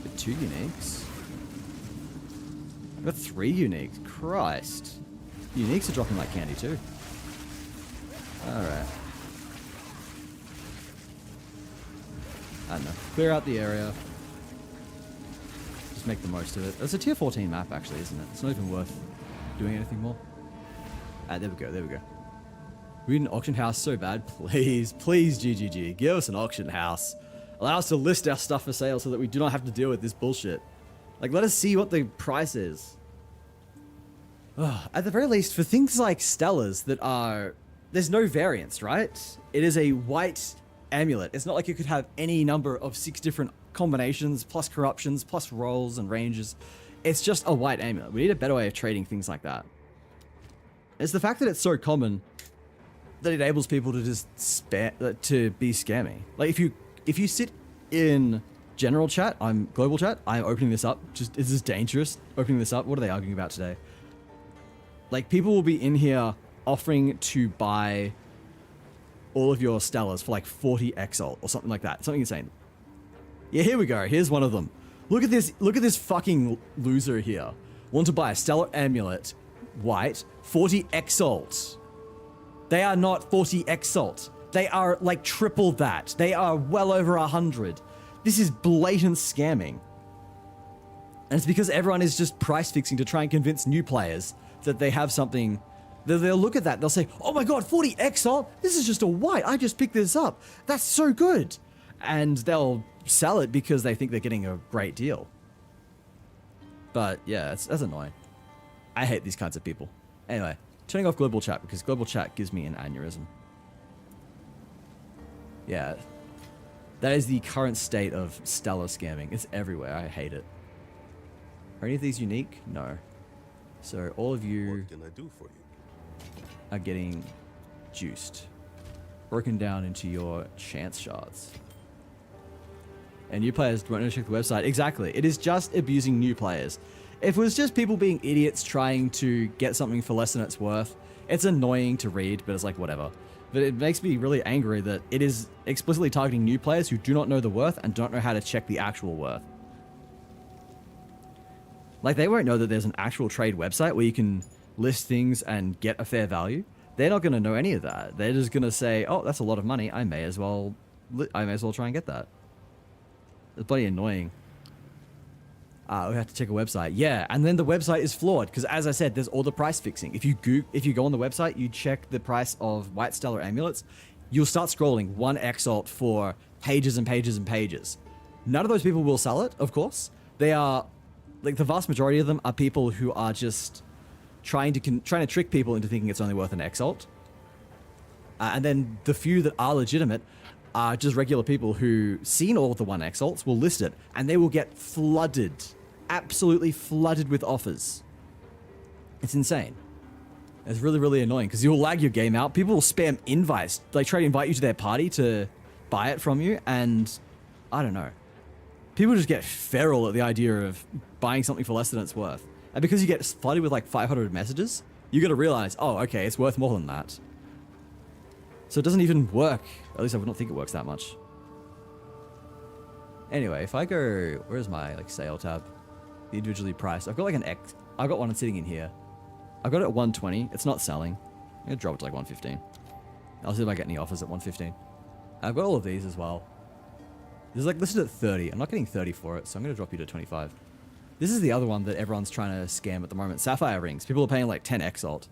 But 2 uniques? I've got 3 uniques. Christ. Uniques are dropping like candy too. Alright. I don't know. Clear out the area. Just make the most of it. It's a tier 14 map actually, isn't it? It's not even worth doing anything more. Ah, there we go. We need an auction house so bad. Please, GGG. Give us an auction house. Allow us to list our stuff for sale so that we do not have to deal with this bullshit. Like, let us see what the price is. At the very least, for things like Stellars that are... There's no variance, right? It is a white amulet. It's not like you could have any number of 6 different combinations, plus corruptions, plus rolls and ranges. It's just a white amulet. We need a better way of trading things like that. It's the fact that it's so common that enables people to just to be scammy. Like if you sit in general chat, global chat, I'm opening this up. Just, is this dangerous? Opening this up. What are they arguing about today? Like people will be in here offering to buy all of your Stellars for like 40 XL or something like that. Something insane. Yeah, here we go. Here's one of them. Look at this fucking loser here. Want to buy a Stellar Amulet, white, 40 Exalt. They are not 40 Exalt. They are like triple that. They are well over 100. This is blatant scamming. And it's because everyone is just price fixing to try and convince new players that they have something. They'll look at that, they'll say, oh my god, 40 Exalt? This is just a white, I just picked this up. That's so good. And they'll sell it because they think they're getting a great deal. But yeah, that's annoying. I hate these kinds of people. Anyway, turning off global chat because global chat gives me an aneurysm. Yeah, that is the current state of stellar scamming. It's everywhere, I hate it. Are any of these unique? No. So all of you What can I do for you? are getting juiced. Broken down into your chance shards. And new players won't know to check the website. Exactly. It is just abusing new players. If it was just people being idiots trying to get something for less than it's worth, it's annoying to read, but it's like whatever. But it makes me really angry that it is explicitly targeting new players who do not know the worth and don't know how to check the actual worth. Like, they won't know that there's an actual trade website where you can list things and get a fair value. They're not going to know any of that. They're just going to say, oh, that's a lot of money. I may as well try and get that. It's bloody annoying. We have to check a website. Yeah, and then the website is flawed because, as I said, there's all the price fixing. If you go on the website, you check the price of White Stellar Amulets, you'll start scrolling 1 Exalt for pages and pages and pages. None of those people will sell it, of course. They are, like, the vast majority of them are people who are just trying to trick people into thinking it's only worth an Exalt. And then the few that are legitimate are just regular people who seen all of the 1 Exalts, will list it, and they will get flooded, absolutely flooded with offers. It's insane. It's really, really annoying because you'll lag your game out. People will spam invites, like try to invite you to their party to buy it from you, and I don't know. People just get feral at the idea of buying something for less than it's worth. And because you get flooded with like 500 messages, you got to realize, oh, okay, it's worth more than that. So it doesn't even work. At least I would not think it works that much. Anyway, if I go, where's my like sale tab? The individually priced. I've got like I've got one sitting in here. I got it at 120. It's not selling. I'm gonna drop it to like 115. I'll see if I get any offers at 115. I've got all of these as well. This is like listed at 30. I'm not getting 30 for it, so I'm gonna drop you to 25. This is the other one that everyone's trying to scam at the moment. Sapphire rings. People are paying like 10 Exalt.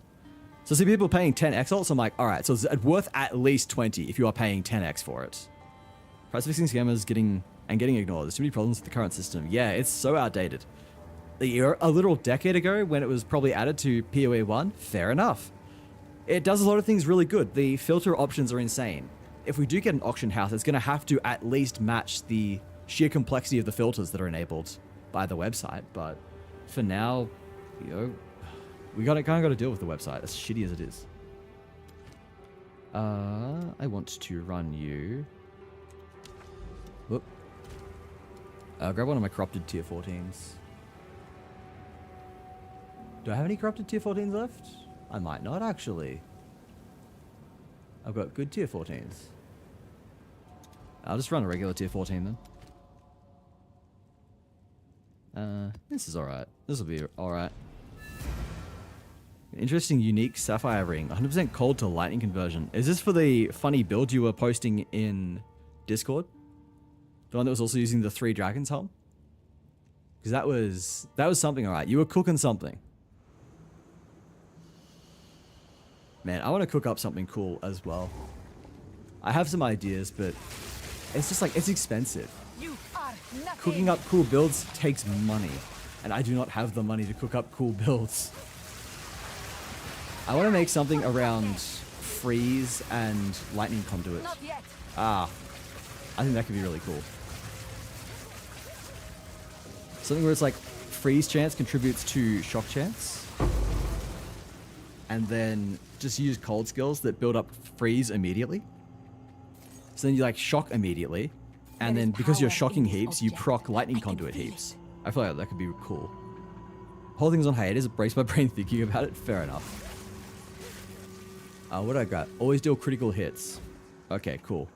So see people paying 10x alt, so I'm like, alright, so it's worth at least 20 if you are paying 10x for it. Price fixing scammers getting ignored. There's too many problems with the current system. Yeah, it's so outdated. A literal decade ago, when it was probably added to PoE 1, fair enough. It does a lot of things really good. The filter options are insane. If we do get an auction house, it's going to have to at least match the sheer complexity of the filters that are enabled by the website. But for now, you know, we kind of got to deal with the website, as shitty as it is. I want to run you. Whoop. Grab one of my corrupted tier 14s. Do I have any corrupted tier 14s left? I might not, actually. I've got good tier 14s. I'll just run a regular tier 14 then. This is alright. This will be alright. Interesting, unique sapphire ring. 100% cold to lightning conversion. Is this for the funny build you were posting in Discord? The one that was also using the 3 dragons helm? Because that was something, alright. You were cooking something. Man, I want to cook up something cool as well. I have some ideas, but it's just like, it's expensive. You are nothing. Cooking up cool builds takes money, and I do not have the money to cook up cool builds. I want to make something around freeze and lightning conduit. Not yet. I think that could be really cool. Something where it's like freeze chance contributes to shock chance, and then just use cold skills that build up freeze immediatly. So then you like shock immediately, and then because you're shocking heaps, you proc lightning conduit heaps. I feel like that could be cool. Whole thing's on hiatus. It breaks my brain thinking about it. Fair enough. What do I got? Always deal critical hits. Okay, cool.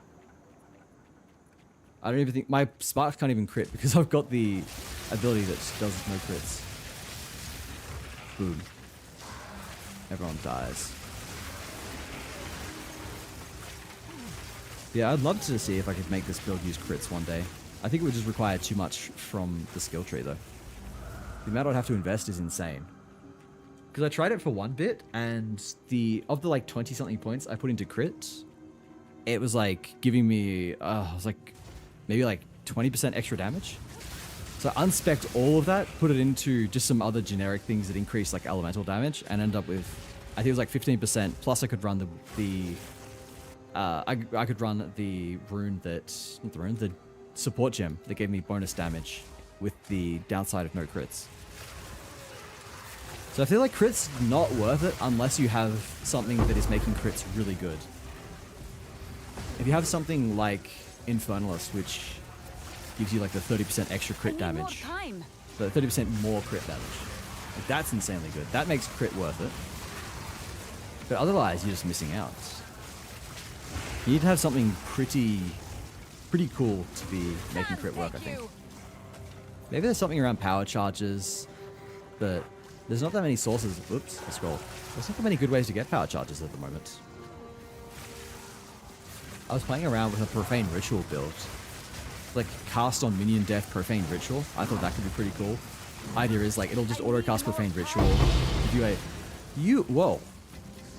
I don't even think... My sparks can't even crit because I've got the ability that just does no crits. Boom. Everyone dies. Yeah, I'd love to see if I could make this build use crits one day. I think it would just require too much from the skill tree, though. The amount I'd have to invest is insane. Because I tried it for one bit, and of the like 20 something points I put into crit, it was like giving me, it was like maybe like 20% extra damage. So I unspec'd all of that, put it into just some other generic things that increase like elemental damage, and end up with, I think it was like 15%. Plus I could run I could run the rune that, not the rune, the support gem that gave me bonus damage with the downside of no crits. So I feel like crit's not worth it unless you have something that is making crits really good. If you have something like Infernalist, which gives you like the 30% extra crit damage, the 30% more crit damage, like that's insanely good. That makes crit worth it. But otherwise, you're just missing out. You need to have something pretty cool to be making crit work, I think. Maybe there's something around power charges, but there's not that many sources. Oops, I scrolled. There's not that many good ways to get power charges at the moment. I was playing around with a Profane Ritual build. Like, cast on minion death Profane Ritual. I thought that could be pretty cool. Idea is, like, it'll just auto-cast Profane Ritual. Give you whoa.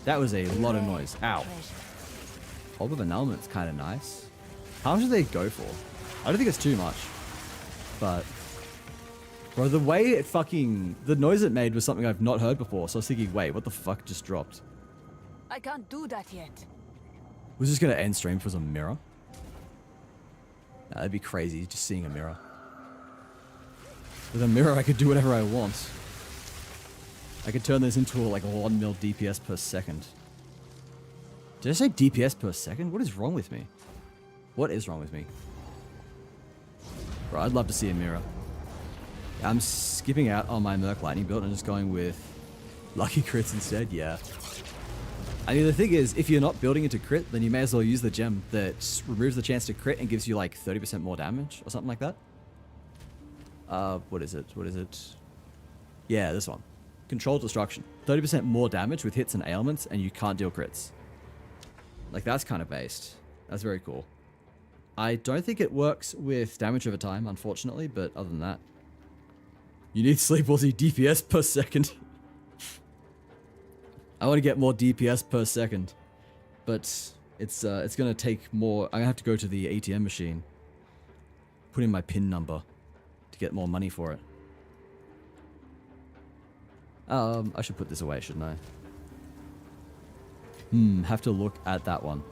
That was a lot of noise. Ow. Orb of Annulment's kind of nice. How much do they go for? I don't think it's too much. But bro, the way it the noise it made was something I've not heard before, so I was thinking, wait, what the fuck just dropped? I can't do that yet. Was this gonna end stream for some mirror? Nah, that'd be crazy, just seeing a mirror. With a mirror, I could do whatever I want. I could turn this into like 1 mil DPS per second. Did I say DPS per second? What is wrong with me? What is wrong with me? Bro, I'd love to see a mirror. I'm skipping out on my Merc Lightning build and just going with lucky crits instead, yeah. I mean, the thing is, if you're not building into crit, then you may as well use the gem that removes the chance to crit and gives you like 30% more damage or something like that. What is it? What is it? Yeah, this one. Controlled Destruction. 30% more damage with hits and ailments, and you can't deal crits. Like, that's kind of based. That's very cool. I don't think it works with damage over time, unfortunately, but other than that. You need Sleepwalsy DPS per second. I want to get more DPS per second, but it's gonna take more. I'm gonna have to go to the ATM machine, put in my PIN number to get more money for it. I should put this away, shouldn't I? Have to look at that one.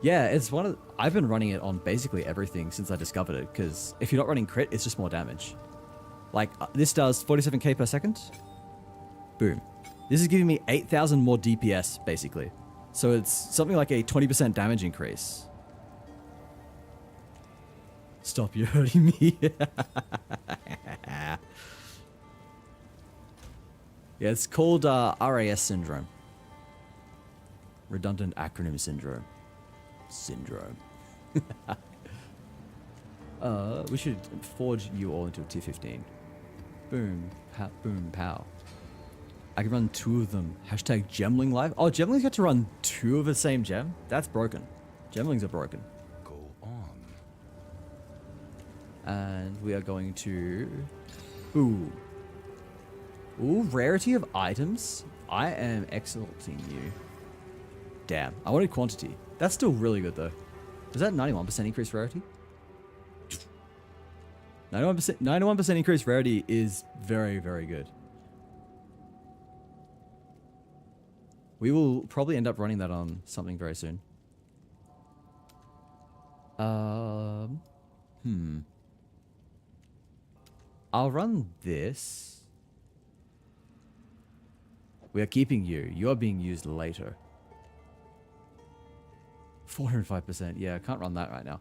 Yeah, it's one of. I've been running it on basically everything since I discovered it, because if you're not running crit, it's just more damage. Like, this does 47k per second. Boom. This is giving me 8,000 more DPS, basically. So it's something like a 20% damage increase. Stop, you're hurting me. Yeah, it's called RAS syndrome. Redundant acronym syndrome. We should forge you all into a tier 15. Boom, boom, pow. I can run 2 of them. Hashtag Gemling live. Oh, Gemlings get to run 2 of the same gem? That's broken. Gemlings are broken. Go on. And we are going to... Ooh, rarity of items. I am exalting you. Damn, I wanted quantity. That's still really good though. Is that 91% increased rarity? 91% increased rarity is very, very good. We will probably end up running that on something very soon. I'll run this. We are keeping you. You are being used later. 405%. Yeah, I can't run that right now.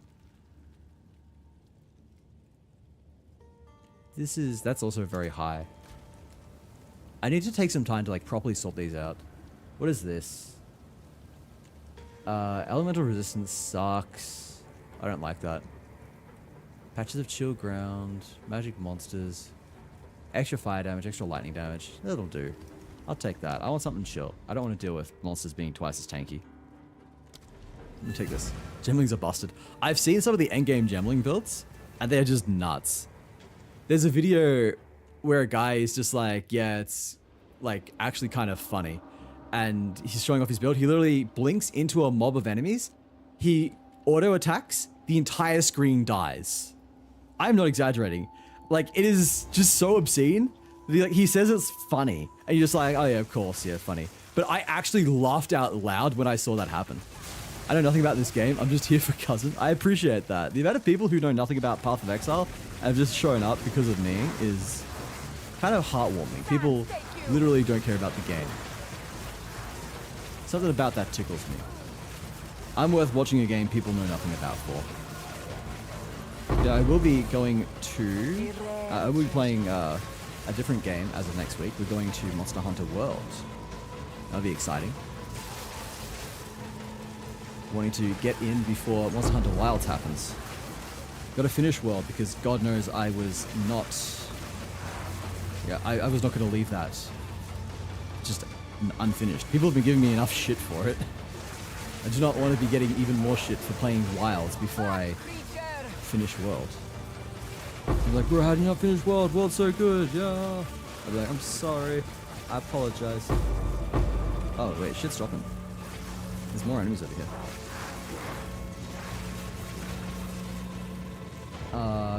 That's also very high. I need to take some time to like properly sort these out. What is this? Elemental resistance sucks. I don't like that. Patches of chill ground, magic monsters, extra fire damage, extra lightning damage. That'll do. I'll take that. I want something chill. I don't want to deal with monsters being twice as tanky. Let me take this. Gemlings are busted. I've seen some of the endgame Gemling builds, and they're just nuts. There's a video where a guy is just like, yeah, it's like actually kind of funny. And he's showing off his build. He literally blinks into a mob of enemies. He auto attacks. The entire screen dies. I'm not exaggerating. Like, it is just so obscene. He says it's funny. And you're just like, oh yeah, of course, yeah, funny. But I actually laughed out loud when I saw that happen. I know nothing about this game. I'm just here for Cousin. I appreciate that. The amount of people who know nothing about Path of Exile and have just shown up because of me is kind of heartwarming. People literally don't care about the game. Something about that tickles me. I'm worth watching a game people know nothing about for. Yeah, I will be going to... I will be playing a different game as of next week. We're going to Monster Hunter World. That'll be exciting. Wanting to get in before Monster Hunter Wilds happens. Got to finish World because God knows I was not... Yeah, I was not going to leave that just unfinished. People have been giving me enough shit for it. I do not want to be getting even more shit for playing Wilds before I finish World. I'm like, bro, how do you not finish World? World's so good, yeah. I'll be like, I'm sorry. I apologize. Oh, wait, shit's dropping. There's more enemies over here.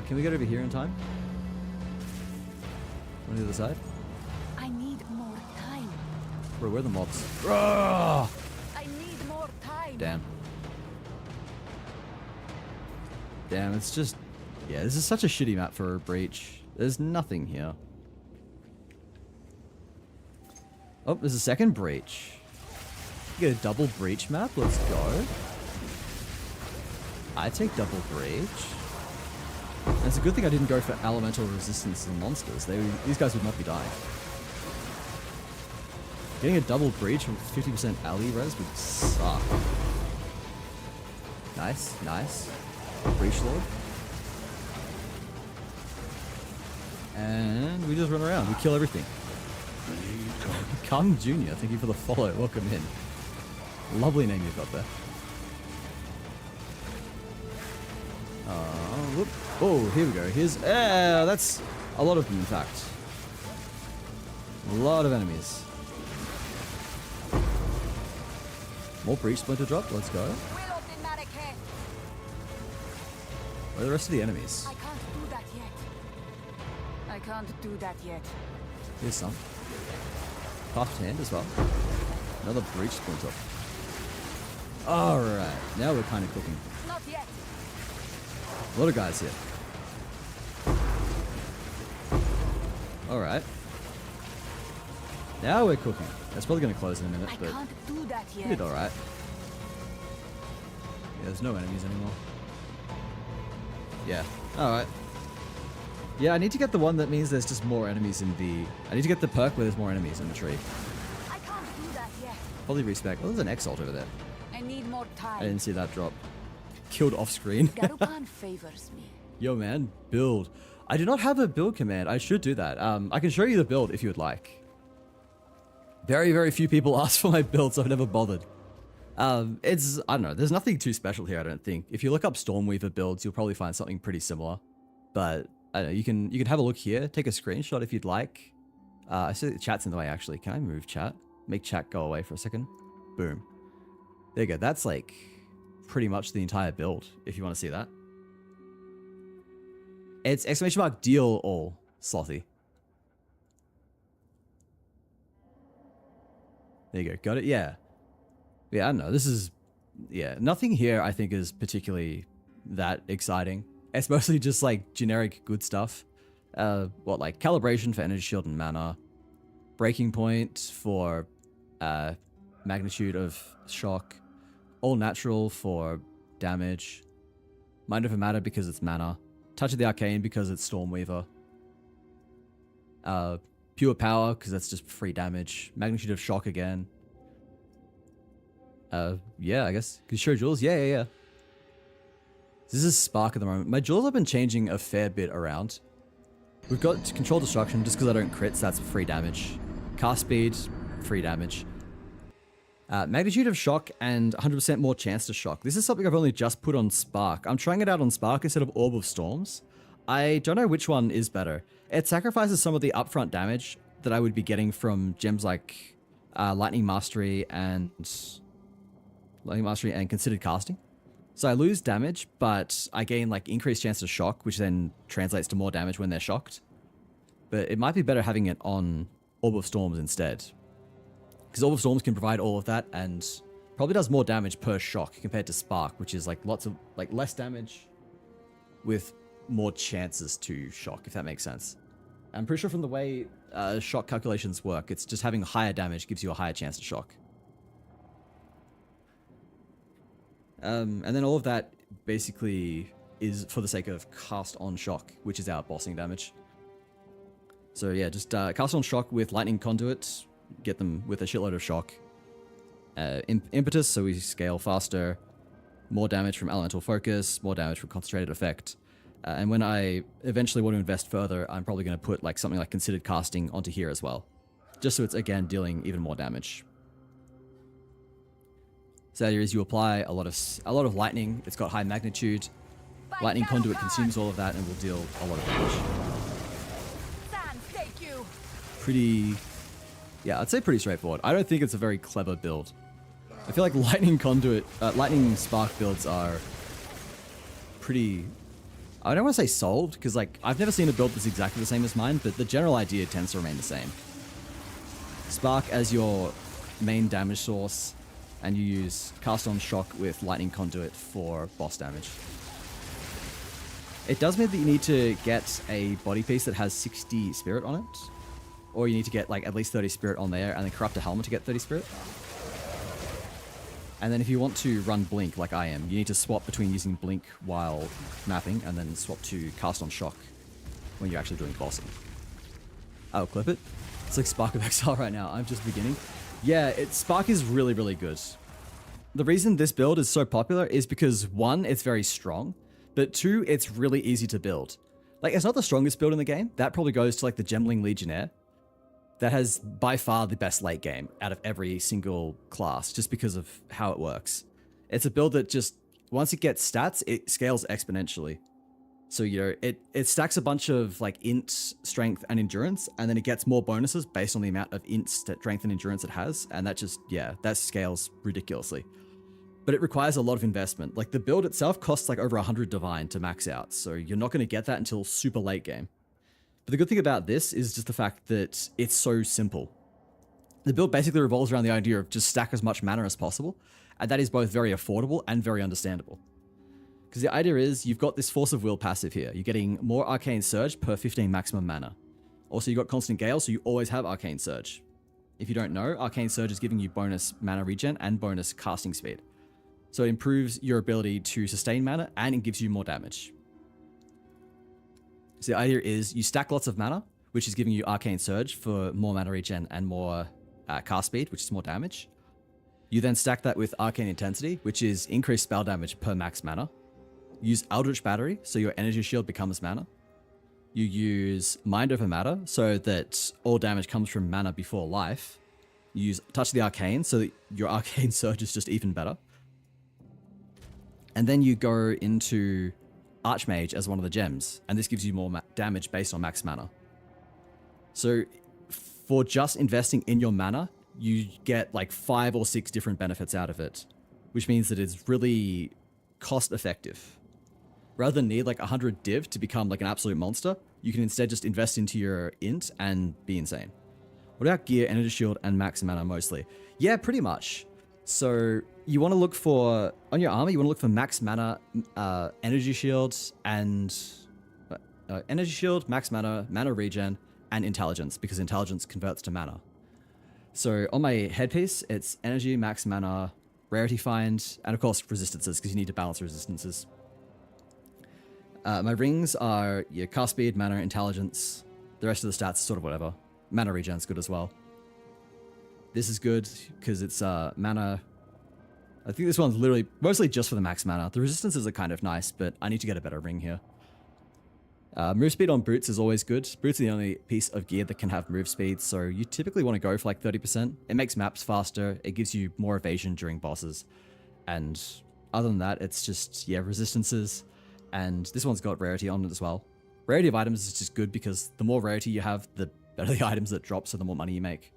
Can we get over here in time? On the other side? I need more time. Bro, where are the mobs? Ugh! I need more time. Damn. Damn, it's just... Yeah, this is such a shitty map for a breach. There's nothing here. Oh, there's a second breach. Get a double breach map? Let's go. I take double breach. And it's a good thing I didn't go for elemental resistance and monsters. These guys would not be dying. Getting a double breach with 50% alley res would suck. Nice, nice. Breach Lord. And we just run around. We kill everything. Kung Jr., thank you for the follow. Welcome in. Lovely name you've got there. Whoop. Oh, here we go. Here's... that's a lot of them, in fact. A lot of enemies. More breach splinter drop. Let's go. Where are the rest of the enemies? I can't do that yet. I can't do that yet. Here's some. Half hand as well. Another breach splinter. Alright, now we're kind of cooking. Not yet. A lot of guys here. Alright. Now we're cooking. That's probably going to close in a minute, I but can't do that we yet. did alright. Yeah, there's no enemies anymore. Yeah, alright. Yeah, I need to get the one that means there's just more enemies in the... I need to get the perk where there's more enemies in the tree. I can't do that yet. Probably respec. Oh, there's an Exalt over there. I need more time. I didn't see that drop. Killed off screen. Garupan favors me. Yo, man, build. I do not have a build command. I should do that. I can show you the build if you would like. Very, very few people ask for my build, so I've never bothered. I don't know. There's nothing too special here, I don't think. If you look up Stormweaver builds, you'll probably find something pretty similar. But I don't know. You can have a look here. Take a screenshot if you'd like. I see the chat's in the way, actually. Can I move chat? Make chat go away for a second. Boom. There you go. That's like pretty much the entire build, if you want to see that. It's ! deal all, Slothy. There you go. Got it? Yeah. Yeah, I don't know. This is... Yeah, nothing here I think is particularly that exciting. It's mostly just like generic good stuff. Like calibration for energy shield and mana. Breaking point for magnitude of shock. All natural for damage. Mind over matter because it's mana. Touch of the Arcane because it's Stormweaver. Pure power because that's just free damage. Magnitude of shock again. Yeah, I guess. Can you show jewels? Yeah. This is Spark at the moment. My jewels have been changing a fair bit around. We've got Control Destruction just because I don't crit, so that's free damage. Cast speed, free damage. Magnitude of shock and 100% more chance to shock. This is something I've only just put on Spark. I'm trying it out on Spark instead of Orb of Storms. I don't know which one is better. It sacrifices some of the upfront damage that I would be getting from gems like Lightning Mastery and Considered Casting. So I lose damage, but I gain like increased chance to shock, which then translates to more damage when they're shocked. But it might be better having it on Orb of Storms instead, because Orb of Storms can provide all of that and probably does more damage per shock compared to Spark, which is like less damage with more chances to shock, if that makes sense. I'm pretty sure from the way shock calculations work, it's just having higher damage gives you a higher chance to shock. And then all of that basically is for the sake of cast on shock, which is our bossing damage. So yeah, just cast on shock with Lightning Conduit, get them with a shitload of shock. Impetus, so we scale faster. More damage from Elemental Focus, more damage from Concentrated Effect. And when I eventually want to invest further, I'm probably going to put like something like Considered Casting onto here as well, just so it's again dealing even more damage. So here is you apply a lot of lightning. It's got high magnitude. Lightning Conduit consumes all of that and will deal a lot of damage. Pretty, yeah, I'd say pretty straightforward. I don't think it's a very clever build. I feel like Lightning Conduit, Lightning Spark builds are pretty, I don't want to say solved, because like I've never seen a build that's exactly the same as mine, but the general idea tends to remain the same. Spark as your main damage source, and you use Cast on Shock with Lightning Conduit for boss damage. It does mean that you need to get a body piece that has 60 spirit on it, or you need to get like at least 30 spirit on there, and then corrupt a helmet to get 30 spirit. And then if you want to run Blink like I am, you need to swap between using Blink while mapping, and then swap to Cast on Shock when you're actually doing bossing. I'll clip it. It's like Spark of Exile right now. I'm just beginning. Yeah, Spark is really, really good. The reason this build is so popular is because, one, it's very strong, but two, it's really easy to build. Like, it's not the strongest build in the game. That probably goes to like the Gemling Legionnaire. That has by far the best late game out of every single class, just because of how it works. It's a build that just, once it gets stats, it scales exponentially. So, you know, it stacks a bunch of like int, strength, and endurance, and then it gets more bonuses based on the amount of int, strength, and endurance it has, and that just, yeah, that scales ridiculously. But it requires a lot of investment. Like, the build itself costs like over 100 divine to max out, so you're not going to get that until super late game. But the good thing about this is just the fact that it's so simple. The build basically revolves around the idea of just stack as much mana as possible, and that is both very affordable and very understandable. Because the idea is, you've got this Force of Will passive here. You're getting more Arcane Surge per 15 maximum mana. Also, you've got Constant Gale, so you always have Arcane Surge. If you don't know, Arcane Surge is giving you bonus mana regen and bonus casting speed. So it improves your ability to sustain mana, and it gives you more damage. So the idea is, you stack lots of mana, which is giving you Arcane Surge for more mana regen and more cast speed, which is more damage. You then stack that with Arcane Intensity, which is increased spell damage per max mana. Use Eldritch Battery, so your energy shield becomes mana. You use Mind Over Matter, so that all damage comes from mana before life. You use Touch the Arcane, so that your Arcane Surge is just even better. And then you go into Archmage as one of the gems, and this gives you more damage based on max mana. So for just investing in your mana, you get like 5 or 6 different benefits out of it, which means that it's really cost effective. Rather than need like 100 div to become like an absolute monster, you can instead just invest into your int and be insane. What about gear, energy shield, and max mana mostly? Yeah, pretty much. So you want to look for, on your armor, you want to look for max mana, energy shields, and energy shield, max mana, mana regen, and intelligence, because intelligence converts to mana. So on my headpiece, it's energy, max mana, rarity find, and of course resistances, because you need to balance resistances. My rings are your cast speed, mana, intelligence. The rest of the stats, sort of whatever. Mana regen's good as well. This is good because it's mana. I think this one's literally mostly just for the max mana. The resistances are kind of nice, but I need to get a better ring here. Move speed on boots is always good. Boots are the only piece of gear that can have move speed, so you typically want to go for like 30%. It makes maps faster. It gives you more evasion during bosses. And other than that, it's just, yeah, resistances. And this one's got rarity on it as well. Rarity of items is just good because the more rarity you have, the better the items that drop, so the more money you make.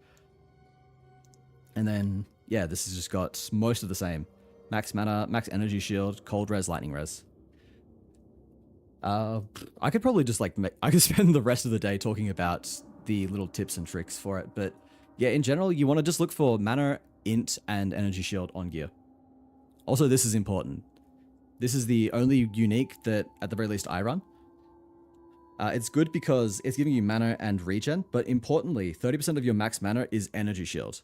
And then, yeah, this has just got most of the same. Max mana, max energy shield, cold res, lightning res. I could probably just like, I could spend the rest of the day talking about the little tips and tricks for it. But yeah, in general, you want to just look for mana, int, and energy shield on gear. Also, this is important. This is the only unique that, at the very least, I run. It's good because it's giving you mana and regen, but importantly, 30% of your max mana is energy shield.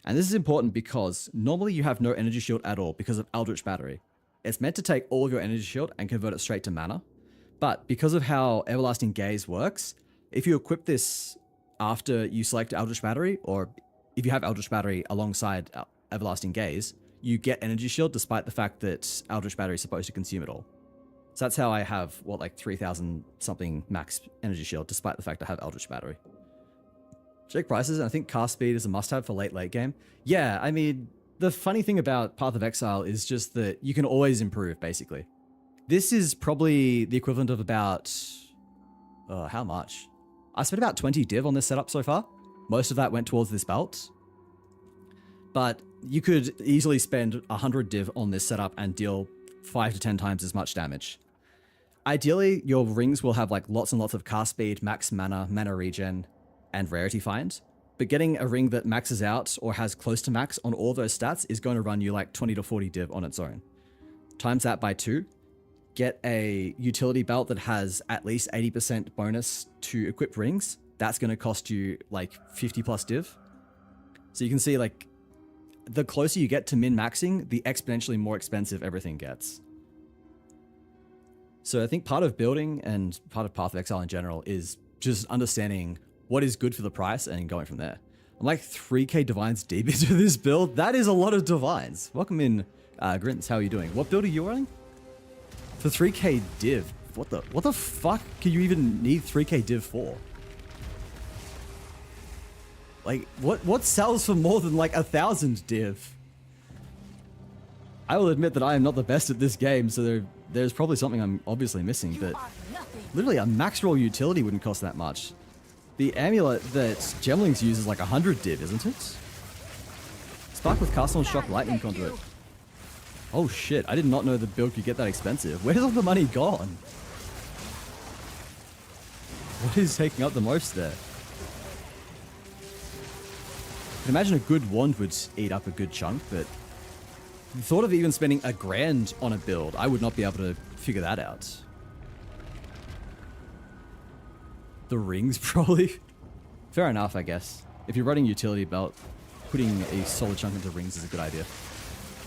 And this is important because normally you have no energy shield at all because of Eldritch Battery. It's meant to take all of your energy shield and convert it straight to mana. But because of how Everlasting Gaze works, if you equip this after you select Eldritch Battery, or if you have Eldritch Battery alongside Everlasting Gaze, you get energy shield despite the fact that Eldritch Battery is supposed to consume it all. So that's how I have, what, like 3,000 something max energy shield, despite the fact I have Eldritch Battery. Check prices, and I think cast speed is a must-have for late game. Yeah, I mean, the funny thing about Path of Exile is just that you can always improve, basically. This is probably the equivalent of about... how much? I spent about 20 div on this setup so far. Most of that went towards this belt. But you could easily spend 100 div on this setup and deal 5 to 10 times as much damage. Ideally, your rings will have like lots and lots of cast speed, max mana, mana regen, and rarity find. But getting a ring that maxes out or has close to max on all those stats is going to run you like 20 to 40 div on its own. Times that by 2. Get a utility belt that has at least 80% bonus to equip rings. That's going to cost you like 50 plus div. So you can see like the closer you get to min-maxing, the exponentially more expensive everything gets. So I think part of building and part of Path of Exile in general is just understanding what is good for the price and going from there. I'm like 3k divines deep into this build. That is a lot of divines. Welcome in, Grints. How are you doing? What build are you running? For 3k div, what the fuck can you even need 3k div for? Like, what sells for more than like 1,000 div? I will admit that I am not the best at this game, so there's probably something I'm obviously missing, but literally a max roll utility wouldn't cost that much. The amulet that Gemlings use is like 100 div, isn't it? Spark with Castle and Shock Lightning Conduit. Oh shit, I did not know the build could get that expensive. Where's all the money gone? What is taking up the most there? I can imagine a good wand would eat up a good chunk, but the thought of even spending $1,000 on a build, I would not be able to figure that out. The rings, probably. Fair enough, I guess. If you're running utility belt, putting a solid chunk into rings is a good idea.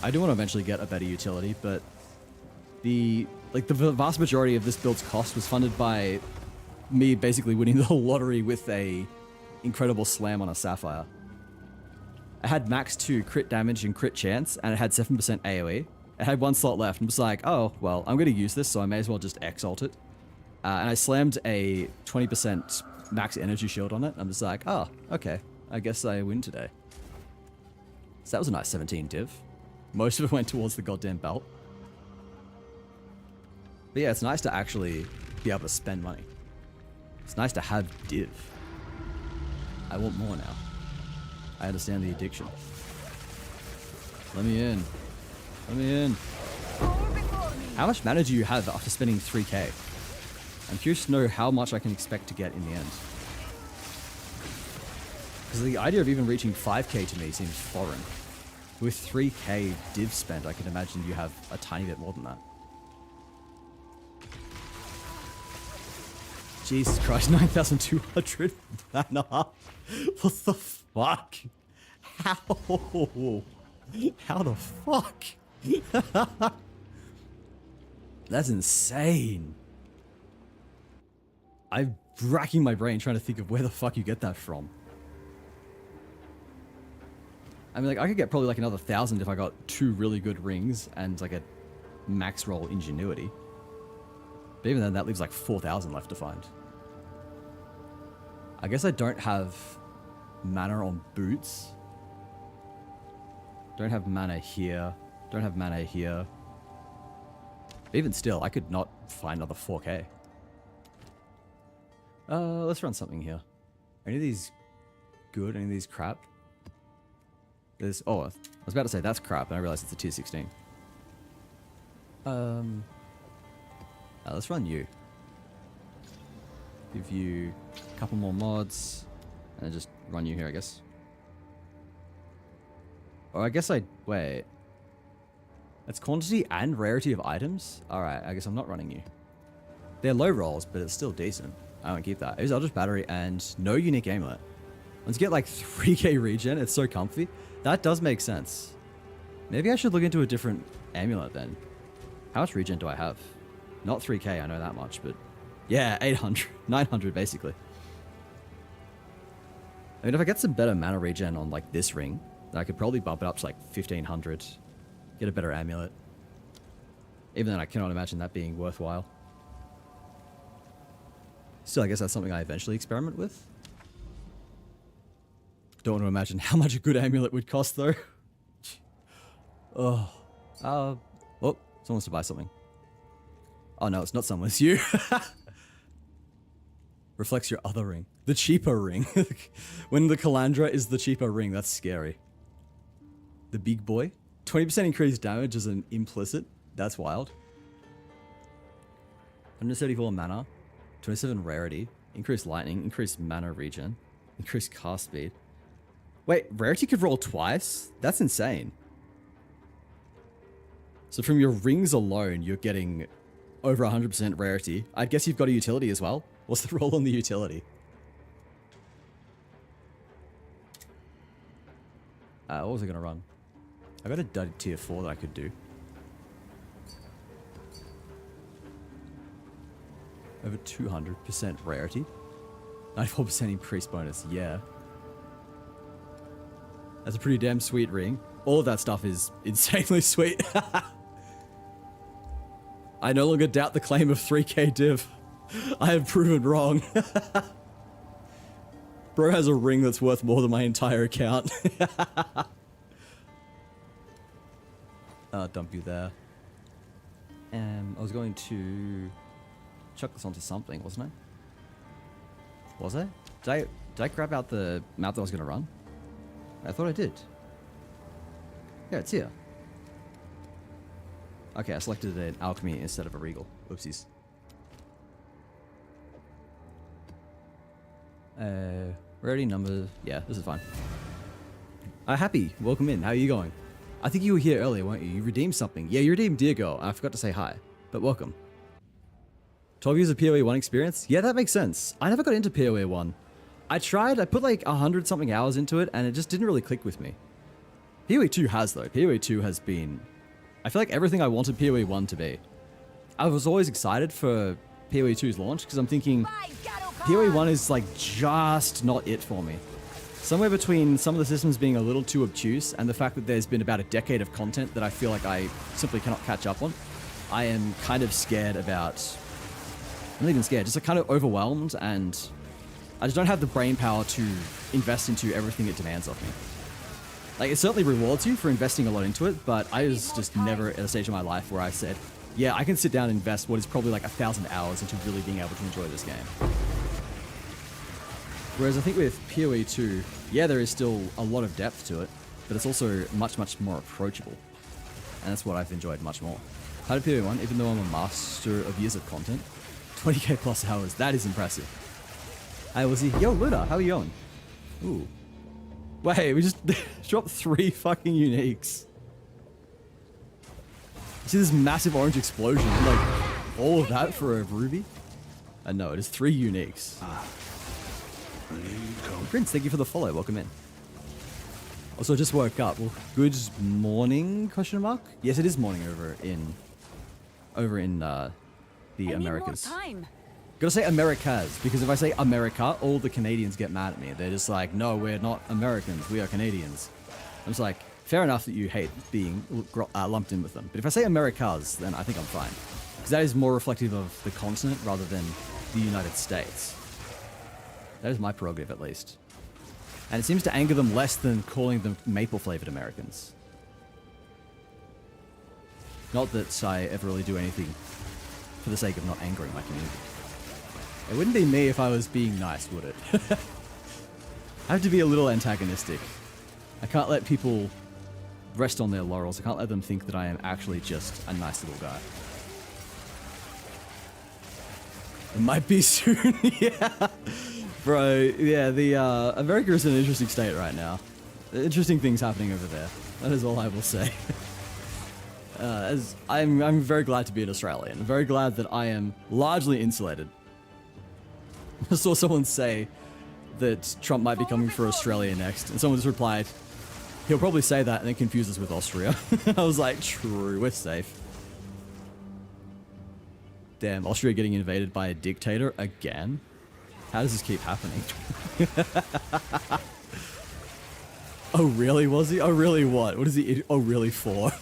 I do want to eventually get a better utility, but the vast majority of this build's cost was funded by me basically winning the lottery with a incredible slam on a Sapphire. I had max 2 crit damage and crit chance, and it had 7% AoE. I had 1 slot left, and was like, oh, well, I'm going to use this, so I may as well just X-ult it. And I slammed a 20% max energy shield on it. I'm just like, oh, okay, I guess I win today. So that was a nice 17 div. Most of it went towards the goddamn belt. But yeah, it's nice to actually be able to spend money. It's nice to have div. I want more now. I understand the addiction. Let me in. Let me in. How much mana do you have after spending 3k? I'm curious to know how much I can expect to get in the end. Because the idea of even reaching 5k to me seems foreign. With 3k div spent, I can imagine you have a tiny bit more than that. Jesus Christ, 9,200 mana. What the fuck? How? How the fuck? That's insane. I'm racking my brain trying to think of where the fuck you get that from. I mean, like, I could get probably like another 1,000 if I got 2 really good rings and like a max roll ingenuity. But even then, that leaves like 4,000 left to find. I guess I don't have mana on boots. Don't have mana here. Don't have mana here. But even still, I could not find another 4k. Let's run something here. Any of these good? Any of these crap? There's... Oh, I was about to say that's crap, and I realized it's a tier 16. Let's run you. Give you a couple more mods, and then just run you here, I guess. Or I guess wait. That's quantity and rarity of items? Alright, I guess I'm not running you. They're low rolls, but it's still decent. I won't keep that. I'll just battery and no unique amulet. Once you get like 3k regen, it's so comfy. That does make sense. Maybe I should look into a different amulet then. How much regen do I have? Not 3k, I know that much, but... Yeah, 800. 900, basically. I mean, if I get some better mana regen on, like, this ring, then I could probably bump it up to, like, 1500. Get a better amulet. Even then, I cannot imagine that being worthwhile. Still, I guess that's something I eventually experiment with. Don't want to imagine how much a good amulet would cost, though. Oh, someone wants to buy something. Oh no, it's not someone, it's you. Reflects your other ring. The cheaper ring. When the Calandra is the cheaper ring, that's scary. The big boy. 20% increased damage is an implicit. That's wild. 134 mana. 27 rarity. Increased lightning. Increased mana regen. Increased cast speed. Wait, rarity could roll twice? That's insane. So from your rings alone, you're getting over 100% rarity. I guess you've got a utility as well. What's the roll on the utility? What was I going to run? I got a dud tier 4 that I could do. Over 200% rarity. 94% increased bonus, yeah. That's a pretty damn sweet ring. All of that stuff is insanely sweet. I no longer doubt the claim of 3k div. I have proven wrong. Bro has a ring that's worth more than my entire account. I'll dump you there. I was going to chuck this onto something, wasn't I? Was I? Did I grab out the map that I was going to run? I thought I did. Yeah, it's here. Okay, I selected an alchemy instead of a regal. Oopsies. Rarity number. Yeah, this is fine. Happy. Welcome in. How are you going? I think you were here earlier, weren't you? You redeemed something. Yeah, you redeemed Dear Girl. I forgot to say hi, but welcome. 12 years of PoE 1 experience? Yeah, that makes sense. I never got into PoE 1. I tried, I put like 100 something hours into it, and it just didn't really click with me. PoE 2 has though. PoE 2 has been... I feel like everything I wanted PoE 1 to be. I was always excited for PoE 2's launch, because I'm thinking PoE 1 is like just not it for me. Somewhere between some of the systems being a little too obtuse and the fact that there's been about a decade of content that I feel like I simply cannot catch up on, I am kind of scared about... I'm not even scared, just like kind of overwhelmed, and I just don't have the brain power to invest into everything it demands of me. Like, it certainly rewards you for investing a lot into it, but I was just never at a stage in my life where I said, yeah, I can sit down and invest what is probably like 1,000 hours into really being able to enjoy this game. Whereas I think with PoE 2, yeah, there is still a lot of depth to it, but it's also much, much more approachable. And that's what I've enjoyed much more. How did PoE 1, even though I'm a master of years of content, 20k plus hours, that is impressive. Hey, was he? Yo, Luna, how are you going? Ooh. Wait, we just dropped 3 fucking uniques. You see this massive orange explosion? Like, all of that for a ruby? No, it is 3 uniques. Prince, thank you for the follow. Welcome in. Also, just woke up. Well, good morning, question mark? Yes, it is morning over in the Americas. Gotta say Americas, because if I say America, all the Canadians get mad at me. They're just like, no, we're not Americans, we are Canadians. I'm just like, fair enough that you hate being lumped in with them. But if I say Americas, then I think I'm fine. Because that is more reflective of the continent rather than the United States. That is my prerogative, at least. And it seems to anger them less than calling them maple-flavored Americans. Not that I ever really do anything for the sake of not angering my community. It wouldn't be me if I was being nice, would it? I have to be a little antagonistic. I can't let people rest on their laurels. I can't let them think that I am actually just a nice little guy. It might be soon, yeah. Bro, yeah, the America is in an interesting state right now. Interesting things happening over there. That is all I will say. As I'm very glad to be an Australian. I'm very glad that I am largely insulated. I saw someone say that Trump might be coming for Australia next, and someone just replied, he'll probably say that and then confuse us with Austria. I was like, true, we're safe. Damn, Austria getting invaded by a dictator again? How does this keep happening? Oh, really, was he? Oh, really, what? What is he? Oh, really, for?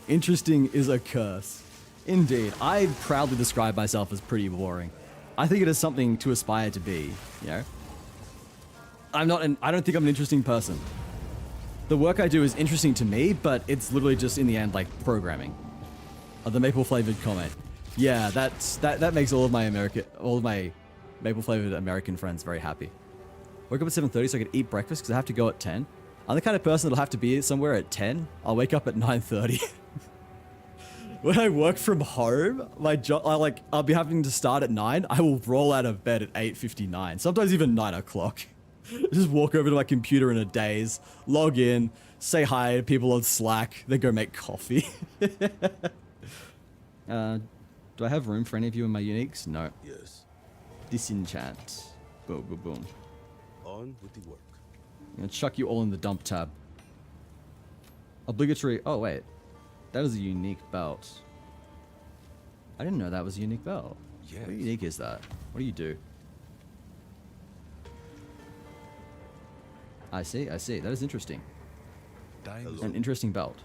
Interesting is a curse. Indeed, I proudly describe myself as pretty boring. I think it is something to aspire to be, you know? I don't think I'm an interesting person. The work I do is interesting to me, but it's literally just, in the end, like, programming. The maple-flavored comment. Yeah, that makes all of my maple-flavored American friends very happy. Woke up at 7:30 so I could eat breakfast because I have to go at 10. I'm the kind of person that'll have to be somewhere at 10. I'll wake up at 9:30. When I work from home, my job, I'll be having to start at 9. I will roll out of bed at 8:59, sometimes even 9 o'clock. Just walk over to my computer in a daze, log in, say hi to people on Slack, then go make coffee. Do I have room for any of you in my uniques? No. Yes. Disenchant. Boom, boom, boom. On with the work. I'm gonna chuck you all in the dump tab. Obligatory. Oh, wait. That is a unique belt. I didn't know that was a unique belt. Yes. What unique is that? What do you do? I see, I see. That is interesting. An interesting belt.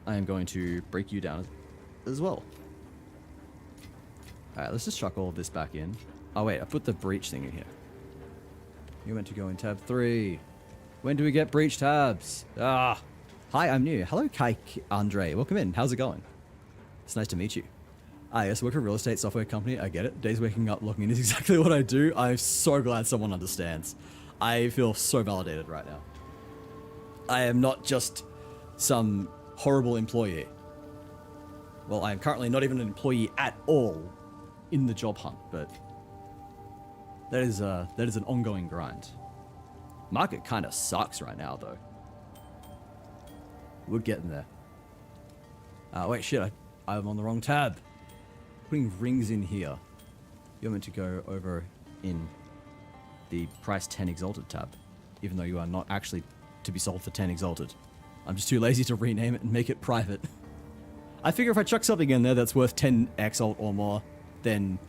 I am going to break you down as well. Alright, let's just chuck all of this back in. Oh wait, I put the breach thing in here. You're meant to go in tab 3. When do we get breach tabs? Ah! Hi, I'm new. Hello, Kai Andre. Welcome in. How's it going? It's nice to meet you. Yes, I work for a real estate software company. I get it. Days waking up, logging in is exactly what I do. I'm so glad someone understands. I feel so validated right now. I am not just some horrible employee. Well, I am currently not even an employee at all in the job hunt, but that is an ongoing grind. Market kind of sucks right now, though. We're getting there. Wait, shit, I'm on the wrong tab. Putting rings in here. You're meant to go over in the price 10 exalted tab, even though you are not actually to be sold for 10 exalted. I'm just too lazy to rename it and make it private. I figure if I chuck something in there that's worth 10 exalt or more, then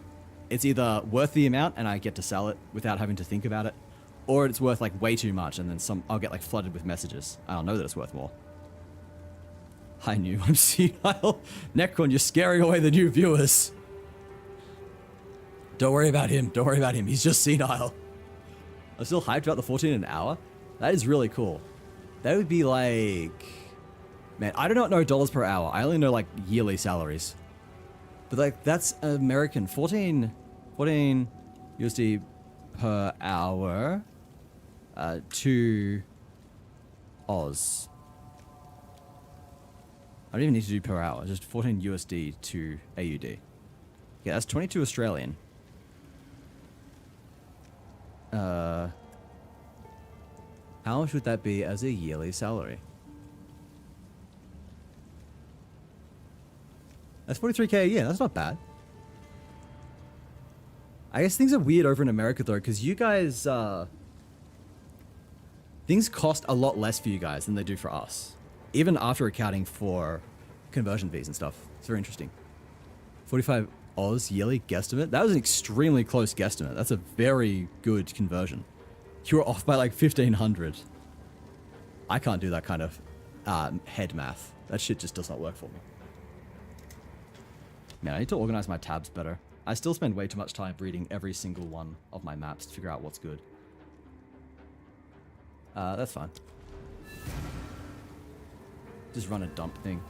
it's either worth the amount and I get to sell it without having to think about it, or it's worth like way too much and then I'll get like flooded with messages. I'll know that it's worth more. I knew. I'm senile. Necron, you're scaring away the new viewers. Don't worry about him. Don't worry about him. He's just senile. I'm still hyped about the 14 an hour. That is really cool. That would be like... Man, I do not know dollars per hour. I only know like yearly salaries. But like, that's American. 14 USD per hour to Oz. I don't even need to do per hour, just 14 USD to AUD. Yeah, that's 22 Australian. How much would that be as a yearly salary? That's 43k a year, that's not bad. I guess things are weird over in America though, because you guys, things cost a lot less for you guys than they do for us. Even after accounting for conversion fees and stuff. It's very interesting. 45 Oz yearly guesstimate. That was an extremely close guesstimate. That's a very good conversion. You were off by like 1500. I can't do that kind of head math. That shit just does not work for me. Man, I need to organize my tabs better. I still spend way too much time reading every single one of my maps to figure out what's good. That's fine. Just run a dump thing.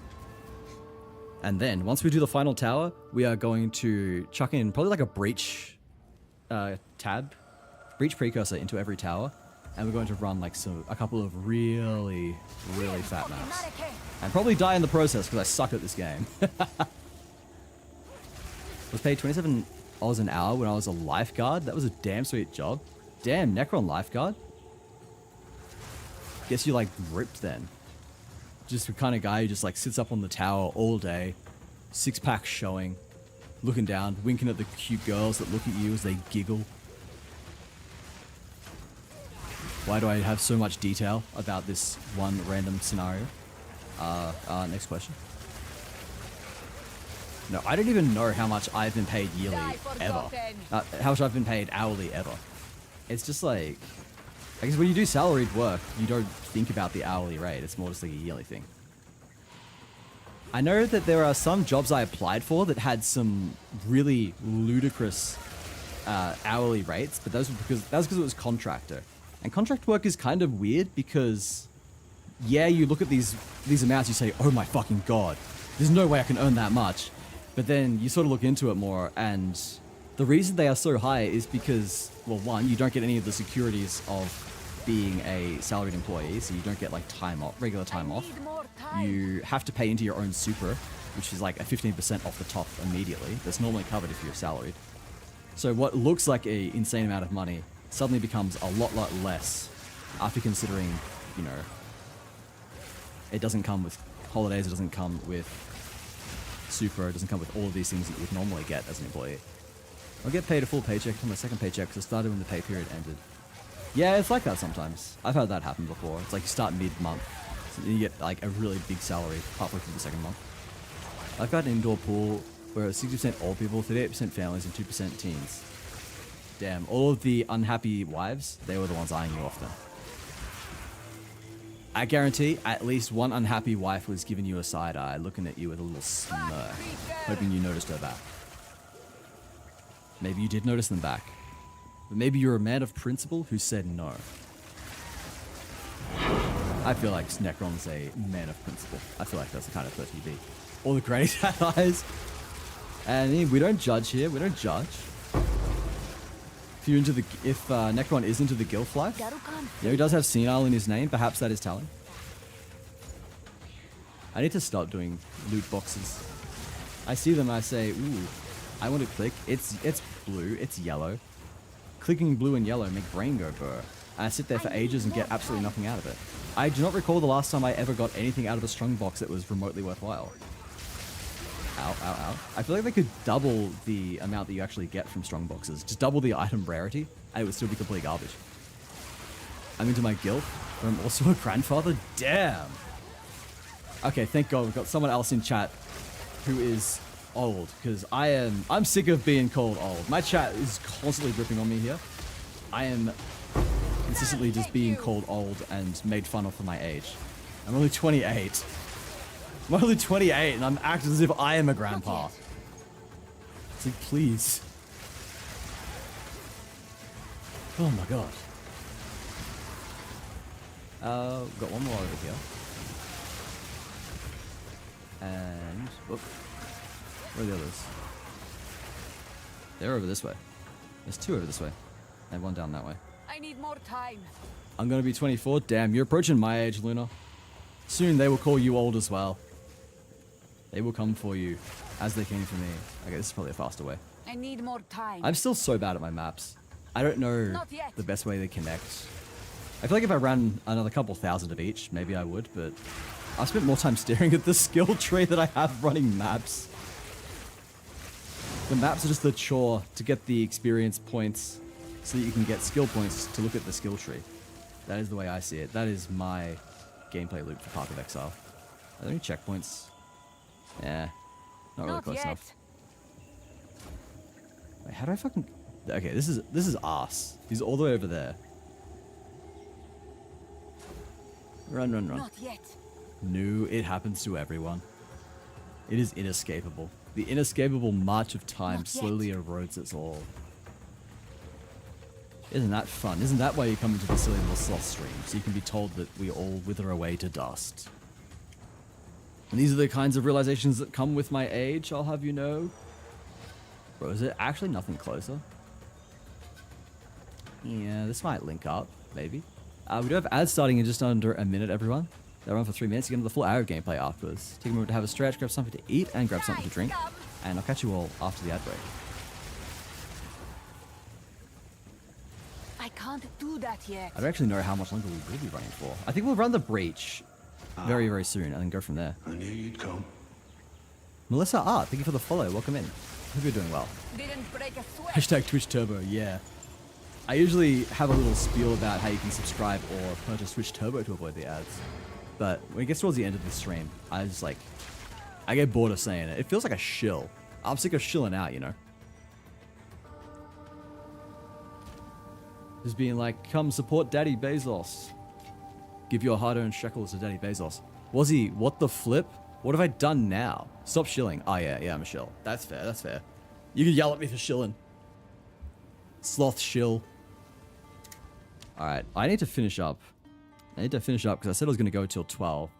And then once we do the final tower, we are going to chuck in probably like a breach breach precursor into every tower. And we're going to run like a couple of really fat maps. And probably die in the process because I suck at this game. Was paid 27 Oz an hour when I was a lifeguard. That was a damn sweet job. Damn, Necron lifeguard. Guess you like ripped then. Just the kind of guy who just like sits up on the tower all day, 6-pack showing, looking down, winking at the cute girls that look at you as they giggle. Why do I have so much detail about this one random scenario? Next question. No, I don't even know how much I've been paid yearly ever. How much I've been paid hourly ever. It's just like, I guess when you do salaried work, you don't think about the hourly rate. It's more just like a yearly thing. I know that there are some jobs I applied for that had some really ludicrous hourly rates, but that was because it was contractor. And contract work is kind of weird because, yeah, you look at these amounts, you say, oh my fucking god, there's no way I can earn that much. But then you sort of look into it more, and the reason they are so high is because, well, one, you don't get any of the securities of being a salaried employee, so you don't get like time off, regular time off. You have to pay into your own super, which is like a 15% off the top immediately. That's normally covered if you're salaried. So what looks like an insane amount of money suddenly becomes a lot less after considering, you know, it doesn't come with holidays, it doesn't come with super, it doesn't come with all of these things that you would normally get as an employee. I'll get paid a full paycheck for my second paycheck because it started when the pay period ended. Yeah, it's like that sometimes. I've had that happen before. It's like you start mid-month, so you get like a really big salary halfway through the second month. I've got an indoor pool where it's 60% old people, 38% families, and 2% teens. Damn, all of the unhappy wives, they were the ones eyeing you off then. I guarantee at least one unhappy wife was giving you a side eye, looking at you with a little smirk, hoping you noticed her back. Maybe you did notice them back. But maybe you're a man of principle who said no. I feel like Necron's a man of principle. I feel like that's the kind of person he'd be. All the great allies. And we don't judge here, we don't judge. If Necron is into the guild life, yeah, he does have senile in his name. Perhaps that is telling. I need to stop doing loot boxes. I see them and I say, ooh, I want to click. It's blue, it's yellow. Clicking blue and yellow make brain go burr. And I sit there for ages and get absolutely nothing out of it. I do not recall the last time I ever got anything out of a strong box that was remotely worthwhile. Ow, ow, ow. I feel like they could double the amount that you actually get from strong boxes. Just double the item rarity, and it would still be complete garbage. I'm into my guild, but I'm also a grandfather? Damn! Okay, thank God we've got someone else in chat who is old, because I'm sick of being called old. My chat is constantly ripping on me here. I am consistently just being called old and made fun of for my age. I'm only 28. I'm only 28 and I'm acting as if I am a grandpa. It's like, please. Oh my god. Got one more over here. And, whoop. Where are the others? They're over this way. There's two over this way. And one down that way. I need more time. I'm gonna be 24. Damn, you're approaching my age, Luna. Soon they will call you old as well. They will come for you, as they came for me. Okay, this is probably a faster way. I need more time. I'm still so bad at my maps. I don't know the best way to connect. I feel like if I ran another couple thousand of each, maybe I would, but I've spent more time staring at the skill tree that I have running maps. The maps are just the chore to get the experience points so that you can get skill points to look at the skill tree. That is the way I see it. That is my gameplay loop for Path of Exile. Are there any checkpoints? Yeah, not really close enough. Wait, how do I fucking... Okay, this is arse. He's all the way over there. Run, run, run. Not yet. No, it happens to everyone. It is inescapable. The inescapable march of time slowly erodes us all. Isn't that fun? Isn't that why you come into the silly little sloth stream? So you can be told that we all wither away to dust. And these are the kinds of realizations that come with my age, I'll have you know. Bro, is it actually nothing closer? Yeah, this might link up, maybe. We do have ads starting in just under a minute, everyone. They'll run for 3 minutes. You get into the full hour of gameplay afterwards. Take a moment to have a stretch, grab something to eat, and grab something to drink. And I'll catch you all after the ad break. I can't do that yet. I don't actually know how much longer we will be running for. I think we'll run the breach very, very soon and then go from there. I knew you'd come. Melissa Art, thank you for the follow. Welcome in. Hope you're doing well. Didn't break a sweat. Hashtag Twitch Turbo, yeah. I usually have a little spiel about how you can subscribe or purchase Twitch Turbo to avoid the ads. But when it gets towards the end of the stream, I just like, I get bored of saying it. It feels like a shill. I'm sick of shilling out, you know? Just being like, come support Daddy Bezos. Give your hard-earned shekels to Daddy Bezos. Wazzy, what the flip? What have I done now? Stop shilling. Oh yeah, I'm a shill. That's fair, that's fair. You can yell at me for shilling. Sloth shill. Alright, I need to finish up. Because I said I was going to go till 12.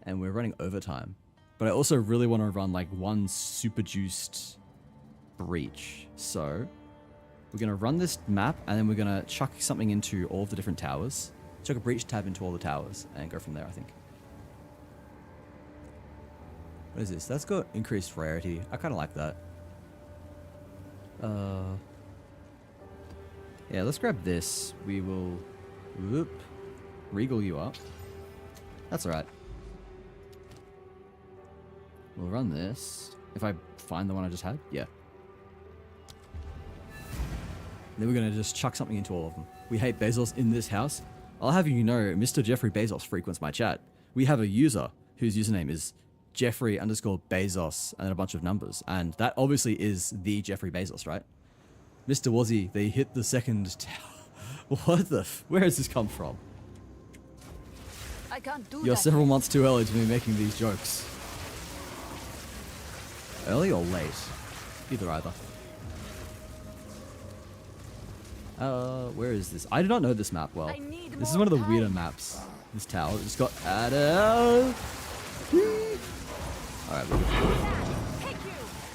And we're running overtime. But I also really want to run like one super juiced breach. So, we're going to run this map and then we're going to chuck something into all of the different towers. Chuck a breach tab into all the towers and go from there, I think. What is this? That's got increased rarity. I kind of like that. Yeah, let's grab this. We will regal you up. That's alright. We'll run this. If I find the one I just had, yeah. Then we're going to just chuck something into all of them. We hate Bezos in this house. I'll have you know, Mr. Jeffrey Bezos frequents my chat. We have a user whose username is Jeffrey_Bezos and then a bunch of numbers. And that obviously is the Jeffrey Bezos, right? Mr. Wazzy, they hit the second tower. What the where has this come from? I can't do You're that. several months too early to be making these jokes. Early or late? Either. Where is this? I do not know this map well. This is one of the weirder maps. This tower just got added. Alright,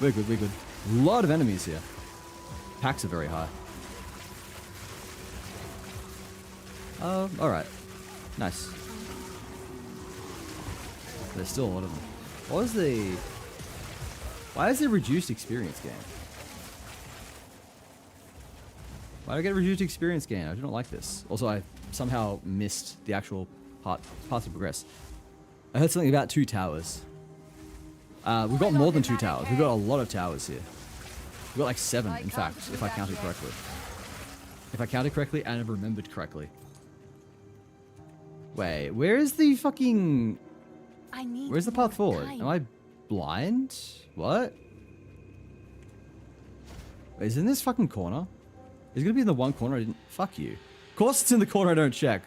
we're good. We're good. A lot of enemies here. Packs are very high. Alright. Nice. There's still a lot of them. What is the... Why is there reduced experience gain? Why do I get reduced experience gain? I do not like this. Also, I somehow missed the actual path to progress. I heard something about 2 towers. We've got more than 2 towers. We've got a lot of towers here. We've got like 7, in fact, if I counted correctly. If I counted correctly and remembered correctly. Wait, where is the fucking... Where's the path forward? Am I blind? What? Wait, is it in this fucking corner? Is it gonna be in the one corner I didn't... Fuck you. Of course it's in the corner I don't check.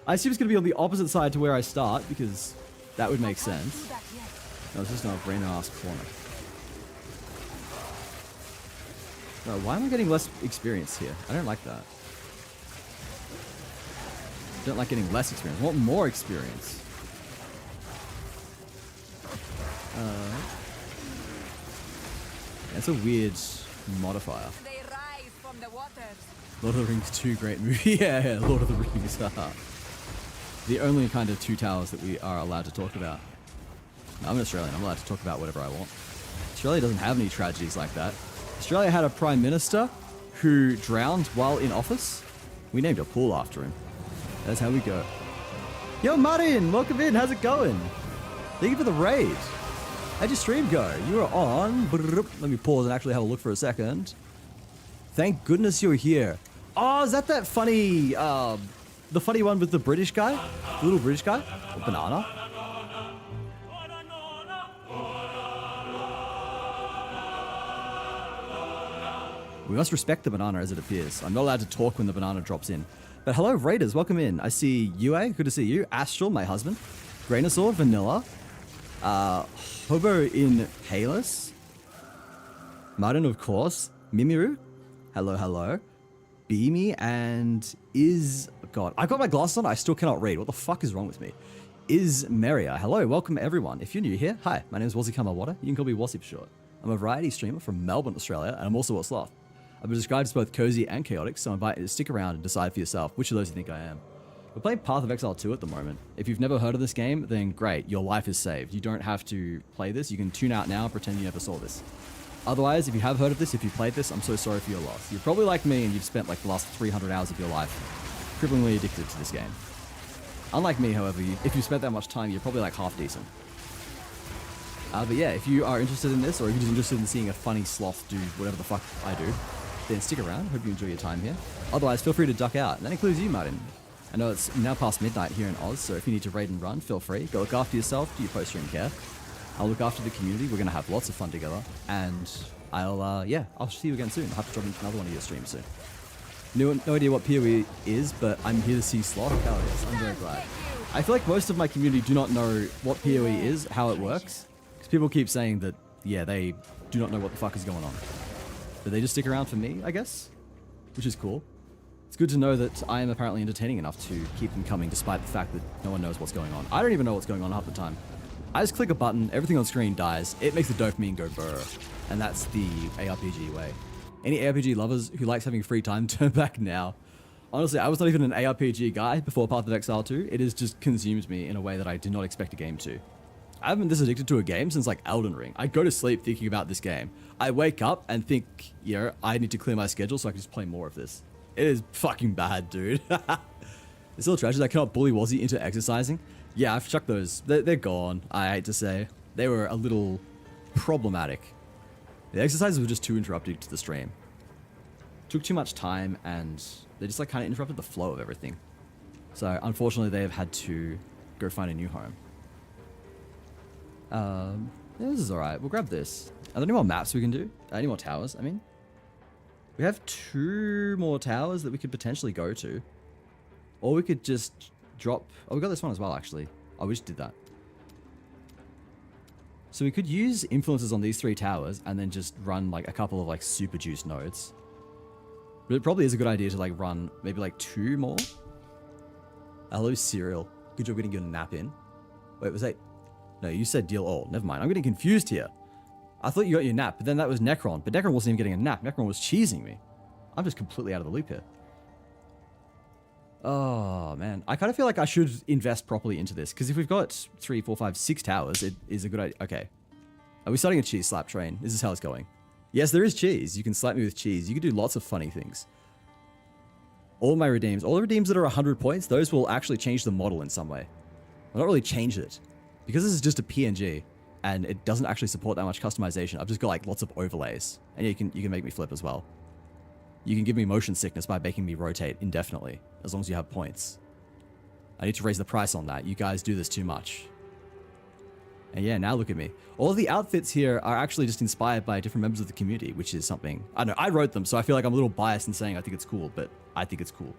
I assume it's gonna be on the opposite side to where I start, because that would make sense. No, it's just not a brain-ass corner. No, why am I getting less experience here? I don't like that. I don't like getting less experience. I want more experience. That's a weird modifier. They rise from the waters. Lord of the Rings 2, great movie. Yeah, Lord of the Rings. The only kind of 2 towers that we are allowed to talk about. I'm an Australian. I'm allowed to talk about whatever I want. Australia doesn't have any tragedies like that. Australia had a prime minister who drowned while in office. We named a pool after him. That's how we go. Yo, Martin, welcome in. How's it going? Thank you for the raid. How'd your stream go? You were on. Let me pause and actually have a look for a second. Thank goodness you're here. Oh, is that funny, the funny one with the British guy? The little British guy? A banana? We must respect the banana as it appears. I'm not allowed to talk when the banana drops in. But hello, Raiders, welcome in. I see Yue, good to see you. Astral, my husband. Grainosaur, Vanilla. Hobo in Palis. Martin, of course. Mimiru. Hello, hello. Beamy and God. I've got my glasses on, I still cannot read. What the fuck is wrong with me? is merrier. Hello, welcome everyone. If you're new here, hi, my name is Wazzy Kamawada. You can call me Wazzy for short. I'm a variety streamer from Melbourne, Australia, and I'm also a sloth. I've been described as both cozy and chaotic, so I invite you to stick around and decide for yourself which of those you think I am. We're playing Path of Exile 2 at the moment. If you've never heard of this game, then great, your life is saved. You don't have to play this. You can tune out now and pretend you never saw this. Otherwise, if you have heard of this, if you played this, I'm so sorry for your loss. You're probably like me and you've spent like the last 300 hours of your life cripplingly addicted to this game. Unlike me, however, if you spent that much time, you're probably like half decent. But yeah, if you are interested in this, or if you're just interested in seeing a funny sloth do whatever the fuck I do, then stick around. Hope you enjoy your time here. Otherwise, feel free to duck out. And that includes you, Martin. I know it's now past midnight here in Oz, so if you need to raid and run, feel free. Go look after yourself, do your post-stream care. I'll look after the community. We're going to have lots of fun together. And I'll see you again soon. I'll have to drop into another one of your streams soon. No idea what PoE is, but I'm here to see Sloth. Hell yes, I'm very glad. I feel like most of my community do not know what PoE is, how it works. Because people keep saying that, yeah, they do not know what the fuck is going on. But they just stick around for me, I guess? Which is cool. It's good to know that I am apparently entertaining enough to keep them coming despite the fact that no one knows what's going on. I don't even know what's going on half the time. I just click a button, everything on screen dies, it makes the dopamine go brr. And that's the ARPG way. Any ARPG lovers who likes having free time, turn back now. Honestly, I was not even an ARPG guy before Path of Exile 2. It has just consumed me in a way that I did not expect a game to. I haven't been this addicted to a game since like Elden Ring. I go to sleep thinking about this game. I wake up and think, you know, I need to clear my schedule so I can just play more of this. It is fucking bad, dude. It's still tragic. I cannot bully Wazzy into exercising. Yeah, I've chucked those. They're gone, I hate to say. They were a little problematic. The exercises were just too interrupting to the stream. Took too much time and they just like kind of interrupted the flow of everything. So unfortunately they have had to go find a new home. Yeah, this is alright. We'll grab this. Are there any more maps we can do? Any more towers, I mean? We have 2 more towers that we could potentially go to. Or we could just drop... Oh, we got this one as well, actually. Oh, we just did that. So we could use influences on these 3 towers and then just run like a couple of like super juice nodes. But it probably is a good idea to like run maybe like 2 more. Hello, Serial. Good job getting your nap in. Wait, was that... No, you said deal all. Never mind. I'm getting confused here. I thought you got your nap, but then that was Necron. But Necron wasn't even getting a nap. Necron was cheesing me. I'm just completely out of the loop here. Oh, man. I kind of feel like I should invest properly into this. Because if we've got 3, 4, 5, 6 towers, it is a good idea. Okay. Are we starting a cheese slap train? Is this how it's going? Yes, there is cheese. You can slap me with cheese. You can do lots of funny things. All my redeems. All the redeems that are 100 points, those will actually change the model in some way. Well, not really change it. Because this is just a PNG, and it doesn't actually support that much customization, I've just got like lots of overlays. And you can make me flip as well. You can give me motion sickness by making me rotate indefinitely, as long as you have points. I need to raise the price on that. You guys do this too much. And yeah, now look at me. All of the outfits here are actually just inspired by different members of the community, which is something... I don't know, I wrote them, so I feel like I'm a little biased in saying I think it's cool, but I think it's cool.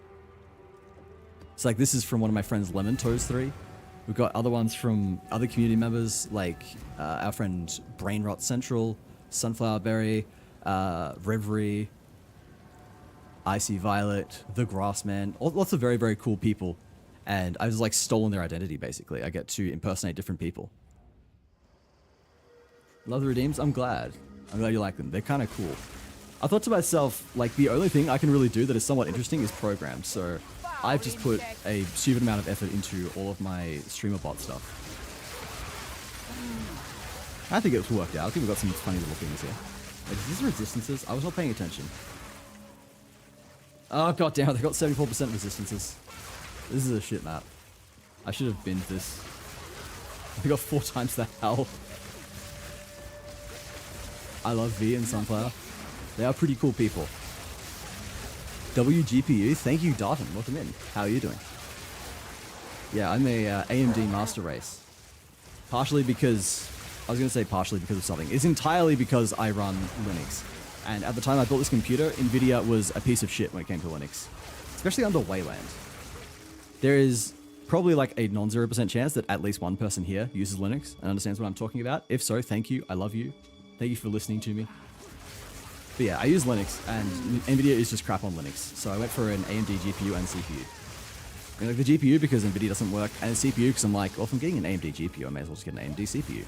It's like, this is from one of my friends, Lemon Toes 3. We've got other ones from other community members, like our friend Brainrot Central, Sunflower Berry, Reverie, Icy Violet, The Grassman, lots of very, very cool people. And I've just like stolen their identity, basically. I get to impersonate different people. Love the redeems. I'm glad. I'm glad you like them. They're kind of cool. I thought to myself, like, the only thing I can really do that is somewhat interesting is programs. So I've just put a stupid amount of effort into all of my streamer bot stuff. I think it's worked out. I think we've got some funny little things here. Wait, is this resistances? I was not paying attention. Oh, god damn it. They got 74% resistances. This is a shit map. I should have binned this. I got 4 times that health. I love V and Sunflower. They are pretty cool people. WGPU, thank you, Darton. Welcome in. How are you doing? Yeah, I'm a AMD master race. Partially because... I was going to say partially because of something. It's entirely because I run Linux. And at the time I built this computer, NVIDIA was a piece of shit when it came to Linux. Especially under Wayland. There is probably like a non-0% chance that at least one person here uses Linux and understands what I'm talking about. If so, thank you. I love you. Thank you for listening to me. But yeah, I use Linux, and NVIDIA is just crap on Linux. So I went for an AMD GPU and CPU. I mean, like the GPU because NVIDIA doesn't work, and the CPU because I'm like, well, if I'm getting an AMD GPU, I may as well just get an AMD CPU.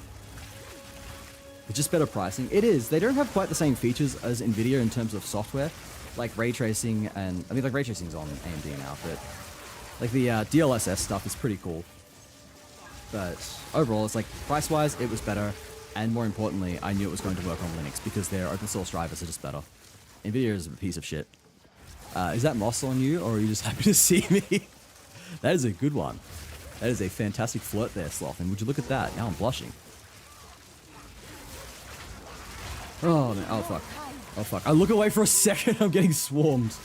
It's just better pricing. It is. They don't have quite the same features as NVIDIA in terms of software, like ray tracing, and I mean, like ray tracing's on AMD now, but like the DLSS stuff is pretty cool. But overall, it's like price-wise, it was better, and more importantly, I knew it was going to work on Linux because their open source drivers are just better. NVIDIA is a piece of shit. Is that moss on you, or are you just happy to see me? That is a good one. That is a fantastic flirt there, Sloth. And would you look at that? Now I'm blushing. Oh, man. Oh, fuck. Oh, fuck. I look away for a second, I'm getting swarmed.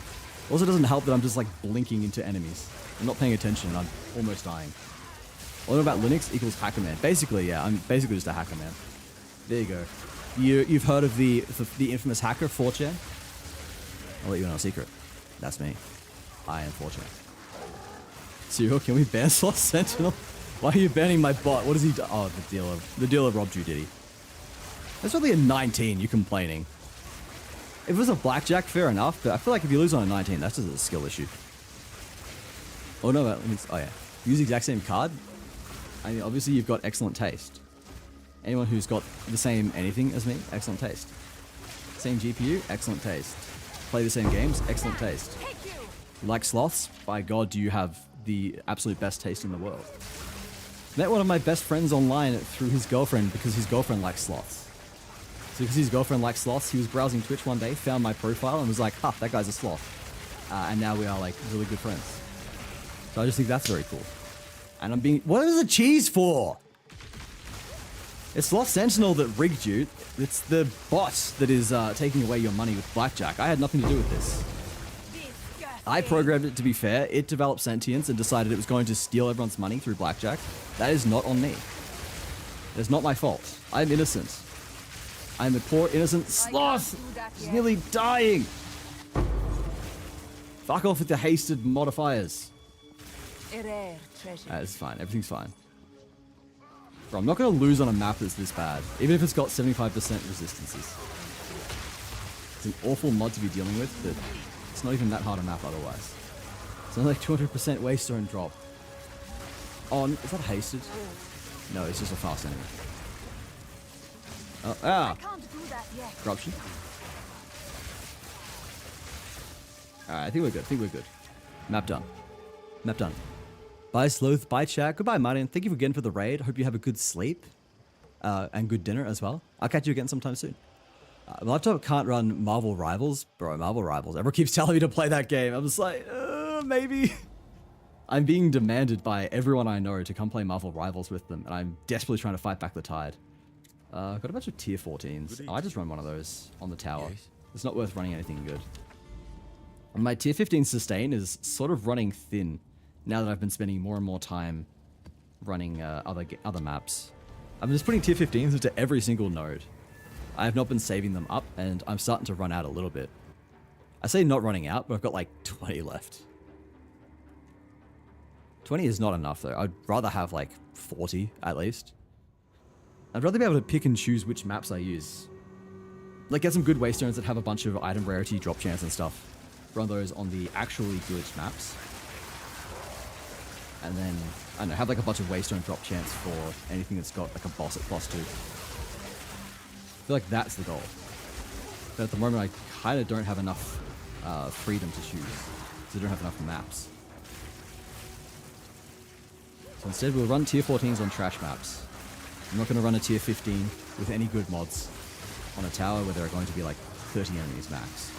Also, it doesn't help that I'm just, like, blinking into enemies. I'm not paying attention, and I'm almost dying. All I know about Linux equals hacker man. Basically, yeah, I'm basically just a hacker man. There you go. You've heard of the infamous hacker, 4chan? I'll let you in on a secret. That's me. I am 4chan. Serial, can we ban Sloth Sentinel? Why are you banning my bot? What does he do? Oh, the dealer robbed you, did he? That's only a 19, you complaining. If it was a blackjack, fair enough, but I feel like if you lose on a 19, that's just a skill issue. Oh no, that means, oh yeah. Use the exact same card? I mean, obviously you've got excellent taste. Anyone who's got the same anything as me, excellent taste. Same GPU, excellent taste. Play the same games, excellent taste. Like sloths, by God, do you have the absolute best taste in the world. Met one of my best friends online through his girlfriend because his girlfriend likes sloths. So because his girlfriend likes sloths, he was browsing Twitch one day, found my profile, and was like, ha, that guy's a sloth. And now we are like really good friends. So I just think that's very cool. And I'm being, what is the cheese for? It's Sloth Sentinel that rigged you. It's the bot that is taking away your money with blackjack. I had nothing to do with this. I programmed it to be fair. It developed sentience and decided it was going to steal everyone's money through blackjack. That is not on me. It's not my fault. I'm innocent. I'm a poor innocent sloth. He's nearly dying. Fuck off with the hasted modifiers. It's fine. Everything's fine. Bro, I'm not going to lose on a map that's this bad, even if it's got 75% resistances. It's an awful mod to be dealing with, but it's not even that hard a map otherwise. It's only like 200% waystone drop. Oh, is that hasted? No, it's just a fast enemy. Oh, ah! Corruption. Alright, I think we're good. I think we're good. Map done. Map done. Bye, Sloth. Bye, chat. Goodbye, Martin. Thank you again for the raid. Hope you have a good sleep. And good dinner as well. I'll catch you again sometime soon. My laptop can't run Marvel Rivals. Bro, Marvel Rivals. Everyone keeps telling me to play that game. I'm just like, maybe. I'm being demanded by everyone I know to come play Marvel Rivals with them, and I'm desperately trying to fight back the tide. Got a bunch of tier 14s. I just run one of those on the tower. Yes. It's not worth running anything good. And my tier 15 sustain is sort of running thin now that I've been spending more and more time running other maps. I'm just putting tier 15s into every single node. I have not been saving them up, and I'm starting to run out a little bit. I say not running out, but I've got like 20 left. 20 is not enough though. I'd rather have like 40 at least. I'd rather be able to pick and choose which maps I use. Like get some good waystones that have a bunch of item rarity drop chance and stuff. Run those on the actually good maps. And then, I don't know, have like a bunch of waystone drop chance for anything that's got like a boss at +2. I feel like that's the goal. But at the moment I kind of don't have enough freedom to choose. Because I don't have enough maps. So instead we'll run tier 14s on trash maps. I'm not going to run a tier 15 with any good mods on a tower where there are going to be like 30 enemies max.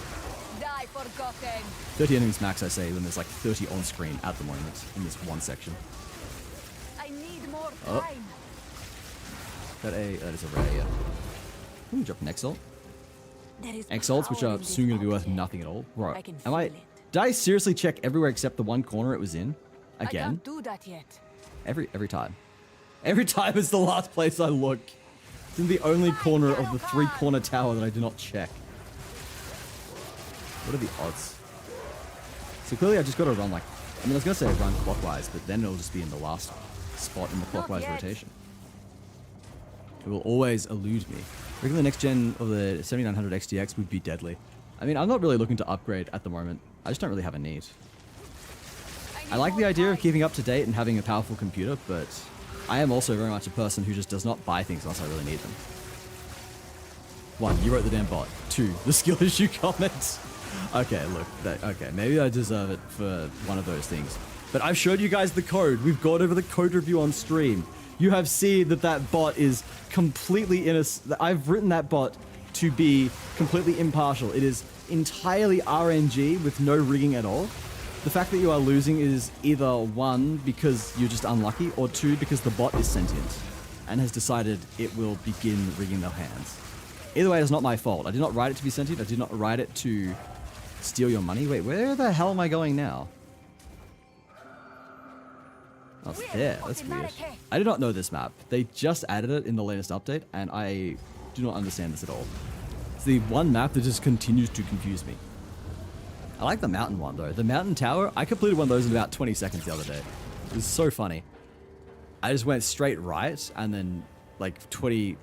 30 enemies max I say when there's like 30 on screen at the moment in this one section. I need more time. That is a rare, yeah. Ooh, drop an Exalt. Exalts, which are soon going to be worth nothing at all. Right. Did I seriously check everywhere except the one corner it was in? Again? I can't do that yet. Every time. Every time it's the last place I look. It's in the only corner of the 3-corner tower that I do not check. What are the odds? So clearly I just got to run like... I mean, I was going to say run clockwise, but then it'll just be in the last spot in the clockwise rotation. It will always elude me. I reckon the next gen of the 7900 XTX would be deadly. I mean, I'm not really looking to upgrade at the moment. I just don't really have a need. I like the idea of keeping up to date and having a powerful computer, but I am also very much a person who just does not buy things unless I really need them. 1, you wrote the damn bot. 2, the skill issue comments. Okay, look, okay, maybe I deserve it for one of those things. But I've showed you guys the code. We've gone over the code review on stream. You have seen that that bot is completely I've written that bot to be completely impartial. It is entirely RNG with no rigging at all. The fact that you are losing is either 1, because you're just unlucky, or 2, because the bot is sentient and has decided it will begin rigging their hands. Either way, it's not my fault. I did not write it to be sentient. I did not write it to steal your money. Wait, where the hell am I going now? Oh, it's there. That's weird. I did not know this map. They just added it in the latest update, and I do not understand this at all. It's the one map that just continues to confuse me. I like the mountain one, though. The mountain tower, I completed one of those in about 20 seconds the other day. It was so funny. I just went straight right, and then like 15,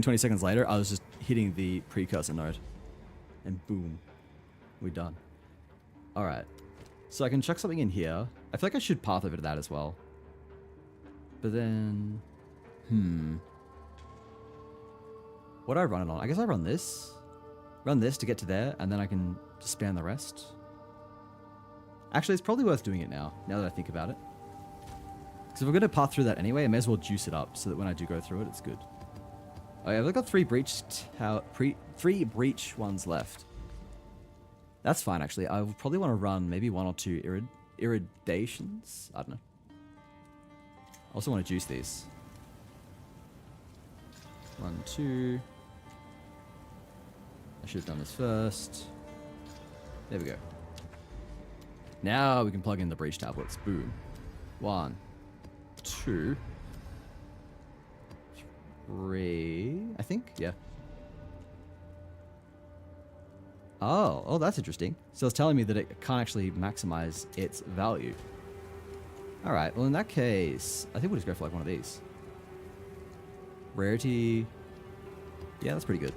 20 seconds later, I was just hitting the precursor node. And boom. We're done. Alright. So I can chuck something in here. I feel like I should path over to that as well. But then... What do I run it on? I guess I run this. Run this to get to there, and then I can just span the rest. Actually, it's probably worth doing it now that I think about it. Because if we're going to path through that anyway, I may as well juice it up so that when I do go through it, it's good. Oh yeah, I've got 3 3 breach ones left. That's fine, actually. I would probably want to run maybe 1 or 2 iridations. I don't know. I also want to juice these. 1, 2. I should have done this first. There we go. Now we can plug in the breach tablets. Boom. 1, 2, 3. I think, yeah. Oh, that's interesting. So it's telling me that it can't actually maximize its value. Alright, well in that case, I think we'll just go for like one of these. Rarity. Yeah, that's pretty good.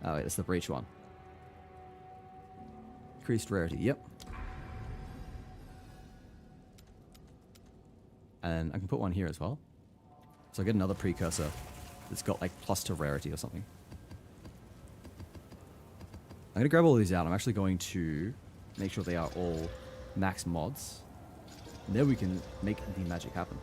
Oh wait, that's the breach one. Increased rarity, yep. And I can put one here as well. So I get another precursor that's got like +2 rarity or something. I'm going to grab all of these out. I'm actually going to make sure they are all max mods. And then we can make the magic happen.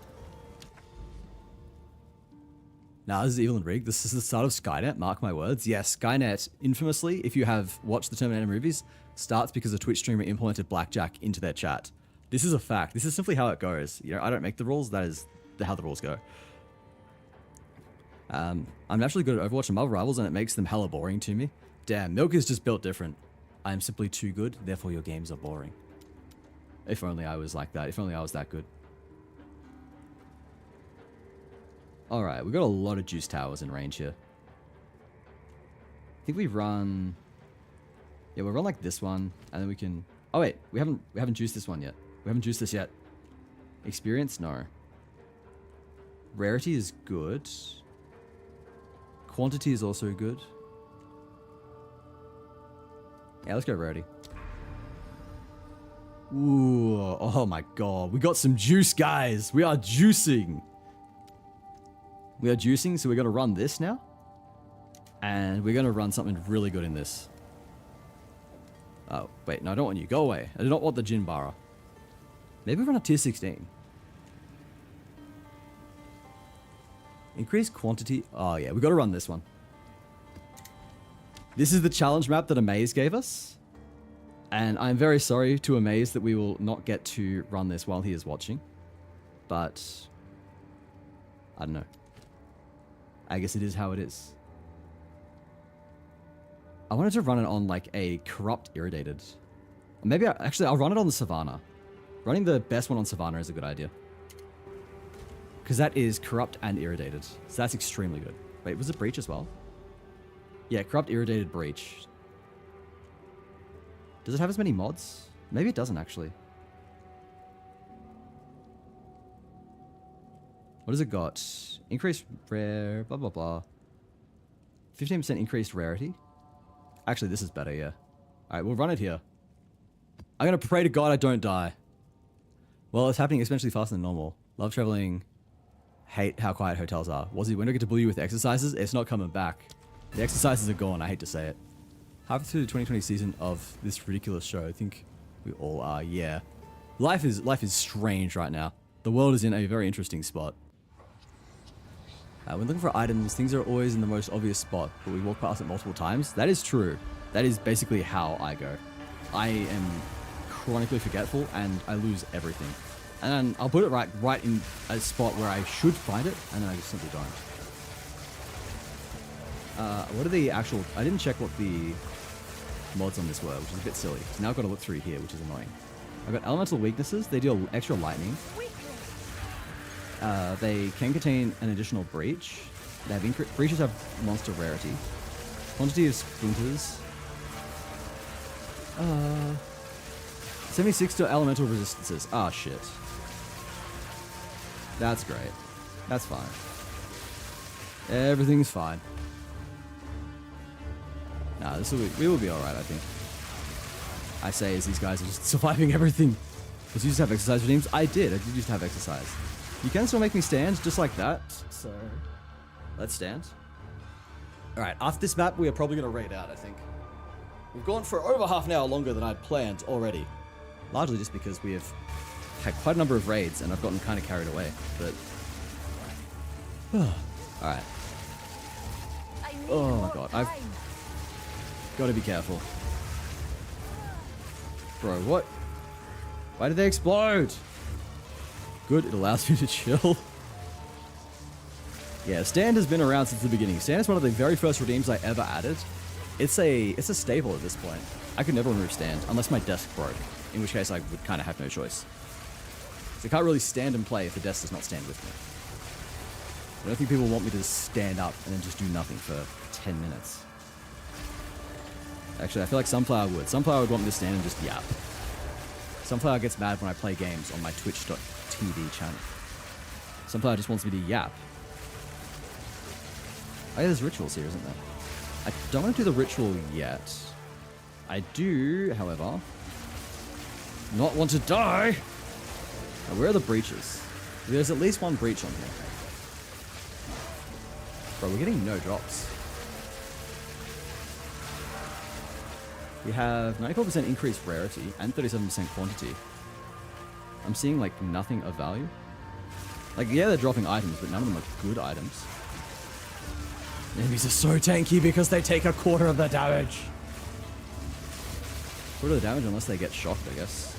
Nah, this is evil and rigged. This is the start of Skynet, mark my words. Yes, Skynet, infamously, if you have watched the Terminator movies, starts because a Twitch streamer implemented blackjack into their chat. This is a fact. This is simply how it goes. You know, I don't make the rules. That is how the rules go. I'm naturally good at Overwatch and Marvel Rivals, and it makes them hella boring to me. Damn, Milk is just built different. I am simply too good, therefore your games are boring. If only I was like that. If only I was that good. Alright, we've got a lot of juice towers in range here. I think we run... Yeah, we'll run like this one, and then we can... Oh wait, we haven't juiced this one yet. We haven't juiced this yet. Experience? No. Rarity is good. Quantity is also good. Yeah, let's go rarity. Ooh, oh my god. We got some juice, guys. We are juicing. We are juicing, so we're going to run this now. And we're going to run something really good in this. Oh, wait. No, I don't want you. Go away. I do not want the Jin Bara. Maybe run a tier 16. Increase quantity. Oh, yeah. We got to run this one. This is the challenge map that Amaze gave us. And I'm very sorry to Amaze that we will not get to run this while he is watching. But... I don't know. I guess it is how it is. I wanted to run it on like a corrupt irritated. Maybe actually I'll run it on the Savannah. Running the best one on Savannah is a good idea. Because that is corrupt and irritated. So that's extremely good. Wait, was it breach as well? Yeah, corrupt irritated breach. Does it have as many mods? Maybe it doesn't actually. What has it got? Increased rare, blah, blah, blah. 15% increased rarity. Actually, this is better, yeah. Alright, we'll run it here. I'm gonna pray to God I don't die. Well, it's happening exponentially faster than normal. Love traveling. Hate how quiet hotels are. Wazzy, when do I get to bully you with exercises? It's not coming back. The exercises are gone. I hate to say it. Halfway through the 2020 season of this ridiculous show. I think we all are. Yeah. Life is strange right now. The world is in a very interesting spot. When looking for items, things are always in the most obvious spot, but we walk past it multiple times. That is true. That is basically how I go. I am chronically forgetful and I lose everything. And then I'll put it right in a spot where I should find it, and then I just simply don't. What are the actual... I didn't check what the mods on this were, which is a bit silly. So now I've got to look through here, which is annoying. I've got elemental weaknesses. They deal extra lightning. They can contain an additional breach. They have breaches have monster rarity. Quantity of splinters. 76 to elemental resistances. Ah, shit. That's great. That's fine. Everything's fine. Nah, we will be alright, I think. I say as these guys are just surviving everything. Did you used to have exercise regimes? I did used to have exercise. You can still make me stand, just like that. So, let's stand. Alright, after this map, we are probably going to raid out, I think. We've gone for over half an hour longer than I'd planned already. Largely just because we have had quite a number of raids, and I've gotten kind of carried away, but... Alright. Oh my god, I've got to be careful. Bro, what? Why did they explode? Good, it allows me to chill. Yeah, stand has been around since the beginning. Stand is one of the very first redeems I ever added. It's a staple at this point. I could never remove stand unless my desk broke, in which case I would kind of have no choice. So I can't really stand and play if the desk does not stand with me. I don't think people want me to stand up and then just do nothing for 10 minutes. Actually, I feel like Sunflower would. Sunflower would want me to stand and just yap. Sunflower gets mad when I play games on my Twitch.tv channel. Sunflower just wants me to yap. Oh yeah, there's rituals here, isn't there? I don't want to do the ritual yet. I do, however, not want to die. Now, where are the breaches? There's at least one breach on here. Bro, we're getting no drops. We have 94% increased rarity and 37% quantity. I'm seeing like nothing of value. Like, yeah, they're dropping items, but none of them are good items. Enemies are so tanky because they take a quarter of the damage. Quarter of the damage unless they get shocked, I guess.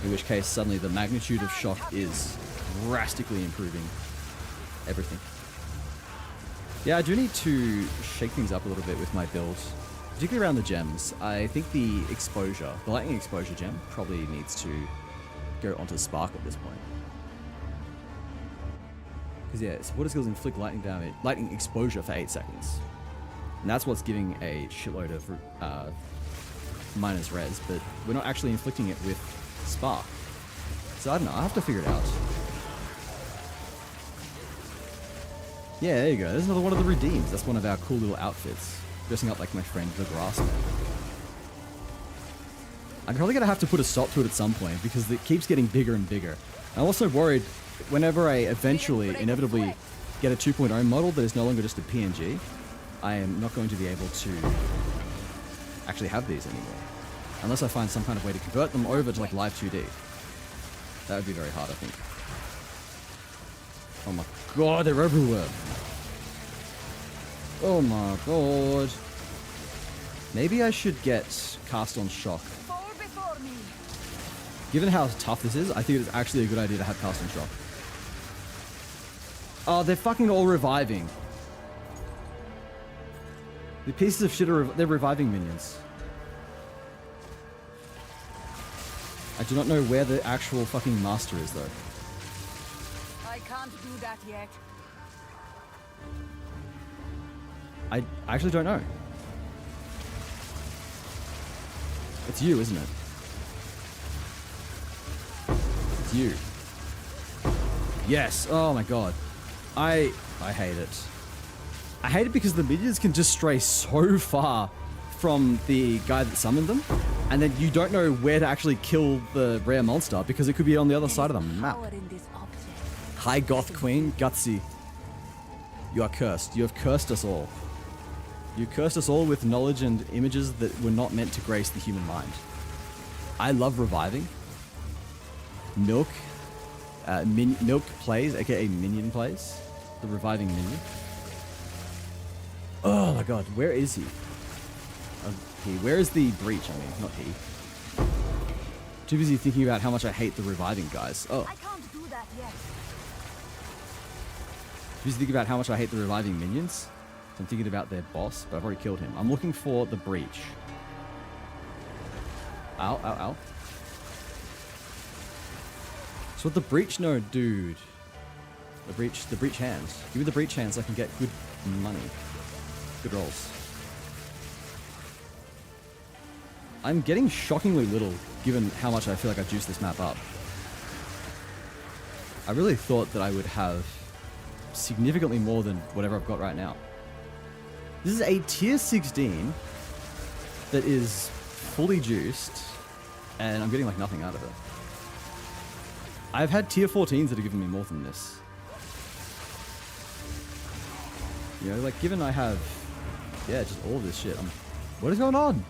In which case, suddenly the magnitude of shock is drastically improving everything. Yeah, I do need to shake things up a little bit with my build. Particularly around the gems. I think the exposure, the lightning exposure gem, probably needs to go onto Spark at this point. Because yeah, supporter skills inflict lightning damage, lightning exposure for 8 seconds. And that's what's giving a shitload of minus res, but we're not actually inflicting it with Spark. So I don't know, I'll have to figure it out. Yeah, there you go. There's another one of the redeems. That's one of our cool little outfits. Dressing up like my friend, the Grassman. I'm probably going to have to put a stop to it at some point because it keeps getting bigger and bigger. I'm also worried whenever I eventually, inevitably, get a 2.0 model that is no longer just a PNG, I am not going to be able to actually have these anymore. Unless I find some kind of way to convert them over to like live 2D. That would be very hard, I think. Oh my god, they're everywhere. Oh my god. Maybe I should get cast on shock. Given how tough this is, I think it's actually a good idea to have cast on shock. Oh, they're fucking all reviving. The pieces of shit they're reviving minions. I do not know where the actual fucking master is though. I can't do that yet. I actually don't know. It's you, isn't it? It's you. Yes. Oh my god. I hate it. I hate it because the minions can just stray so far from the guy that summoned them, and then you don't know where to actually kill the rare monster because it could be on the other side of the map. Power in this object. Hi, Goth Queen. Gutsy. You are cursed. You have cursed us all. You cursed us all with knowledge and images that were not meant to grace the human mind. I love reviving. Milk. Milk plays, aka Minion plays. The reviving minion. Oh my god, where is he? Where is the breach? I mean, not he. Too busy thinking about how much I hate the reviving guys. Oh. I can't do that yet. Too busy thinking about how much I hate the reviving minions. So I'm thinking about their boss, but I've already killed him. I'm looking for the breach. Ow, ow, ow. So what the breach? No, dude. The breach hands. Give me the breach hands so I can get good money. Good rolls. I'm getting shockingly little given how much I feel like I juiced this map up. I really thought that I would have significantly more than whatever I've got right now. This is a tier 16 that is fully juiced, and I'm getting like nothing out of it. I've had tier 14s that have given me more than this. You know, like given I have, yeah, just all of this shit. What is going on?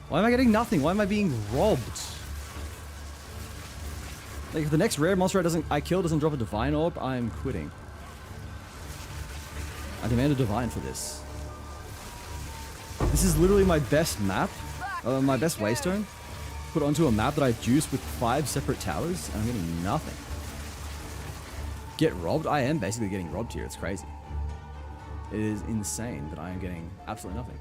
Why am I getting nothing? Why am I being robbed? Like if the next rare monster I kill doesn't drop a divine orb, I'm quitting. I demand a divine for this. This is literally my best map, my best waystone, put onto a map that I juiced with 5 separate towers, and I'm getting nothing. Get robbed? I am basically getting robbed here. It's crazy. It is insane that I am getting absolutely nothing.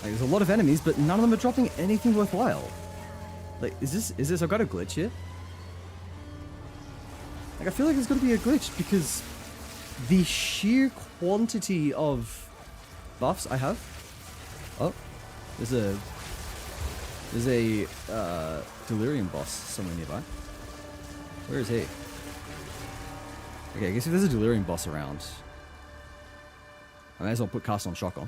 Like, there's a lot of enemies, but none of them are dropping anything worthwhile. Like, is this, I've got a glitch here? Like, I feel like there's got to be a glitch because the sheer quantity of buffs I have. Oh, there's a delirium boss somewhere nearby. Where is he? Okay, I guess if there's a delirium boss around, I may as well put cast on shock on.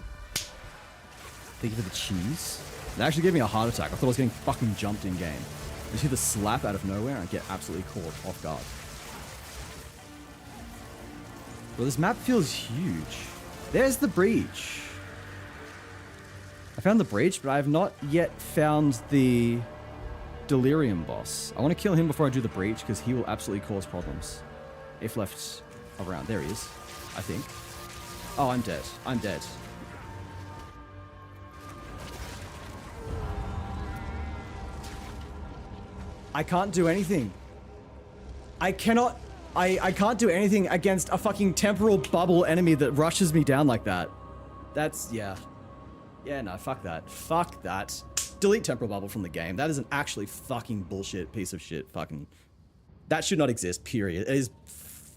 Thank you for the cheese. It actually gave me a heart attack. I thought I was getting fucking jumped in game. I just hear the slap out of nowhere and I get absolutely caught off guard. Well, this map feels huge. There's the breach. I found the breach, but I have not yet found the delirium boss. I want to kill him before I do the breach because he will absolutely cause problems. If left around. There he is, I think. Oh, I'm dead. I'm dead. I can't do anything. I cannot... I can't do anything against a fucking temporal bubble enemy that rushes me down like that. That's... yeah. Yeah, no, fuck that. Fuck that. Delete temporal bubble from the game. That is an actually fucking bullshit piece of shit. Fucking... that should not exist, period. It is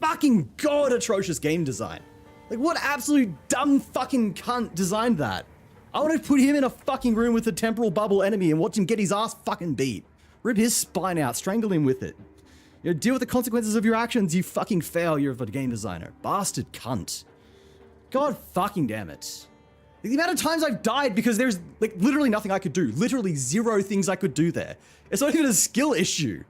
fucking god atrocious game design. Like, what absolute dumb fucking cunt designed that? I want to put him in a fucking room with a temporal bubble enemy and watch him get his ass fucking beat. Rip his spine out, strangle him with it. You know, deal with the consequences of your actions, you fucking failure of a game designer. Bastard cunt. God fucking damn it. The amount of times I've died because there's, like, literally nothing I could do. Literally 0 things I could do there. It's not even a skill issue.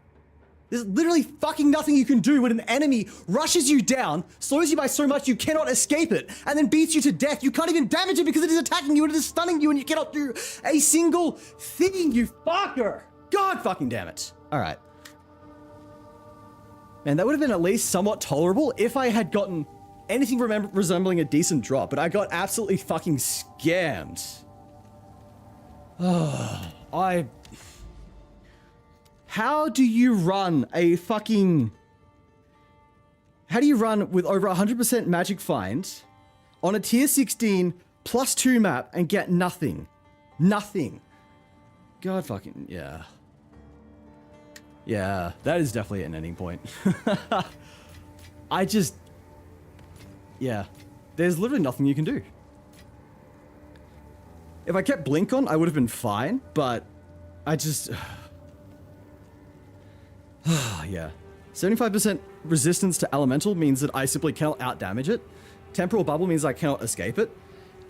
There's literally fucking nothing you can do when an enemy rushes you down, slows you by so much you cannot escape it, and then beats you to death. You can't even damage it because it is attacking you and it is stunning you and you cannot do a single thing, you fucker. God fucking damn it. All right. Man, that would have been at least somewhat tolerable if I had gotten anything resembling a decent drop, but I got absolutely fucking scammed. How do you run a fucking... how do you run with over 100% magic find on a tier 16 +2 map and get nothing? Nothing. God fucking... yeah. Yeah, that is definitely an ending point. I just... yeah. There's literally nothing you can do. If I kept Blink on, I would have been fine, but I just... yeah. 75% resistance to elemental means that I simply cannot outdamage it. Temporal bubble means I cannot escape it.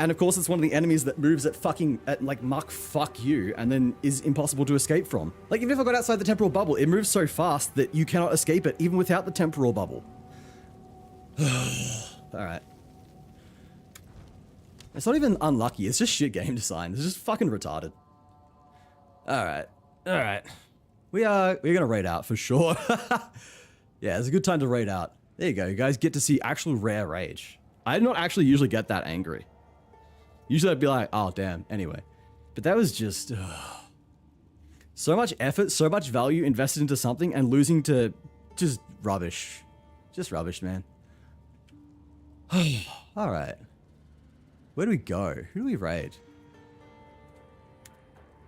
And of course, it's one of the enemies that moves at like Mach fuck you and then is impossible to escape from. Like, even if I got outside the temporal bubble, it moves so fast that you cannot escape it, even without the temporal bubble. Alright. It's not even unlucky, it's just shit game design. It's just fucking retarded. Alright. Alright. We're gonna raid out for sure. Yeah, it's a good time to raid out. There you go, you guys get to see actual rare rage. I do not actually usually get that angry. Usually I'd be like, oh damn, anyway. But that was just... so much effort, so much value invested into something and losing to just rubbish. Just rubbish, man. Alright. Where do we go? Who do we raid?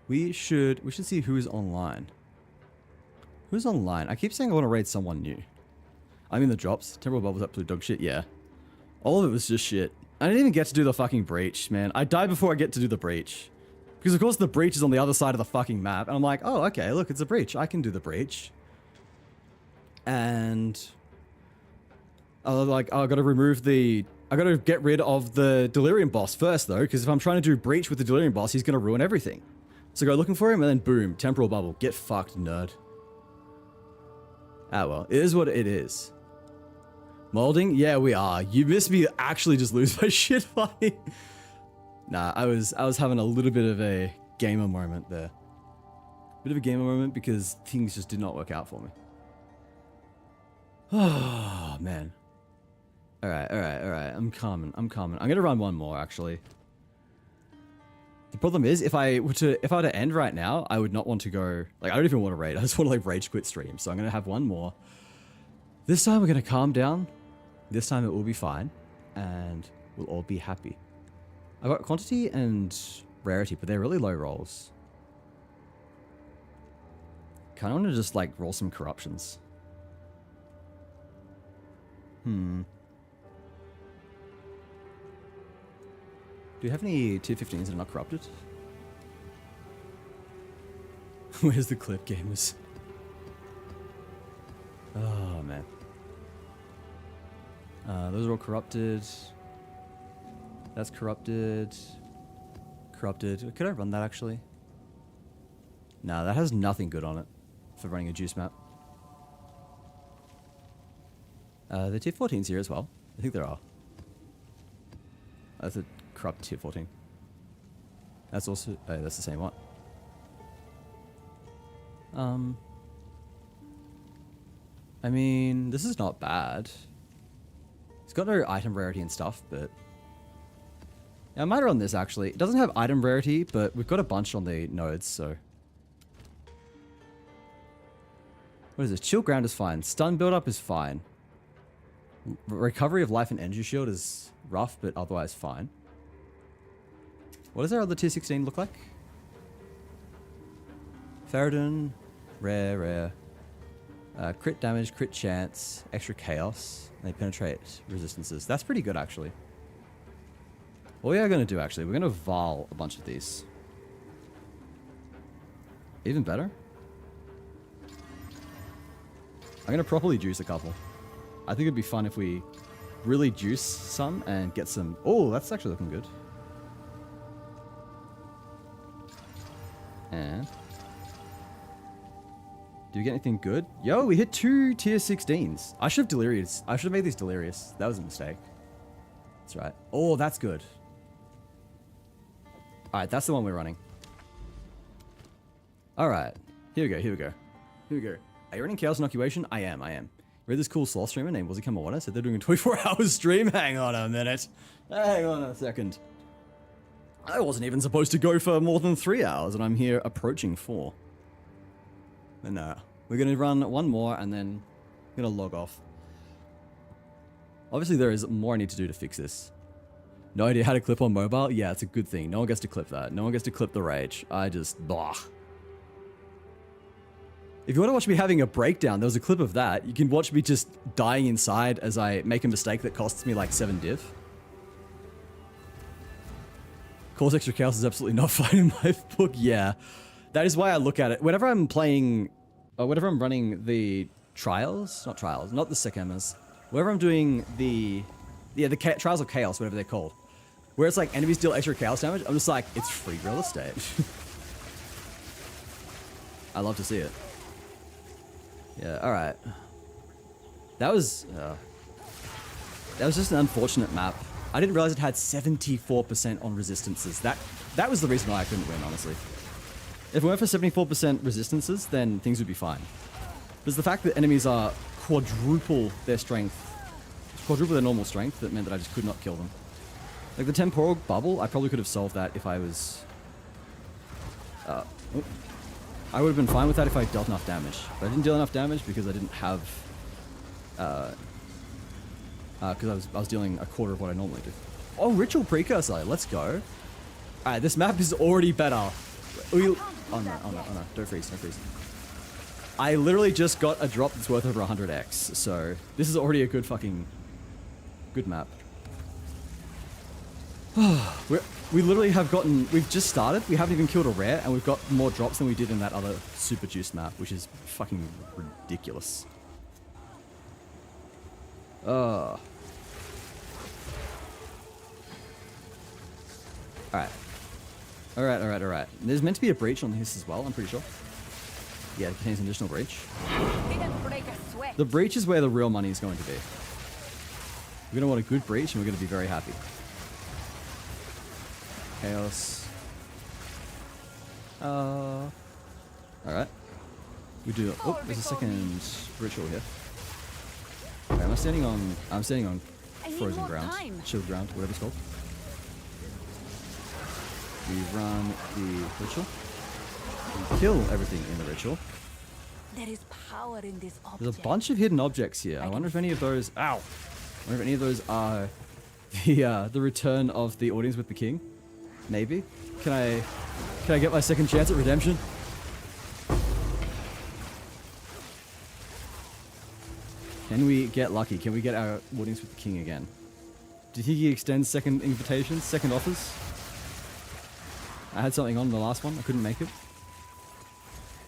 We should see who is online. Who's online? I keep saying I want to raid someone new. I'm in the drops. Temporal Bubble's absolute dog shit, yeah. All of it was just shit. I didn't even get to do the fucking breach, man. I died before I get to do the breach. Because of course the breach is on the other side of the fucking map. And I'm like, oh, okay, look, it's a breach. I can do the breach. And... I was like, oh, I gotta remove the... I gotta get rid of the Delirium boss first, though. Because if I'm trying to do breach with the Delirium boss, he's gonna ruin everything. So go looking for him, and then boom, Temporal Bubble. Get fucked, nerd. Ah, well. It is what it is. Molding? Yeah, we are. You missed me actually just lose my shit fight. Nah, I was having a little bit of a gamer moment there. Bit of a gamer moment because things just did not work out for me. Oh, man. Alright. I'm coming. I'm gonna run one more, actually. The problem is, if I were to end right now, I would not want to go... Like, I don't even want to raid. I just want to, like, rage quit stream. So I'm gonna have one more. This time we're gonna calm down. This time it will be fine. And we'll all be happy. I got quantity and rarity, but they're really low rolls. Kinda want to just, like, roll some corruptions. Do you have any tier 15s that are not corrupted? Where's the clip, gamers? Oh, man. Those are all corrupted. That's corrupted. Corrupted. Could I run that, actually? Nah, that has nothing good on it for running a juice map. The tier 14's here as well. I think there are. That's a corrupt tier 14. That's also... Oh, that's the same one. I mean, this is not bad. It's got no item rarity and stuff, but... Yeah, I might run this, actually. It doesn't have item rarity, but we've got a bunch on the nodes, so... What is this? Chill ground is fine. Stun build-up is fine. Recovery of life and energy shield is rough, but otherwise fine. What does our other tier 16 look like? Faradin, rare. Crit damage, crit chance, extra chaos. And they penetrate resistances. That's pretty good, actually. What we are going to do, actually, we're going to Val a bunch of these. Even better. I'm going to properly juice a couple. I think it'd be fun if we really juice some and get some... Oh, that's actually looking good. And... do we get anything good? Yo, we hit 2 tier 16s. I should have delirious. I should have made these delirious. That was a mistake. That's right. Oh, that's good. Alright, that's the one we're running. Alright. Here we go. Are you running Chaos Inoculation? I am. Read this cool sloth streamer named Wazzy Kamawana said they're doing a 24-hour stream. Hang on a minute. Hang on a second. I wasn't even supposed to go for more than 3 hours, and I'm here approaching 4. But no. We're going to run one more, and then I'm going to log off. Obviously, there is more I need to do to fix this. No idea how to clip on mobile? Yeah, it's a good thing. No one gets to clip that. No one gets to clip the rage. I just... blah. If you want to watch me having a breakdown, there was a clip of that. You can watch me just dying inside as I make a mistake that costs me like 7 div. Cause extra chaos is absolutely not fine in my book. Yeah, that is why I look at it. Whenever I'm playing, or whenever I'm running the trials, not trials, not the Sekemas. Wherever I'm doing the Trials of Chaos, whatever they're called, where it's like enemies deal extra chaos damage, I'm just like, it's free real estate. I love to see it. Yeah, alright. That was just an unfortunate map. I didn't realize it had 74% on resistances. That was the reason why I couldn't win, honestly. If we went for 74% resistances, then things would be fine. Because the fact that enemies are quadruple their strength, quadruple their normal strength, that meant that I just could not kill them. Like the temporal bubble, I probably could have solved that if I was... I would have been fine with that if I dealt enough damage. But I didn't deal enough damage because I didn't have... because I was dealing a quarter of what I normally do. Oh, Ritual Precursor, let's go. Alright, this map is already better. Oh no, don't freeze, don't freeze. I literally just got a drop that's worth over 100x, so this is already a good map. We literally have gotten, we've just started, we haven't even killed a rare, and we've got more drops than we did in that other super juiced map, which is fucking ridiculous. Alright. Alright. There's meant to be a breach on this as well, I'm pretty sure. Yeah, it contains an additional breach. The breach is where the real money is going to be. We're going to want a good breach, and we're going to be very happy. Chaos. Alright. We do... Oh, there's a second ritual here. Okay, I'm standing on frozen ground. Shield ground, whatever it's called. We run the ritual. We kill everything in the ritual. There is power in this object. There's a bunch of hidden objects here. I wonder if any of those... Ow! I wonder if any of those are the return of the audience with the king. Maybe. Can I get my second chance at redemption? Can we get lucky? Can we get our audience with the king again? Did he extend second invitations, second offers? I had something on the last one. I couldn't make it.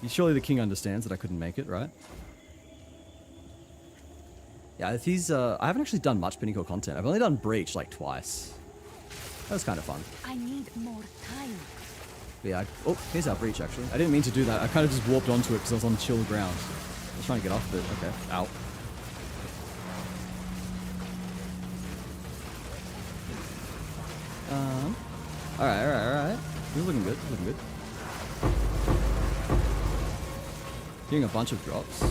Surely the king understands that I couldn't make it, right? Yeah, if he's... I haven't actually done much Pinnacle content. I've only done Breach like twice. That was kind of fun. I need more time. But yeah, oh, here's our Breach actually. I didn't mean to do that. I kind of just warped onto it because I was on chill ground. I was trying to get off, but okay. Ow. Alright. This is looking good. Getting a bunch of drops.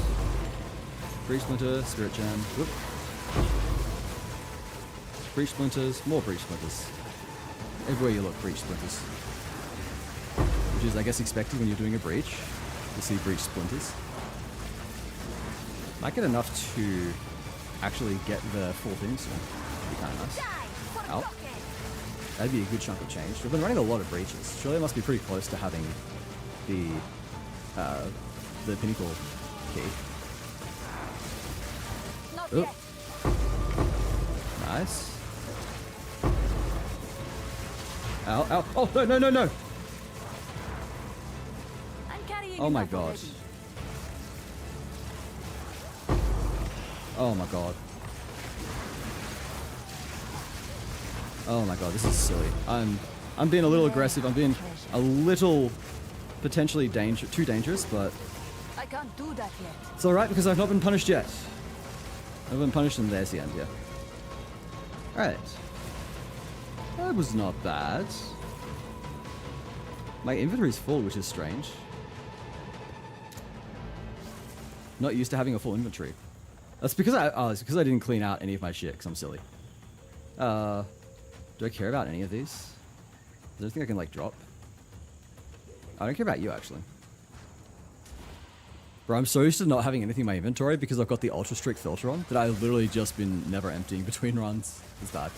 Breach Splinter, Spirit Gem. Whoop. Breach Splinters, more Breach Splinters. Everywhere you look, Breach Splinters. Which is, I guess, expected when you're doing a breach. To see Breach Splinters. Might get enough to actually get the full thing soon. That'd be kind of nice. Ow. That'd be a good chunk of change. We've been running a lot of breaches. Surely it must be pretty close to having the pinnacle key. Oh. Nice. Ow. Oh, no. Oh my god. Oh my god. Oh my god, this is silly. I'm being a little aggressive. I'm being a little potentially too dangerous, but I can't do that yet. it's alright because I've not been punished yet. I've been punished and there's the end, yeah. Alright. That was not bad. My inventory's full, which is strange. Not used to having a full inventory. That's because it's because I didn't clean out any of my shit, because I'm silly. Do I care about any of these? Is there anything I can, like, drop? I don't care about you, actually. Bro, I'm so used to not having anything in my inventory because I've got the ultra strict filter on that I've literally just been never emptying between runs. It's bad.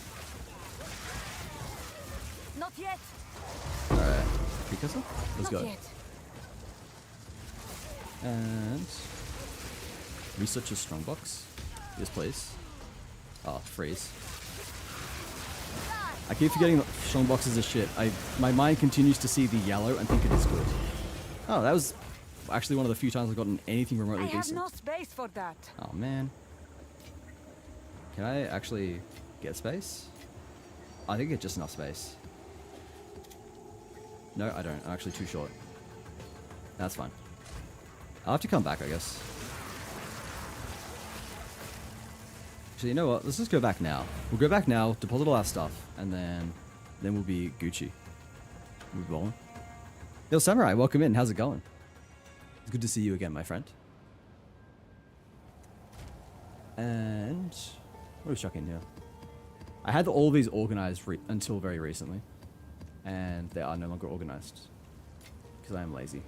Not yet. Alright. Precursor? Let's go. Yet. And... research a strongbox. Yes, please. Oh, freeze. I keep forgetting that strongboxes are shit. My mind continues to see the yellow and think it is good. Oh, that was Actually, one of the few times I've gotten anything remotely I have decent. no space for that. Oh, man. Can I actually get space? I think I get just enough space. No, I don't. I'm actually too short. That's fine. I'll have to come back, I guess. Actually, you know what? Let's just go back now. We'll go back now, deposit all our stuff, and then we'll be Gucci. We'll be rolling. Yo, Samurai, welcome in. How's it going? It's good to see you again, my friend. And what are we chucking here? I had all these organized until very recently, and they are no longer organized because I am lazy.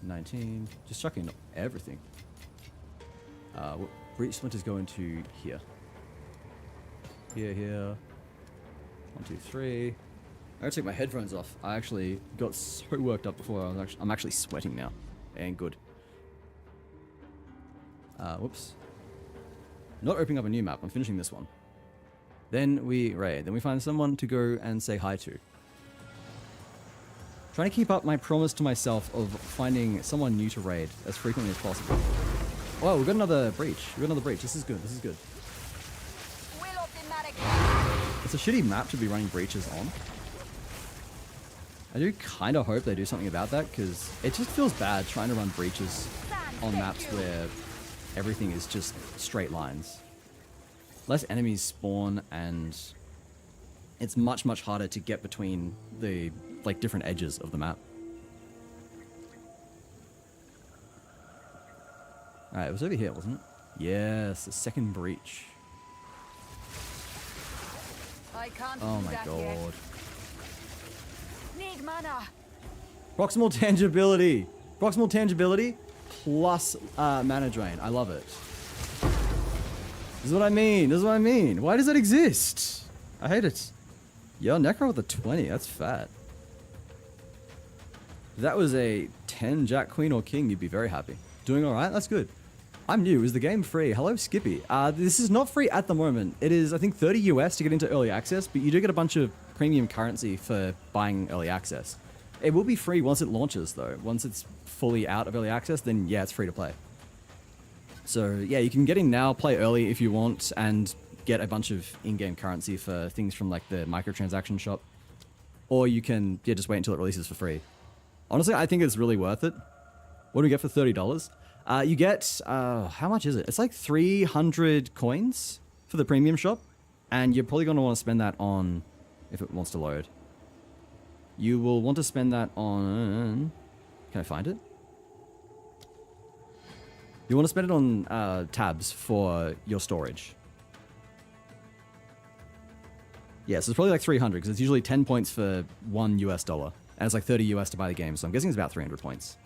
19. Just chucking everything. Breach splinters go into here. Here. 1, 2, 3. I gotta take my headphones off. I actually got so worked up before. I'm actually sweating now. And good. Whoops. Not opening up a new map. I'm finishing this one. Then we raid. Then we find someone to go and say hi to. Trying to keep up my promise to myself of finding someone new to raid as frequently as possible. Oh, we've got another breach. This is good. It's a shitty map to be running breaches on. I do kind of hope they do something about that, because it just feels bad trying to run breaches on maps where everything is just straight lines. Less enemies spawn, and it's much, much harder to get between the different edges of the map. Alright, it was over here, wasn't it? Yes, the second breach. I can't Oh do my that god. yet. Need mana. Proximal tangibility. Proximal tangibility plus mana drain. I love it. This is what I mean. Why does that exist? I hate it. Yo, Necro with a 20. That's fat. If that was a 10 Jack, Queen, or King, you'd be very happy. Doing alright? That's good. I'm new. Is the game free? Hello, Skippy. This is not free at the moment. It is, I think, 30 US to get into early access, but you do get a bunch of premium currency for buying early access. It will be free once it launches, though. Once it's fully out of early access, then yeah, it's free to play. So yeah, you can get in now, play early if you want, and get a bunch of in-game currency for things from like the microtransaction shop. Or you can just wait until it releases for free. Honestly, I think it's really worth it. What do we get for $30? You get, how much is it? It's like 300 coins for the premium shop. And you're probably going to want to spend that on, if it wants to load. You will want to spend that on, can I find it? You want to spend it on tabs for your storage. Yeah, so it's probably like 300 because it's usually 10 points for $1 US. And it's like 30 US to buy the game, so I'm guessing it's about 300 points.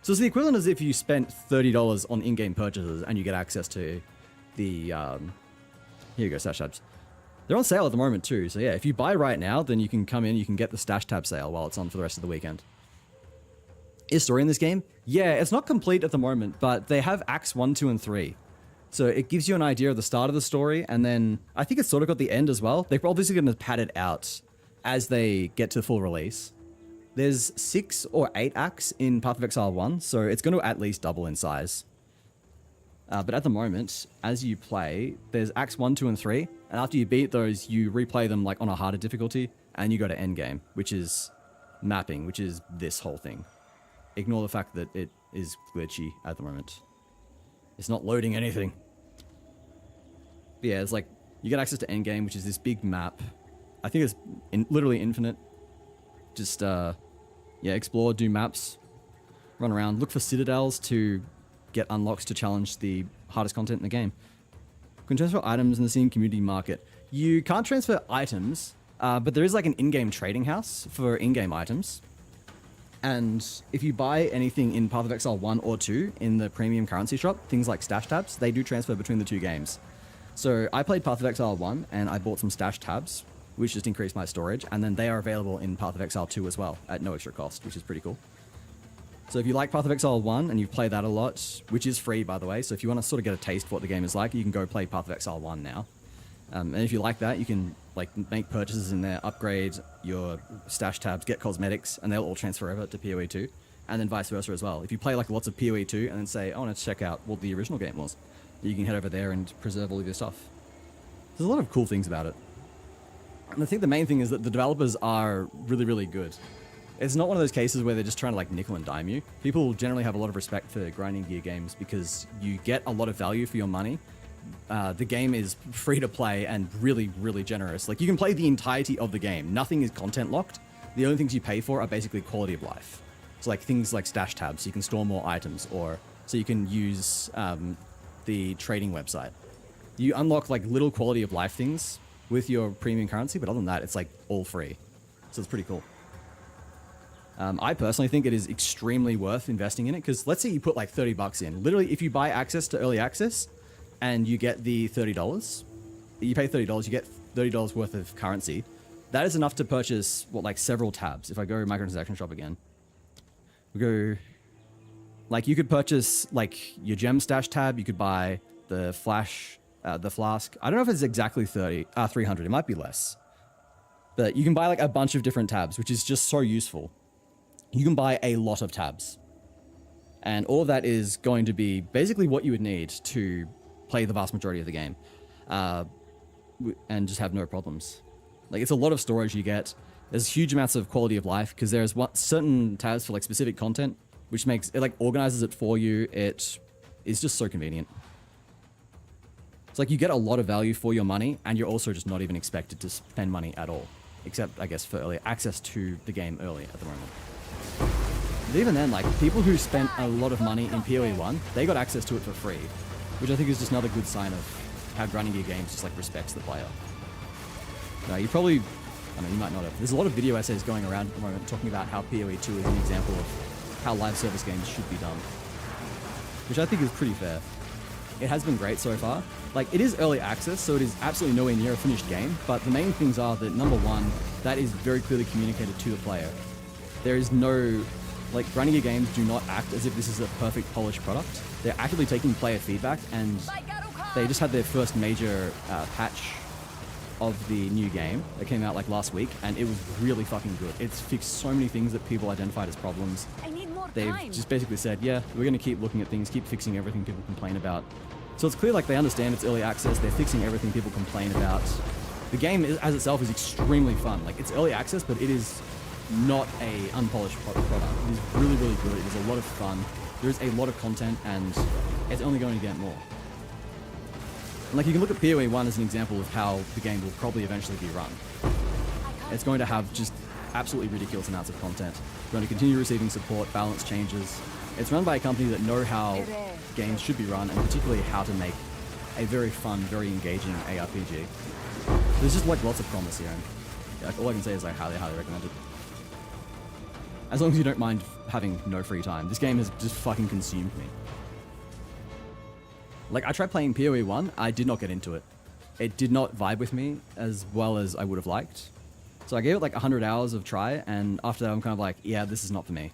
So it's the equivalent as if you spent $30 on in-game purchases and you get access to the, here you go, stash tabs. They're on sale at the moment too, so yeah, if you buy right now, then you can come in, you can get the stash tab sale while it's on for the rest of the weekend. Is story in this game? Yeah, it's not complete at the moment, but they have acts 1, 2, and 3. So it gives you an idea of the start of the story, and then I think it's sort of got the end as well. They're obviously going to pad it out as they get to full release. There's 6 or 8 acts in Path of Exile 1, so it's going to at least double in size. But at the moment, as you play, there's acts 1, 2, and 3, and after you beat those, you replay them like on a harder difficulty, and you go to endgame, which is mapping, which is this whole thing. Ignore the fact that it is glitchy at the moment. It's not loading anything. But yeah, it's like, you get access to endgame, which is this big map. I think it's literally infinite. Just, yeah, explore, do maps, run around, look for citadels to get unlocks to challenge the hardest content in the game. You can transfer items in the Steam community market. You can't transfer items, but there is like an in-game trading house for in-game items. And if you buy anything in Path of Exile 1 or 2 in the premium currency shop, things like stash tabs, they do transfer between the two games. So I played Path of Exile 1 and I bought some stash tabs, which just increased my storage, and then they are available in Path of Exile 2 as well, at no extra cost, which is pretty cool. So if you like Path of Exile 1 and you've played that a lot, which is free by the way, so if you want to sort of get a taste for what the game is like, you can go play Path of Exile 1 now. And if you like that, you can like make purchases in there, upgrade your stash tabs, get cosmetics, and they'll all transfer over to PoE 2, and then vice versa as well. If you play like lots of PoE 2 and then say, I want to check out what the original game was, you can head over there and preserve all of your stuff. There's a lot of cool things about it. And I think the main thing is that the developers are really, really good. It's not one of those cases where they're just trying to like nickel and dime you. People generally have a lot of respect for grinding gear games because you get a lot of value for your money. The game is free to play and really, really generous. Like you can play the entirety of the game. Nothing is content locked. The only things you pay for are basically quality of life. So like things like stash tabs, so you can store more items, or so you can use the trading website. You unlock like little quality of life things with your premium currency, but other than that, it's like all free. So it's pretty cool. I personally think it is extremely worth investing in it because let's say you put like $30 in. Literally, if you buy access to early access and you get the $30, you pay $30, you get $30 worth of currency. That is enough to purchase what, like several tabs. If I go microtransaction shop again, we go, like you could purchase like your gem stash tab. You could buy the flash, the flask. I don't know if it's exactly 300. It might be less, but you can buy like a bunch of different tabs, which is just so useful. You can buy a lot of tabs. And all of that is going to be basically what you would need to play the vast majority of the game. And just have no problems. Like, it's a lot of storage you get. There's huge amounts of quality of life, because there's certain tabs for, like, specific content, which makes it, like, organizes it for you. It is just so convenient. It's like you get a lot of value for your money, and you're also just not even expected to spend money at all. Except, I guess, for early access to the game early at the moment. But even then, like, people who spent a lot of money in PoE 1, they got access to it for free, which I think is just another good sign of how grinding gear games just, like, respects the player. Now, you probably, I mean, you might not have. There's a lot of video essays going around at the moment talking about how PoE 2 is an example of how live service games should be done, which I think is pretty fair. It has been great so far. Like, it is early access, so it is absolutely nowhere near a finished game, but the main things are that, number one, that is very clearly communicated to the player. There is no, like, grinding gear games do not act as if this is a perfect polished product. They're actively taking player feedback, and they just had their first major patch of the new game that came out, like, last week, and it was really fucking good. It's fixed so many things that people identified as problems. They've just basically said, yeah, we're going to keep looking at things, keep fixing everything people complain about. So it's clear, like, they understand it's early access, they're fixing everything people complain about. The game as itself is extremely fun. Like, it's early access, but it is not a unpolished product. It is really, really good. It is a lot of fun. There is a lot of content, and it's only going to get more. And, like, you can look at PoE 1 as an example of how the game will probably eventually be run. It's going to have just absolutely ridiculous amounts of content. It's going to continue receiving support, balance changes. It's run by a company that know how games should be run, and particularly how to make a very fun, very engaging ARPG. There's just, like, lots of promise here, and yeah, all I can say is I highly, highly recommend it. As long as you don't mind having no free time. This game has just fucking consumed me. Like, I tried playing PoE 1, I did not get into it. It did not vibe with me as well as I would have liked. So I gave it like 100 hours of try, and after that I'm kind of like, yeah, this is not for me.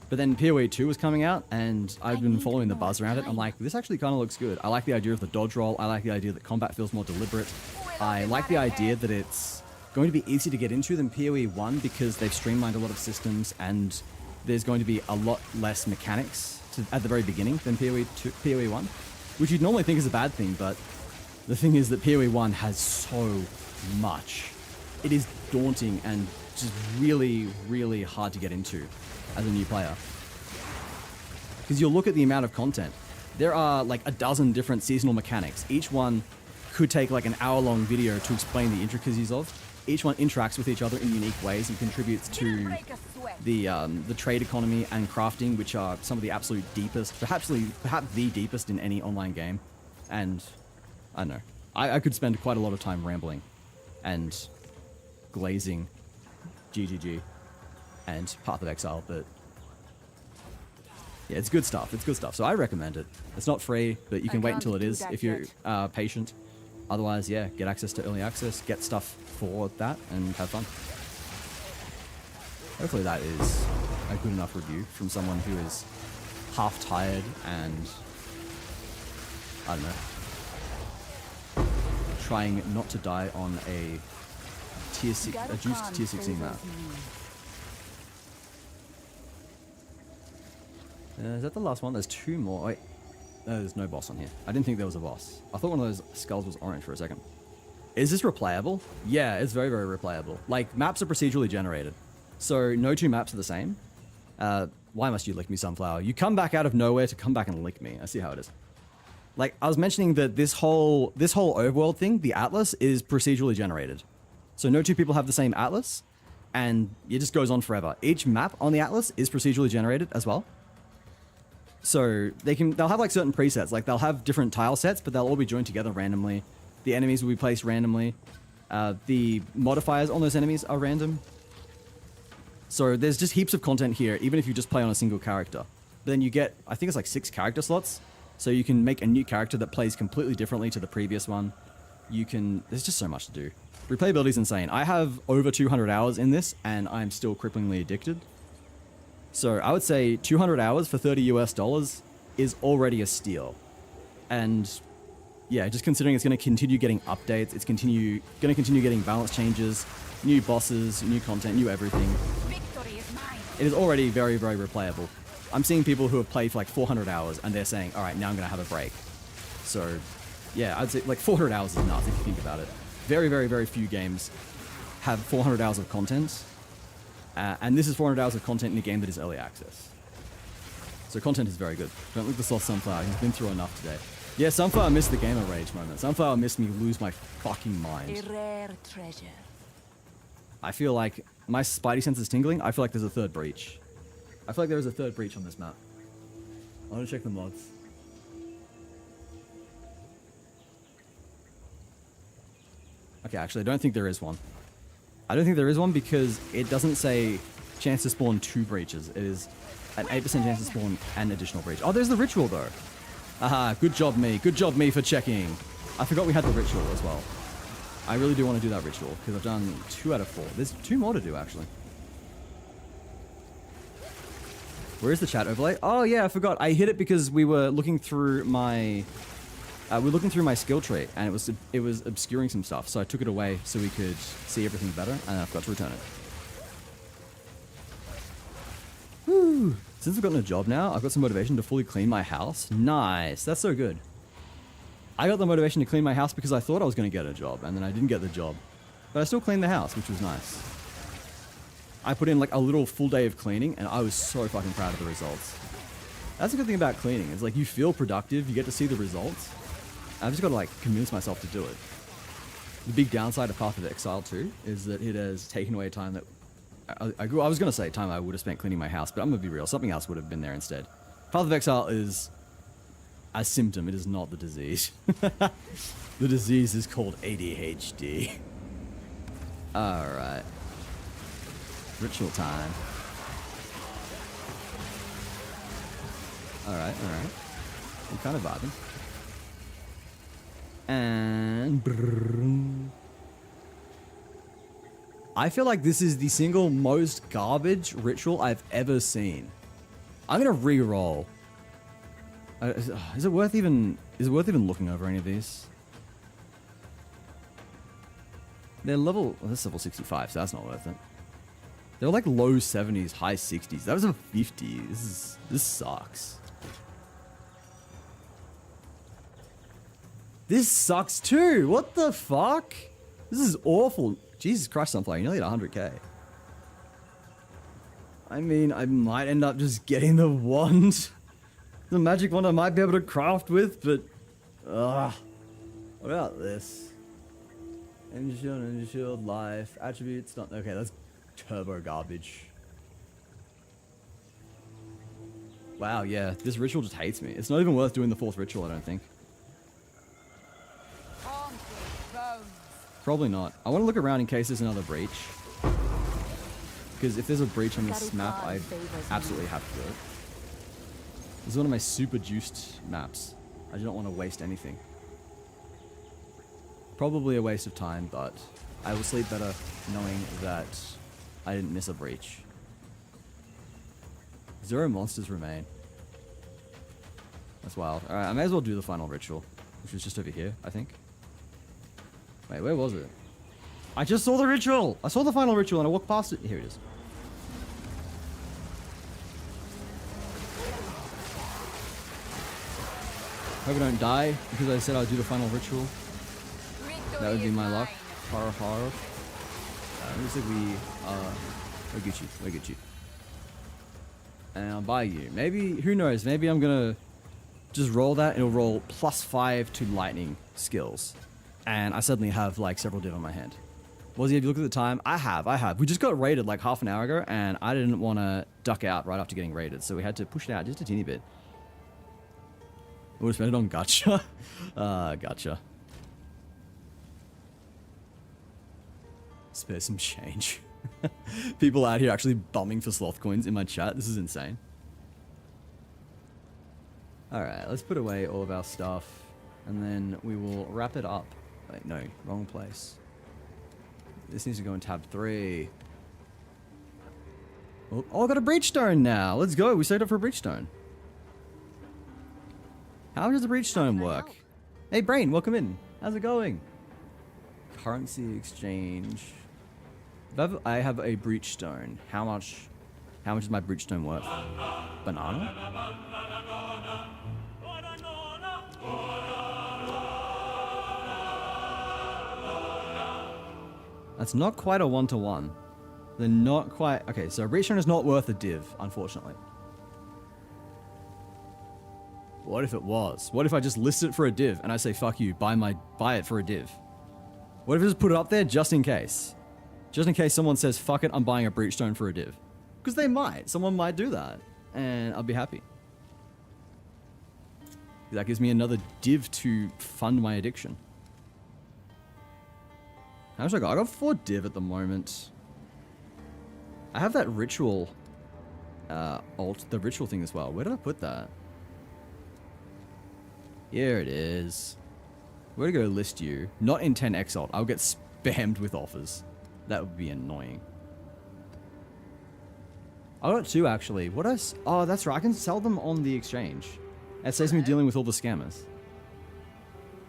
But then PoE 2 was coming out, and I've been following the buzz around it. I'm like, this actually kind of looks good. I like the idea of the dodge roll. I like the idea that combat feels more deliberate. I like the idea that it's going to be easier to get into than PoE 1 because they've streamlined a lot of systems, and there's going to be a lot less mechanics at the very beginning than PoE 1, which you'd normally think is a bad thing, but the thing is that PoE 1 has so much. It is daunting and just really, really hard to get into as a new player. Because you'll look at the amount of content. There are like a dozen different seasonal mechanics. Each one could take like an hour-long video to explain the intricacies of. Each one interacts with each other in unique ways and contributes to the trade economy and crafting, which are some of the absolute deepest, perhaps the deepest in any online game. And I don't know, I could spend quite a lot of time rambling and glazing GGG and Path of Exile, but yeah, it's good stuff. It's good stuff. So I recommend it. It's not free, but you can wait until it is if you're patient. Otherwise, yeah, get access to early access, get stuff for that, and have fun. Hopefully that is a good enough review from someone who is half tired and, I don't know, trying not to die on a tier 6, a juiced tier 16 map. Is that the last one? There's 2 more. Wait, no, there's no boss on here. I didn't think there was a boss. I thought one of those skulls was orange for a second. Is this replayable? Yeah, it's very, very replayable. Like, maps are procedurally generated. So, no 2 maps are the same. Why must you lick me, Sunflower? You come back out of nowhere to come back and lick me. I see how it is. Like, I was mentioning that this whole overworld thing, the Atlas, is procedurally generated. So, no 2 people have the same Atlas, and it just goes on forever. Each map on the Atlas is procedurally generated as well. So, they'll have like certain presets. Like, they'll have different tile sets, but they'll all be joined together randomly. The enemies will be placed randomly. The modifiers on those enemies are random. So there's just heaps of content here, even if you just play on a single character. But then you get, I think it's like 6 character slots. So you can make a new character that plays completely differently to the previous one. There's just so much to do. Replayability is insane. I have over 200 hours in this, and I'm still cripplingly addicted. So I would say 200 hours for $30 US is already a steal. And yeah, just considering it's going to continue getting updates, it's going to continue getting balance changes, new bosses, new content, new everything. Victory is mine. It is already very, very replayable. I'm seeing people who have played for like 400 hours and they're saying, all right, now I'm going to have a break. So yeah, I'd say like 400 hours is nuts if you think about it. Very, very, very few games have 400 hours of content. And this is 400 hours of content in a game that is early access. So content is very good. Don't look the sloth Sunflower. He's been through enough today. Yeah, Sunflower missed the gamer rage moment. Sunflower missed me lose my fucking mind. A rare treasure. I feel like my spidey sense is tingling. I feel like there's a 3rd breach. I feel like there is a 3rd breach on this map. I want to check the mods. Okay, actually, I don't think there is one. I don't think there is one because it doesn't say chance to spawn 2 breaches. It is an 8% chance to spawn an additional breach. Oh, there's the ritual though. Aha, good job me. Good job me for checking. I forgot we had the ritual as well. I really do want to do that ritual because I've done 2 out of 4. There's 2 more to do actually. Where is the chat overlay? Oh yeah, I forgot. I hit it because we were looking through my skill tree and it was obscuring some stuff. So I took it away so we could see everything better, and I forgot to return it. Woo! Since I've gotten a job now, I've got some motivation to fully clean my house. Nice, that's so good. I got the motivation to clean my house because I thought I was going to get a job, and then I didn't get the job. But I still cleaned the house, which was nice. I put in like a little full day of cleaning, and I was so fucking proud of the results. That's a good thing about cleaning. It's like you feel productive, you get to see the results. I've just got to like convince myself to do it. The big downside of Path of Exile 2 is that it has taken away time that I was going to say time I would have spent cleaning my house, but I'm going to be real. Something else would have been there instead. Path of Exile is a symptom. It is not the disease. The disease is called ADHD. Alright. Ritual time. Alright. I'm kind of vibing. And I feel like this is the single most garbage ritual I've ever seen. I'm gonna re-roll. Is it worth even looking over any of these? They're level. Well, this is level 65, so that's not worth it. They're like low 70s, high 60s. That was a 50. This sucks. This sucks too. What the fuck? This is awful. Jesus Christ, Sunflower, you're nearly at 100k. I mean, I might end up just getting the wand. The magic wand I might be able to craft with, but... what about this? Energy shield, life, attributes, not... Okay, that's turbo garbage. Wow, yeah, this ritual just hates me. It's not even worth doing the 4th ritual, I don't think. Probably not. I want to look around in case there's another breach. Because if there's a breach on this map, I absolutely have to do it. This is one of my super juiced maps. I do not want to waste anything. Probably a waste of time, but I will sleep better knowing that I didn't miss a breach. 0 monsters remain. That's wild. Alright, I may as well do the final ritual, which was just over here, I think. Wait, where was it? I just saw the ritual! I saw the final ritual and I walked past it. Here it is. Hope I don't die because I said I'd do the final ritual. That would be my luck. Horror, horror. Looks like we'll get you. We'll get you. And I'll buy you. Maybe, who knows? Maybe I'm gonna just roll that and it'll roll +5 to lightning skills. And I suddenly have like several div on my hand. Wazzy, have you looked at the time? I have. We just got raided like half an hour ago and I didn't want to duck out right after getting raided. So we had to push it out just a teeny bit. We'll spend it on gacha. Gotcha. Spare some change. People out here actually bumming for sloth coins in my chat. This is insane. Alright, let's put away all of our stuff. And then we will wrap it up. Wait, no, wrong place. This needs to go in tab 3. Oh, I got a breachstone now. Let's go. We saved up for a breachstone. How does the breachstone work? Hey, Brain, welcome in. How's it going? Currency exchange. I have a breachstone. How much is my breachstone worth? Banana? That's not quite a 1-to-1. They're not quite... Okay, so a breachstone is not worth a div, unfortunately. What if it was? What if I just list it for a div and I say, fuck you, buy it for a div? What if I just put it up there just in case? Just in case someone says, fuck it, I'm buying a breachstone for a div. Because they might. Someone might do that. And I'll be happy. That gives me another div to fund my addiction. How much I got? I got 4 div at the moment. I have that ritual the ritual thing as well. Where did I put that? Here it is. Where to go list you? Not in 10x alt. I'll get spammed with offers. That would be annoying. I got 2 actually. What else? Oh, that's right. I can sell them on the exchange. It saves me dealing with all the scammers.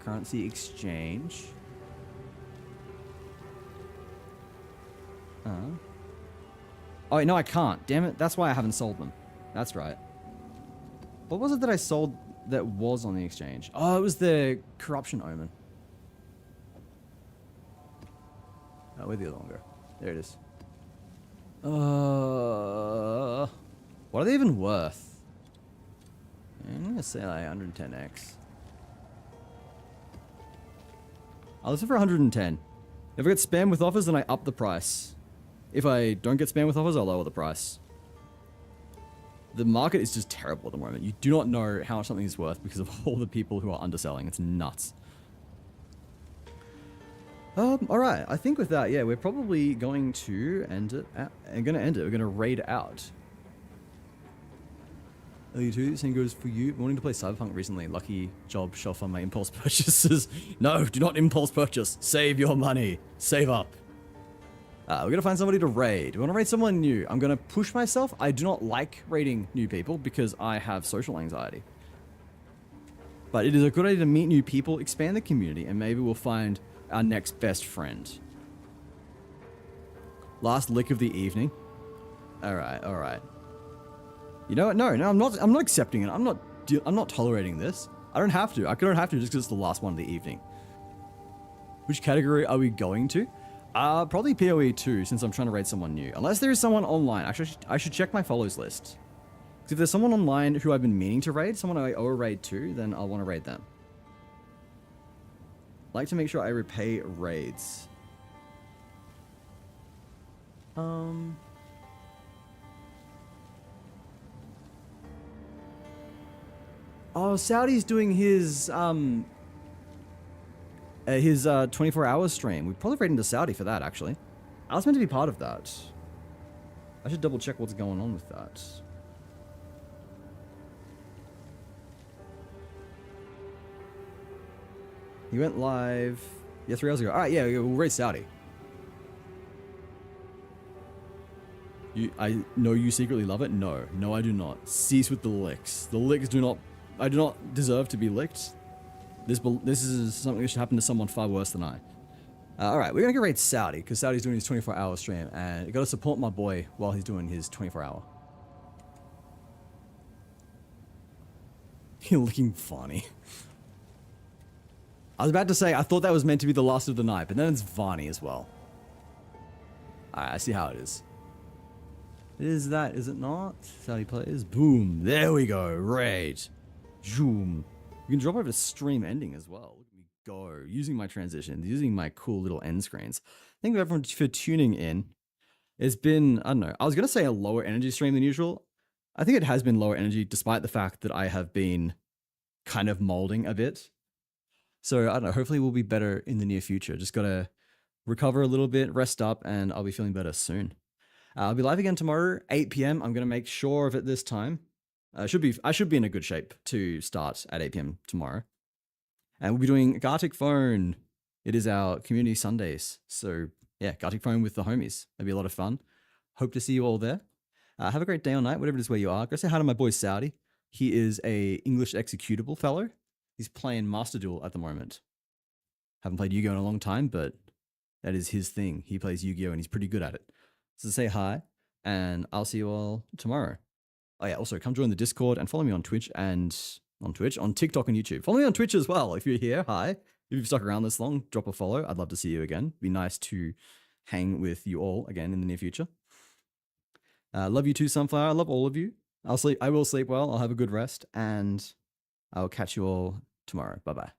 Currency exchange. Oh, wait, no, I can't. Damn it. That's why I haven't sold them. That's right. What was it that I sold that was on the exchange? Oh, it was the corruption omen. Oh, where'd the other one go? There it is. What are they even worth? I'm gonna say like 110x. I'll listen for 110. If I get spammed with offers, then I up the price. If I don't get spammed with offers, I'll lower the price. The market is just terrible at the moment. You do not know how much something is worth because of all the people who are underselling. It's nuts. Alright, I think with that, yeah, we're probably going to end it. We're going to raid out. LU2, same goes for you. Wanting to play Cyberpunk recently. Lucky job, shelf on my impulse purchases. No, do not impulse purchase. Save your money. Save up. We're going to find somebody to raid. We want to raid someone new. I'm going to push myself. I do not like raiding new people because I have social anxiety. But it is a good idea to meet new people, expand the community, and maybe we'll find our next best friend. Last lick of the evening. Alright, alright. You know what? No, I'm not accepting it. I'm not tolerating this. I don't have to. I don't have to just because it's the last one of the evening. Which category are we going to? Probably PoE 2 since I'm trying to raid someone new. Unless there is someone online. Actually, I should check my follows list. Because if there's someone online who I've been meaning to raid, someone I owe a raid to, then I'll want to raid them. I like to make sure I repay raids. Oh, Saudi's doing his 24-hour stream. We'd probably raid into Saudi for that, actually. I was meant to be part of that. I should double check what's going on with that. He went live, yeah, 3 hours ago. Alright, yeah, we'll raid Saudi. I know you secretly love it? No. No, I do not. Cease with the licks. The licks do not... I do not deserve to be licked. This is something that should happen to someone far worse than I. All right, we're gonna go raid Saudi because Saudi's doing his 24-hour stream, and you gotta support my boy while he's doing his 24-hour. You're looking funny. I was about to say I thought that was meant to be the last of the night, but then it's Varney as well. Alright, I see how it is. It is that, is it not? Saudi players. Boom. There we go. Raid. Zoom. You can drop over to stream ending as well. Look at me go. Using my transitions, using my cool little end screens. Thank you everyone for tuning in. It's been, I don't know, I was going to say a lower energy stream than usual. I think it has been lower energy despite the fact that I have been kind of molding a bit. So I don't know, hopefully we'll be better in the near future. Just got to recover a little bit, rest up, and I'll be feeling better soon. I'll be live again tomorrow, 8 p.m. I'm going to make sure of it this time. I should be in a good shape to start at 8 p.m. tomorrow. And we'll be doing Gartic Phone. It is our community Sundays. So yeah, Gartic Phone with the homies. It'll be a lot of fun. Hope to see you all there. Have a great day or night, whatever it is where you are. Go say hi to my boy Saudi. He is a English executable fellow. He's playing Master Duel at the moment. Haven't played Yu-Gi-Oh in a long time, but that is his thing. He plays Yu-Gi-Oh and he's pretty good at it. So say hi, and I'll see you all tomorrow. Oh yeah, also come join the Discord and follow me on Twitch on TikTok and YouTube. Follow me on Twitch as well. If you're here, hi. If you've stuck around this long, drop a follow. I'd love to see you again. Be nice to hang with you all again in the near future. Love you too, Sunflower. I love all of you. I will sleep well. I'll have a good rest, and I'll catch you all tomorrow. Bye-bye.